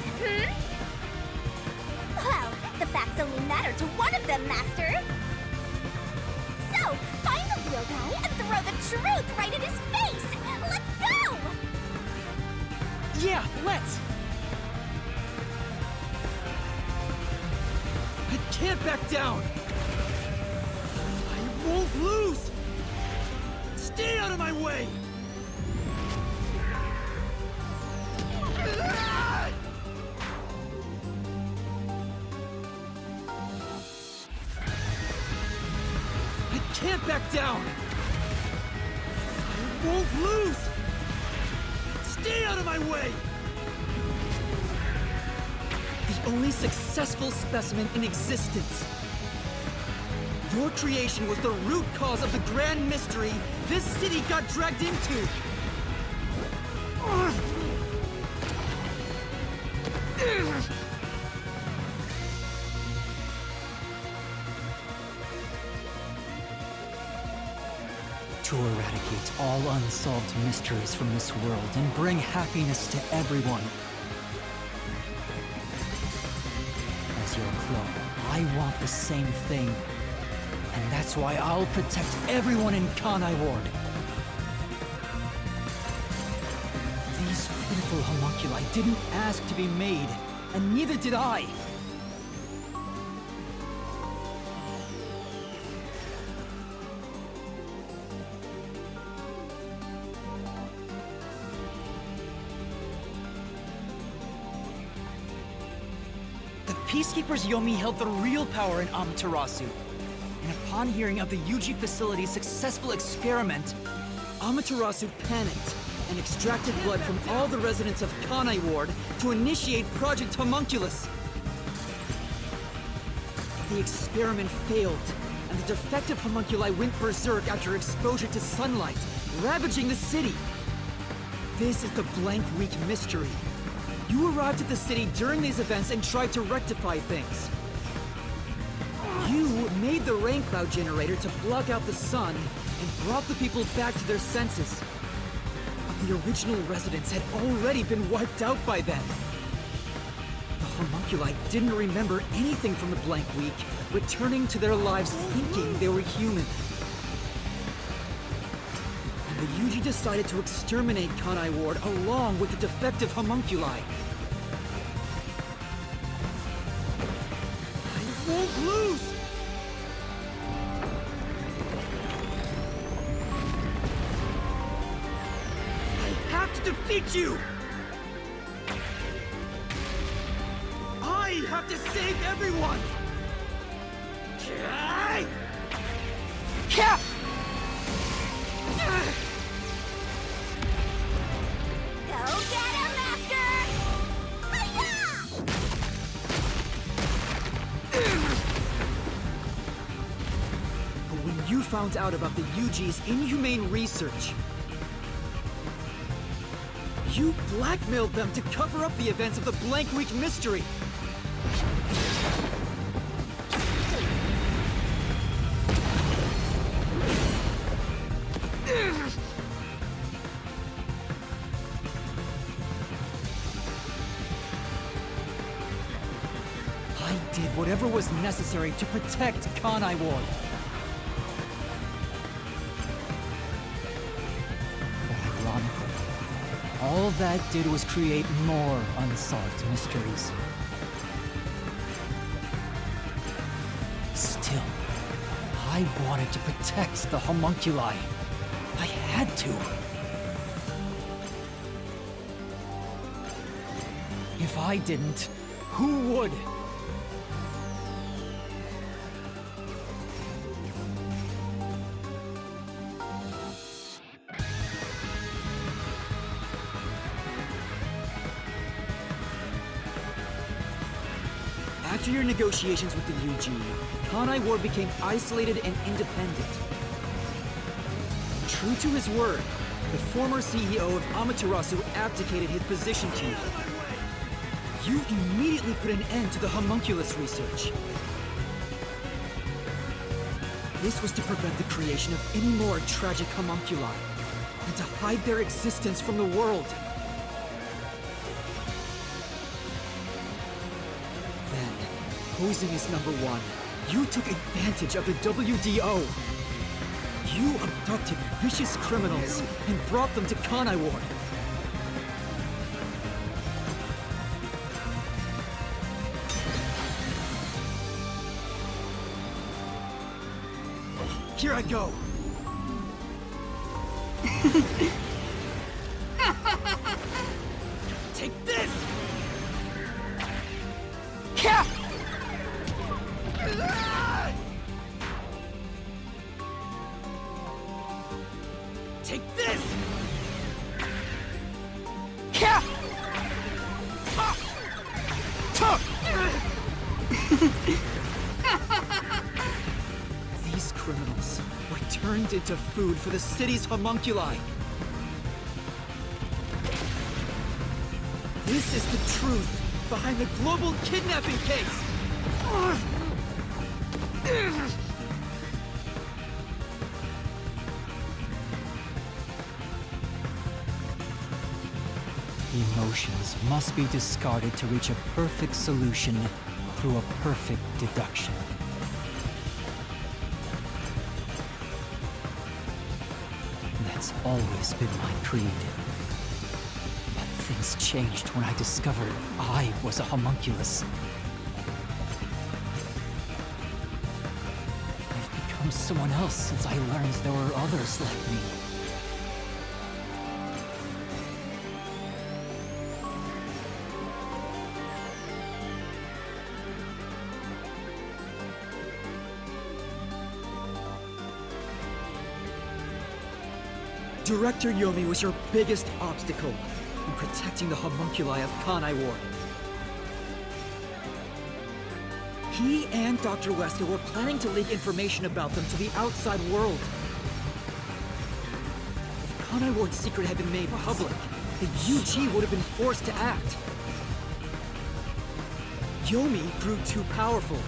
Well, the facts only matter to one of them, Master! So, find the real guy and throw the truth right in his face! Let's go! Yeah, let's! I can't back down! I won't lose! Stay out of my way! I can't back down! I won't lose! Stay out of my way! The only successful specimen in existence. Your creation was the root cause of the grand mystery this city got dragged into! To eradicate all unsolved mysteries from this world and bring happiness to everyone. As your clone, I want the same thing. And that's why I'll protect everyone in Kanai Ward. These pitiful homunculi didn't ask to be made, and neither did I. The Peacekeepers Yomi held the real power in Amaterasu. And upon hearing of the Yuji facility's successful experiment, Amaterasu panicked and extracted blood from all the residents of Kanai Ward to initiate Project Homunculus. The experiment failed, and the defective homunculi went berserk after exposure to sunlight, ravaging the city. This is the Blank Week mystery. You arrived at the city during these events and tried to rectify things. You made the rain cloud generator to block out the sun and brought the people back to their senses. But the original residents had already been wiped out by then. The homunculi didn't remember anything from the Blank Week, returning to their lives thinking they were human. And the Yuji decided to exterminate Kanai Ward along with the defective homunculi. I won't lose! I have to defeat you! I have to save everyone! Go get him, Master! Hi-ya! But when you found out about the Yuji's inhumane research, you blackmailed them to cover up the events of the Blank Week mystery! I did whatever was necessary to protect Kanai Ward. But ironically, all that did was create more unsolved mysteries. Still, I wanted to protect the homunculi. I had to. If I didn't, who would? After your negotiations with the UG, Kanai Ward became isolated and independent. True to his word, the former CEO of Amaterasu abdicated his position to you. You immediately put an end to the homunculus research. This was to prevent the creation of any more tragic homunculi, and to hide their existence from the world. Then, posing as number one, you took advantage of the WDO. You abducted vicious criminals and brought them to Kanai Ward. Here I go. Take this! Take this! turned into food for the city's homunculi. This is the truth behind the global kidnapping case! Emotions must be discarded to reach a perfect solution through a perfect deduction. That's always been my creed. But things changed when I discovered I was a homunculus. I've become someone else since I learned there were others like me. Director Yomi was your biggest obstacle in protecting the homunculi of Kanai Ward. He and Dr. Wesker were planning to leak information about them to the outside world. If Kanai Ward's secret had been made public, the UG would have been forced to act. Yomi grew too powerful,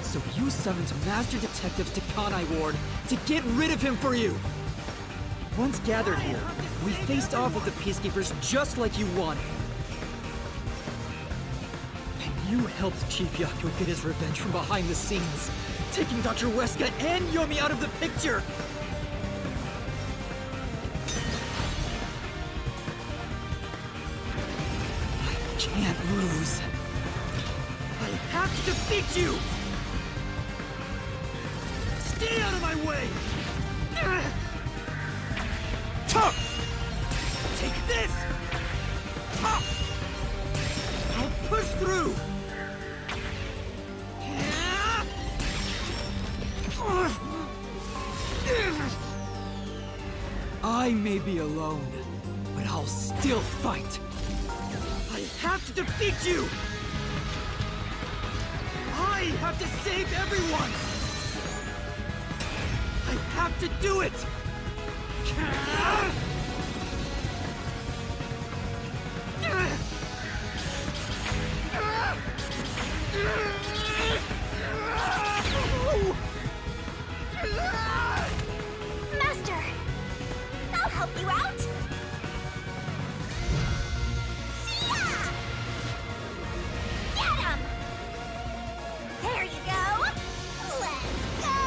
so you summoned master detectives to Kanai Ward to get rid of him for you. Once gathered here, we faced off with the Peacekeepers just like you wanted. And you helped Chief Yaku get his revenge from behind the scenes, taking Dr. Wesker and Yomi out of the picture! I can't lose. I have to defeat you! Stay out of my way! Take this! I'll push through! I may be alone, but I'll still fight. I have to defeat you! I have to save everyone! I have to do it! Master! I'll help you out! Yeah! Get him! There you go! Let's go!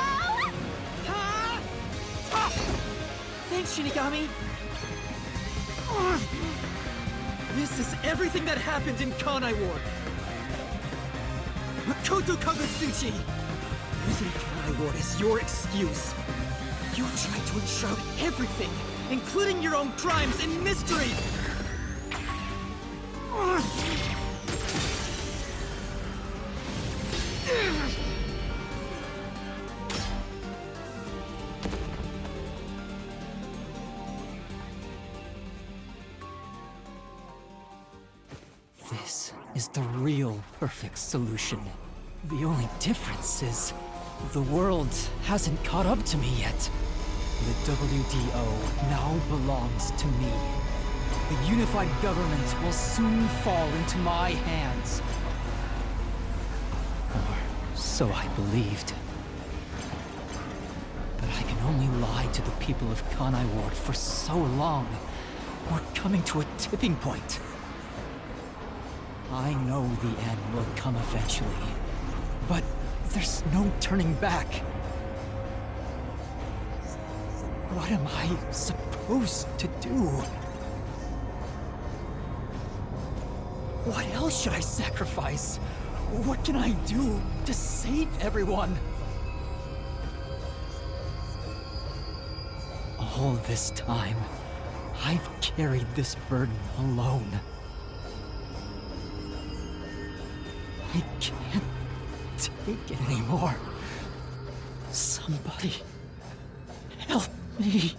Thanks, Shinigami! This is everything that happened in Kanai Ward! Makoto Kagutsuchi! Using Kanai Ward as your excuse. You tried to enshroud everything, including your own crimes, in mystery! This is the real perfect solution. The only difference is the world hasn't caught up to me yet. The WDO now belongs to me. The unified government will soon fall into my hands. Or so I believed. But I can only lie to the people of Kanai Ward for so long. We're coming to a tipping point. I know the end will come eventually, but there's no turning back. What am I supposed to do? What else should I sacrifice? What can I do to save everyone? All this time, I've carried this burden alone. I can't take it anymore. Somebody help me.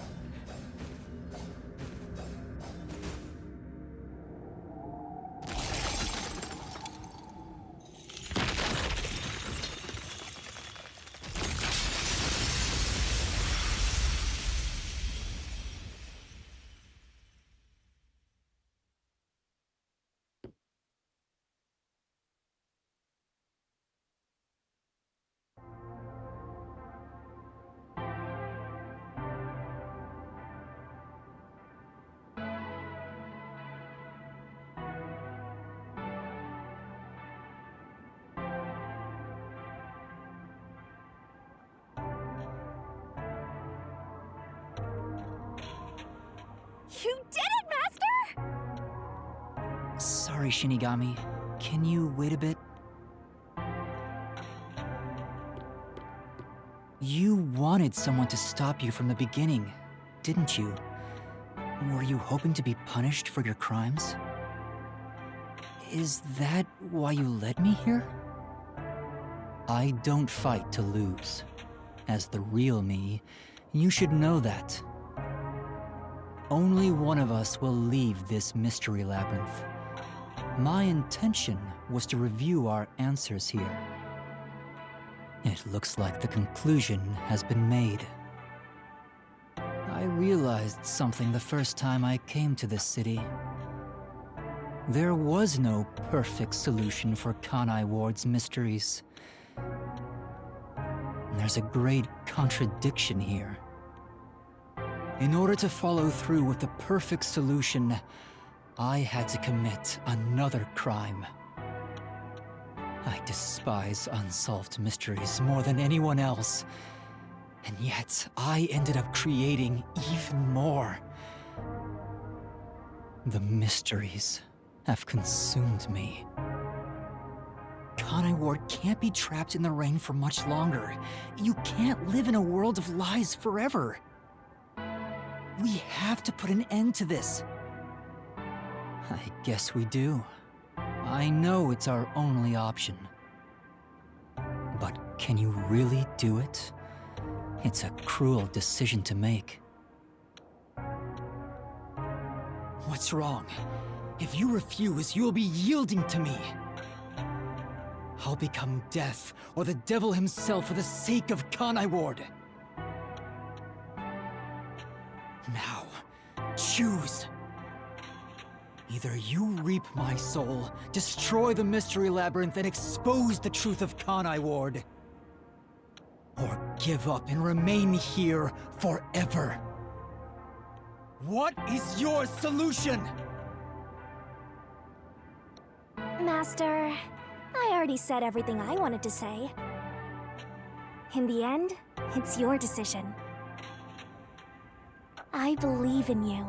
sorry, Shinigami. Can you wait a bit? You wanted someone to stop you from the beginning, didn't you? Were you hoping to be punished for your crimes? Is that why you led me here? I don't fight to lose. As the real me, you should know that. Only one of us will leave this mystery labyrinth. My intention was to review our answers here. It looks like the conclusion has been made. I realized something the first time I came to this city. There was no perfect solution for Kanai Ward's mysteries. There's a great contradiction here. In order to follow through with the perfect solution, I had to commit another crime. I despise unsolved mysteries more than anyone else. And yet, I ended up creating even more. The mysteries have consumed me. Kanai Ward can't be trapped in the rain for much longer. You can't live in a world of lies forever. We have to put an end to this. I guess we do. I know it's our only option. But can you really do it? It's a cruel decision to make. What's wrong? If you refuse, you will be yielding to me. I'll become death, or the devil himself for the sake of Kanai Ward. Now, choose. Either you reap my soul, destroy the Mystery Labyrinth, and expose the truth of Kanai Ward. Or give up and remain here forever. What is your solution? Master, I already said everything I wanted to say. In the end, it's your decision. I believe in you.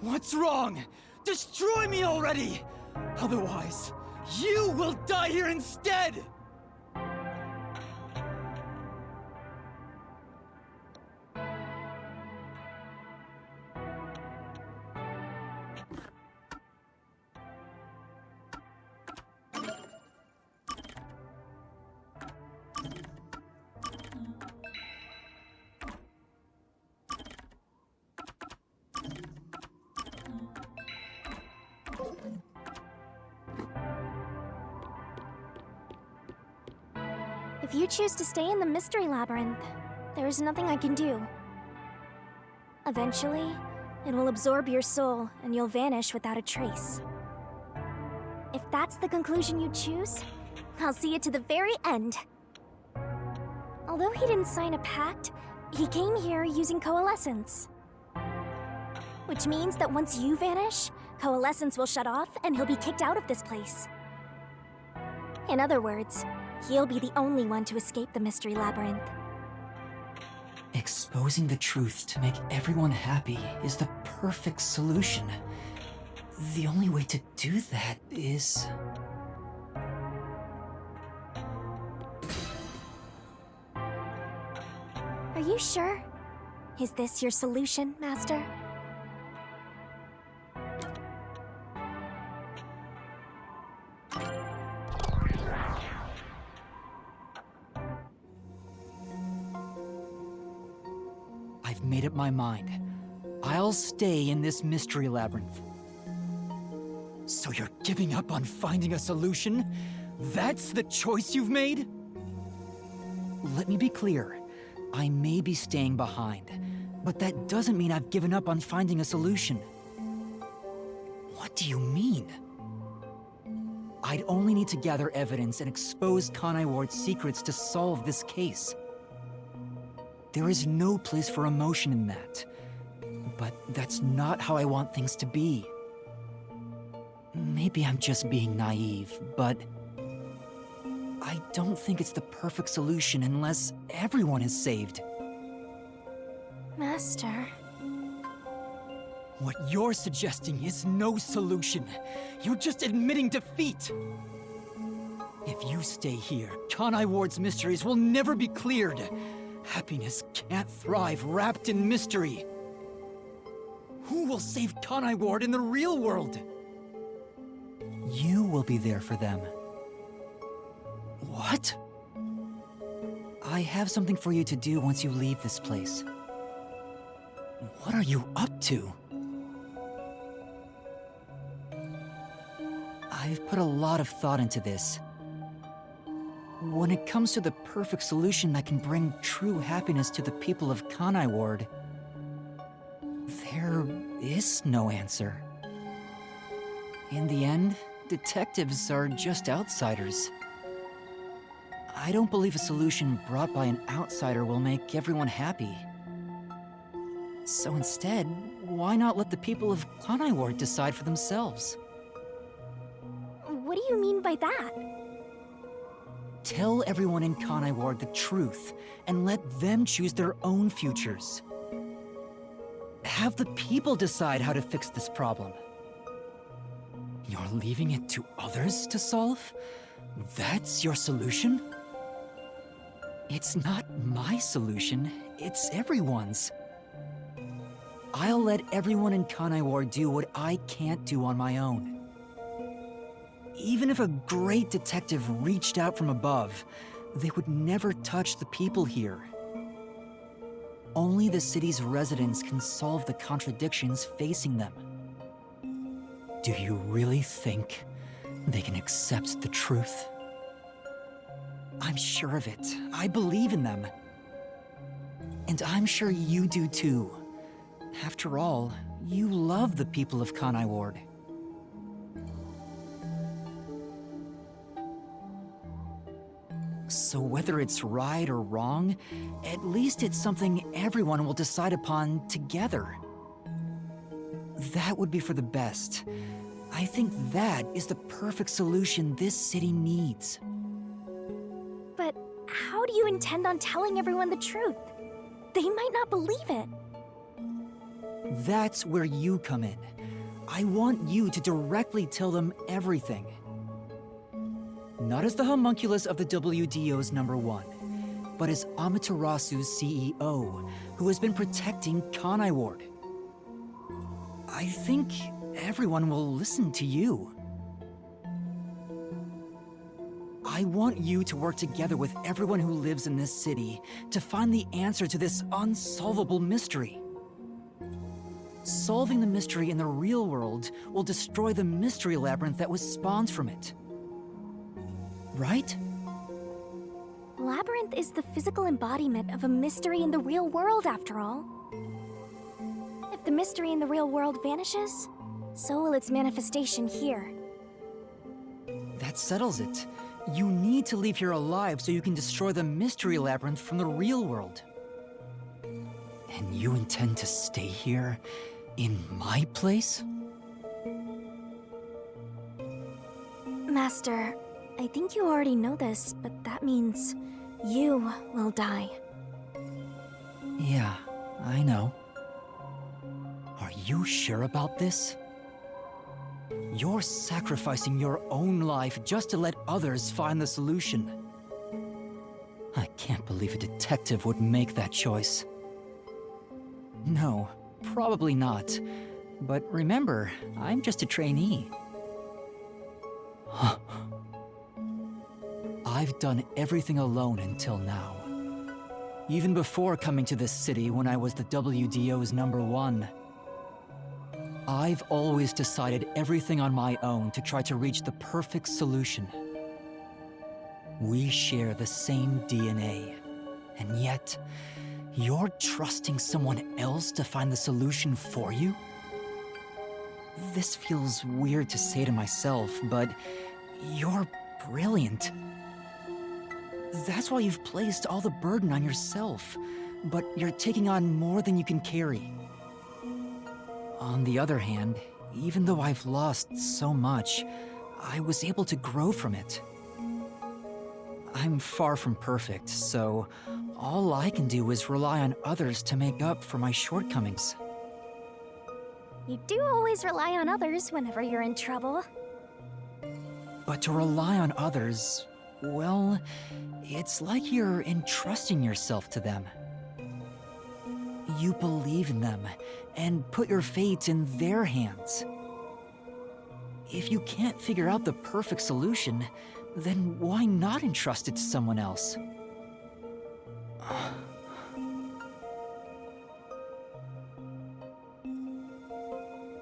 What's wrong? Destroy me already! Otherwise, you will die here instead! If you choose to stay in the Mystery Labyrinth, there is nothing I can do. Eventually, it will absorb your soul and you'll vanish without a trace. If that's the conclusion you choose, I'll see it to the very end. Although he didn't sign a pact, he came here using Coalescence. Which means that once you vanish, Coalescence will shut off and he'll be kicked out of this place. In other words, he'll be the only one to escape the Mystery Labyrinth. Exposing the truth to make everyone happy is the perfect solution. The only way to do that is... Are you sure? Is this your solution, Master? I've made up my mind. I'll stay in this Mystery Labyrinth. So you're giving up on finding a solution? That's the choice you've made? Let me be clear. I may be staying behind, but that doesn't mean I've given up on finding a solution. What do you mean? I'd only need to gather evidence and expose Kanai Ward's secrets to solve this case. There is no place for emotion in that. But that's not how I want things to be. Maybe I'm just being naive, but I don't think it's the perfect solution unless everyone is saved. Master... What you're suggesting is no solution. You're just admitting defeat. If you stay here, Kanai Ward's mysteries will never be cleared. Happiness can't thrive wrapped in mystery. Who will save Kanai Ward in the real world? You will be there for them. What? I have something for you to do once you leave this place. What are you up to? I've put a lot of thought into this. When it comes to the perfect solution that can bring true happiness to the people of Kanai Ward, there is no answer. In the end, detectives are just outsiders. I don't believe a solution brought by an outsider will make everyone happy. So instead, why not let the people of Kanai Ward decide for themselves? What do you mean by that? Tell everyone in Kanai Ward the truth, and let them choose their own futures. Have the people decide how to fix this problem. You're leaving it to others to solve? That's your solution? It's not my solution, it's everyone's. I'll let everyone in Kanai Ward do what I can't do on my own. Even if a great detective reached out from above, they would never touch the people here. Only the city's residents can solve the contradictions facing them. Do you really think they can accept the truth? I'm sure of it. I believe in them. And I'm sure you do too. After all, you love the people of Kanai Ward. So whether it's right or wrong, at least it's something everyone will decide upon together. That would be for the best. I think that is the perfect solution this city needs. But how do you intend on telling everyone the truth? They might not believe it. That's where you come in. I want you to directly tell them everything. Not as the homunculus of the WDO's #1, but as Amaterasu's CEO, who has been protecting Kanai Ward. I think everyone will listen to you. I want you to work together with everyone who lives in this city to find the answer to this unsolvable mystery. Solving the mystery in the real world will destroy the mystery labyrinth that was spawned from it. Right? Labyrinth is the physical embodiment of a mystery in the real world, after all. If the mystery in the real world vanishes, so will its manifestation here. That settles it. You need to leave here alive so you can destroy the mystery labyrinth from the real world. And you intend to stay here, in my place? Master, I think you already know this, but that means you will die. Yeah, I know. Are you sure about this? You're sacrificing your own life just to let others find the solution. I can't believe a detective would make that choice. No, probably not. But remember, I'm just a trainee. I've done everything alone until now. Even before coming to this city when I was the WDO's #1. I've always decided everything on my own to try to reach the perfect solution. We share the same DNA, and yet, you're trusting someone else to find the solution for you? This feels weird to say to myself, but you're brilliant. That's why you've placed all the burden on yourself, but you're taking on more than you can carry. On the other hand, even though I've lost so much, I was able to grow from it. I'm far from perfect, so all I can do is rely on others to make up for my shortcomings. You do always rely on others whenever you're in trouble. But to rely on others, well, it's like you're entrusting yourself to them. You believe in them and put your fate in their hands. If you can't figure out the perfect solution, then why not entrust it to someone else?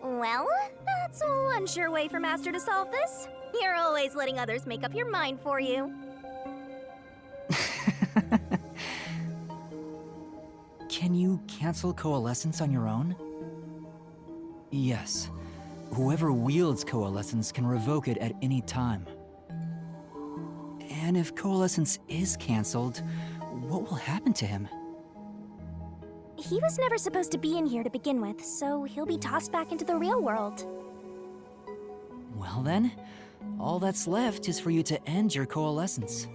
Well, that's one sure way for Master to solve this. You're always letting others make up your mind for you. Can you cancel Coalescence on your own? Yes. Whoever wields Coalescence can revoke it at any time. And if Coalescence is cancelled, what will happen to him? He was never supposed to be in here to begin with, so he'll be tossed back into the real world. Well then, all that's left is for you to end your Coalescence.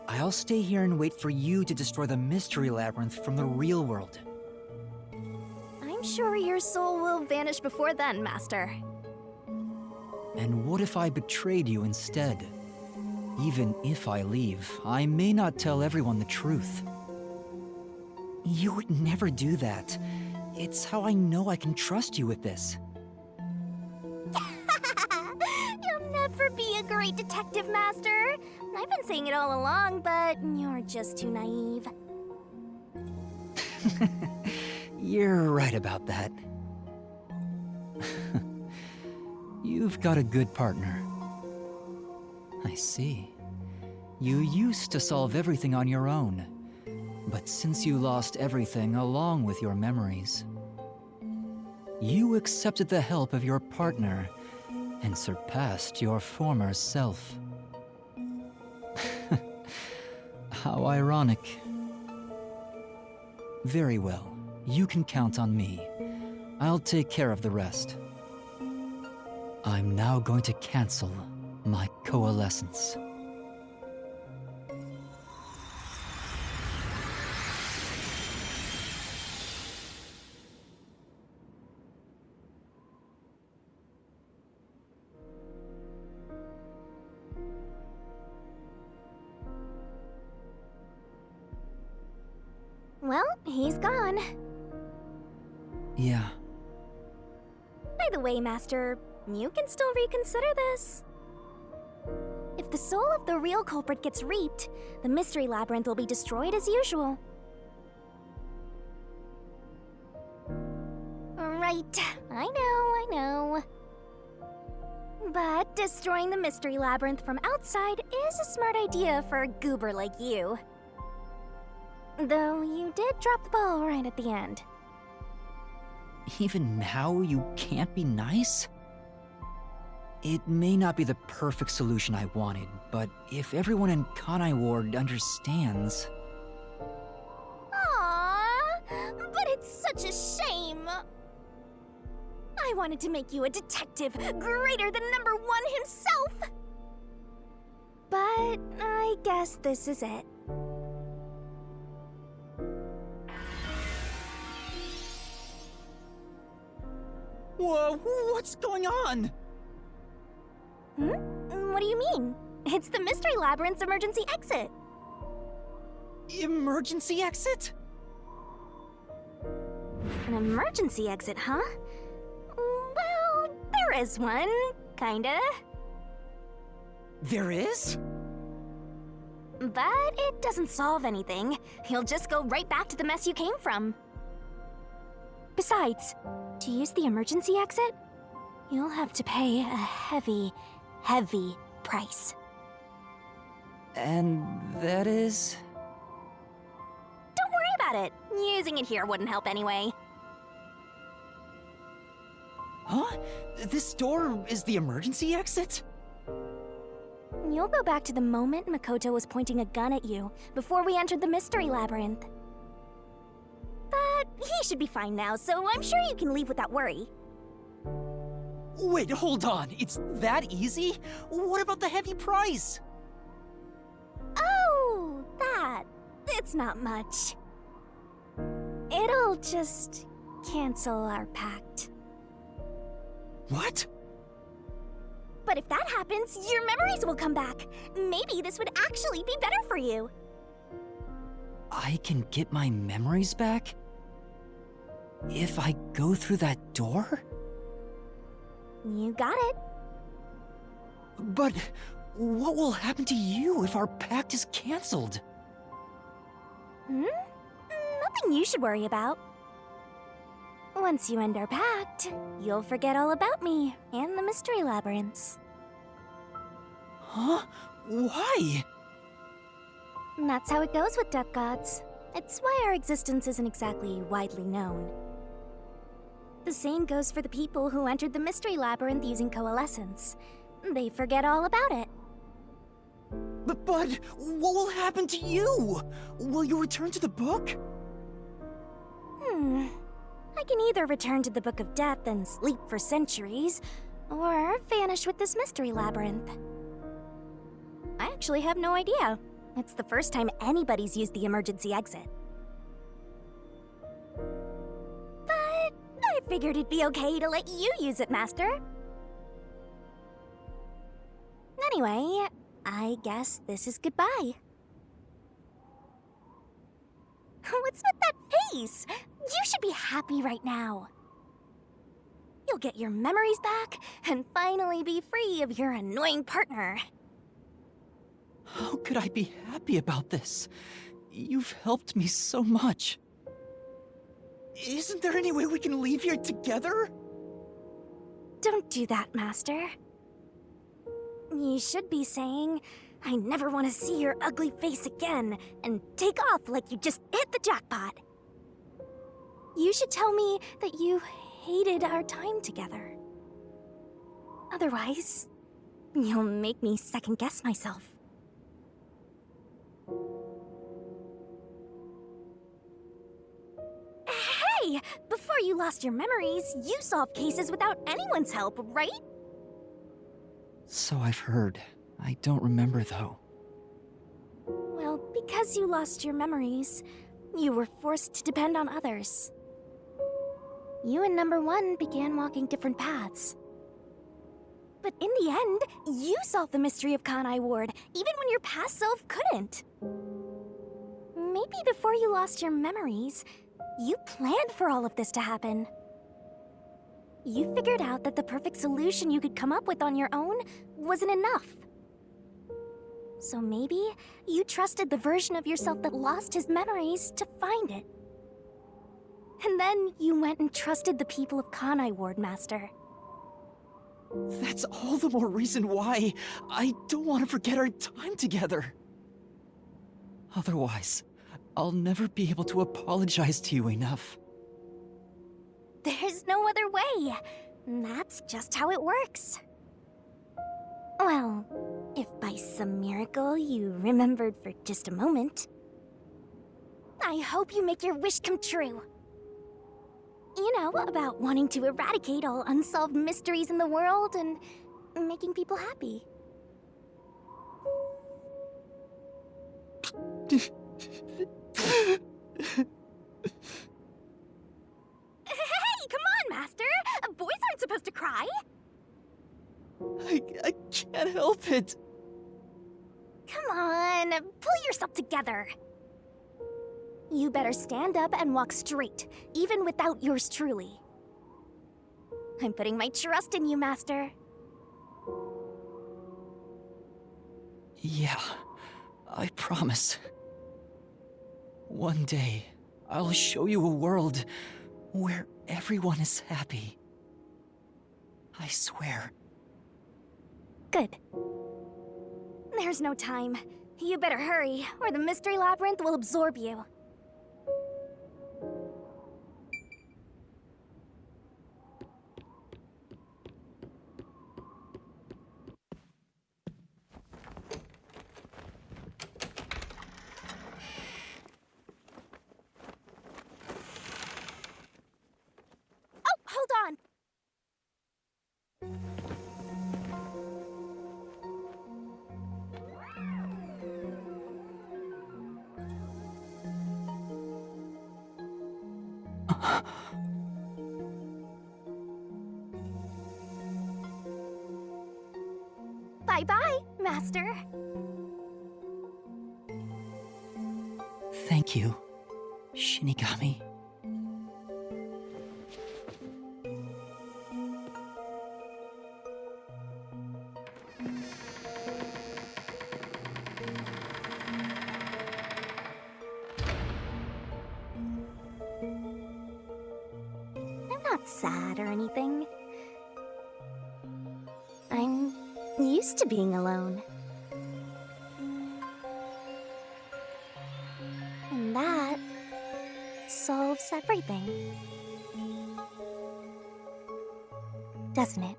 I'll stay here and wait for you to destroy the Mystery Labyrinth from the real world. I'm sure your soul will vanish before then, Master. And what if I betrayed you instead? Even if I leave, I may not tell everyone the truth. You would never do that. It's how I know I can trust you with this. You'll never be a great detective, Master. I've been saying it all along, but you're just too naive. You're right about that. You've got a good partner. I see. You used to solve everything on your own, but since you lost everything along with your memories, you accepted the help of your partner and surpassed your former self. How ironic. Very well. You can count on me. I'll take care of the rest. I'm now going to cancel my Coalescence. Well, he's gone. Yeah. By the way, Master, you can still reconsider this. If the soul of the real culprit gets reaped, the Mystery Labyrinth will be destroyed as usual. Right, I know. But destroying the Mystery Labyrinth from outside is a smart idea for a goober like you. Though you did drop the ball right at the end. Even now, you can't be nice? It may not be the perfect solution I wanted, but if everyone in Kanai Ward understands... Aww, but it's such a shame. I wanted to make you a detective greater than number 1 himself. But I guess this is it. Whoa, what's going on? What do you mean? It's the Mystery Labyrinth's emergency exit. Emergency exit? An emergency exit, huh? Well, there is one, kinda. There is? But it doesn't solve anything. You'll just go right back to the mess you came from. Besides, to use the emergency exit, you'll have to pay a heavy, heavy price. And that is... Don't worry about it. Using it here wouldn't help anyway. Huh? This door is the emergency exit? You'll go back to the moment Makoto was pointing a gun at you before we entered the Mystery Labyrinth. But he should be fine now, so I'm sure you can leave without worry. Wait, hold on. It's that easy? What about the heavy price? Oh, that. It's not much. It'll just cancel our pact. What? But if that happens, your memories will come back. Maybe this would actually be better for you. I can get my memories back? If I go through that door? You got it. But what will happen to you if our pact is cancelled? Nothing you should worry about. Once you end our pact, you'll forget all about me and the mystery labyrinths. Huh? Why? And that's how it goes with death gods. It's why our existence isn't exactly widely known. The same goes for the people who entered the mystery labyrinth using coalescence. They forget all about it. But what will happen to you? Will you return to the book? I can either return to the Book of Death and sleep for centuries, or vanish with this mystery labyrinth. I actually have no idea. It's the first time anybody's used the emergency exit. But I figured it'd be okay to let you use it, Master. Anyway, I guess this is goodbye. What's with that face? You should be happy right now. You'll get your memories back and finally be free of your annoying partner. How could I be happy about this? You've helped me so much. Isn't there any way we can leave here together? Don't do that, Master. You should be saying, I never want to see your ugly face again, and take off like you just hit the jackpot. You should tell me that you hated our time together. Otherwise, you'll make me second-guess myself. Hey! Before you lost your memories, you solved cases without anyone's help, right? So I've heard. I don't remember, though. Well, because you lost your memories, you were forced to depend on others. You and Number One began walking different paths. But in the end, you solved the mystery of Kanai Ward, even when your past self couldn't. Maybe before you lost your memories, you planned for all of this to happen. You figured out that the perfect solution you could come up with on your own wasn't enough. So maybe you trusted the version of yourself that lost his memories to find it. And then you went and trusted the people of Kanai Ward, Master. That's all the more reason why I don't want to forget our time together. Otherwise, I'll never be able to apologize to you enough. There's no other way. That's just how it works. Well, if by some miracle you remembered for just a moment, I hope you make your wish come true. You know, about wanting to eradicate all unsolved mysteries in the world and making people happy. Hey, come on, Master! Boys aren't supposed to cry! I can't help it. Come on, pull yourself together. You better stand up and walk straight, even without yours truly. I'm putting my trust in you, Master. Yeah, I promise. One day, I'll show you a world where everyone is happy. I swear. Good. There's no time. You better hurry, or the Mystery Labyrinth will absorb you. Oh, hold on! Bye-bye, Master. Thank you, Shinigami. I'm not sad or anything. I'm used to being alone. And that solves everything. Doesn't it?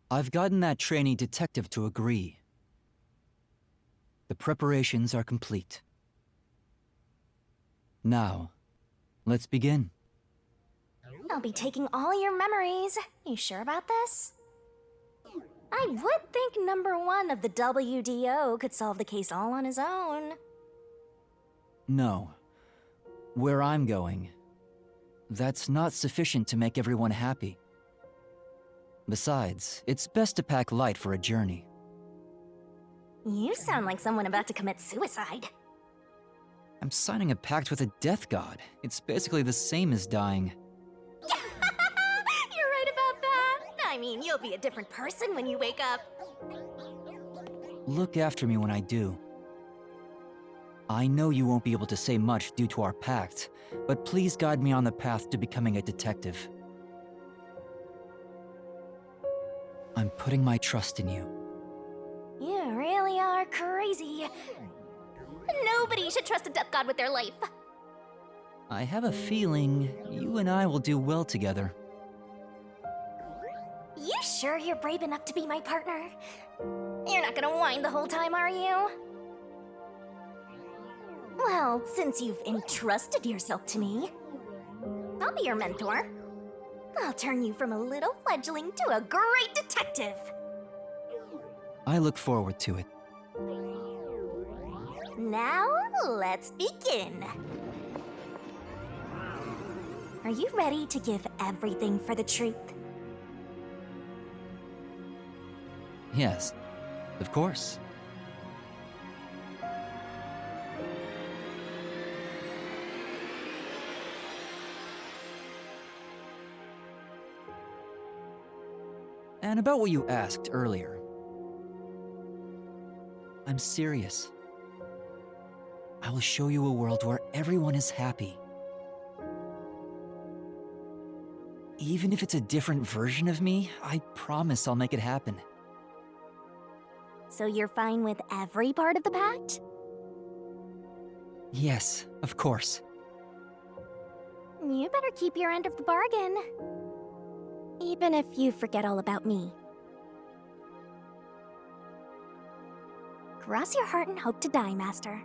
I've gotten that trainee detective to agree. The preparations are complete. Now, let's begin. I'll be taking all your memories. You sure about this? I would think number one of the WDO could solve the case all on his own. No. Where I'm going, that's not sufficient to make everyone happy. Besides, it's best to pack light for a journey. You sound like someone about to commit suicide. I'm signing a pact with a death god. It's basically the same as dying. You're right about that. I mean, you'll be a different person when you wake up. Look after me when I do. I know you won't be able to say much due to our pact, but please guide me on the path to becoming a detective. I'm putting my trust in you. You really are crazy. Nobody should trust a death god with their life. I have a feeling you and I will do well together. You sure you're brave enough to be my partner? You're not gonna whine the whole time, are you? Well, since you've entrusted yourself to me, I'll be your mentor. I'll turn you from a little fledgling to a great detective. I look forward to it. Now, let's begin. Are you ready to give everything for the truth? Yes, of course. And about what you asked earlier. I'm serious. I will show you a world where everyone is happy. Even if it's a different version of me, I promise I'll make it happen. So you're fine with every part of the pact? Yes, of course. You better keep your end of the bargain. Even if you forget all about me. Cross your heart and hope to die, Master.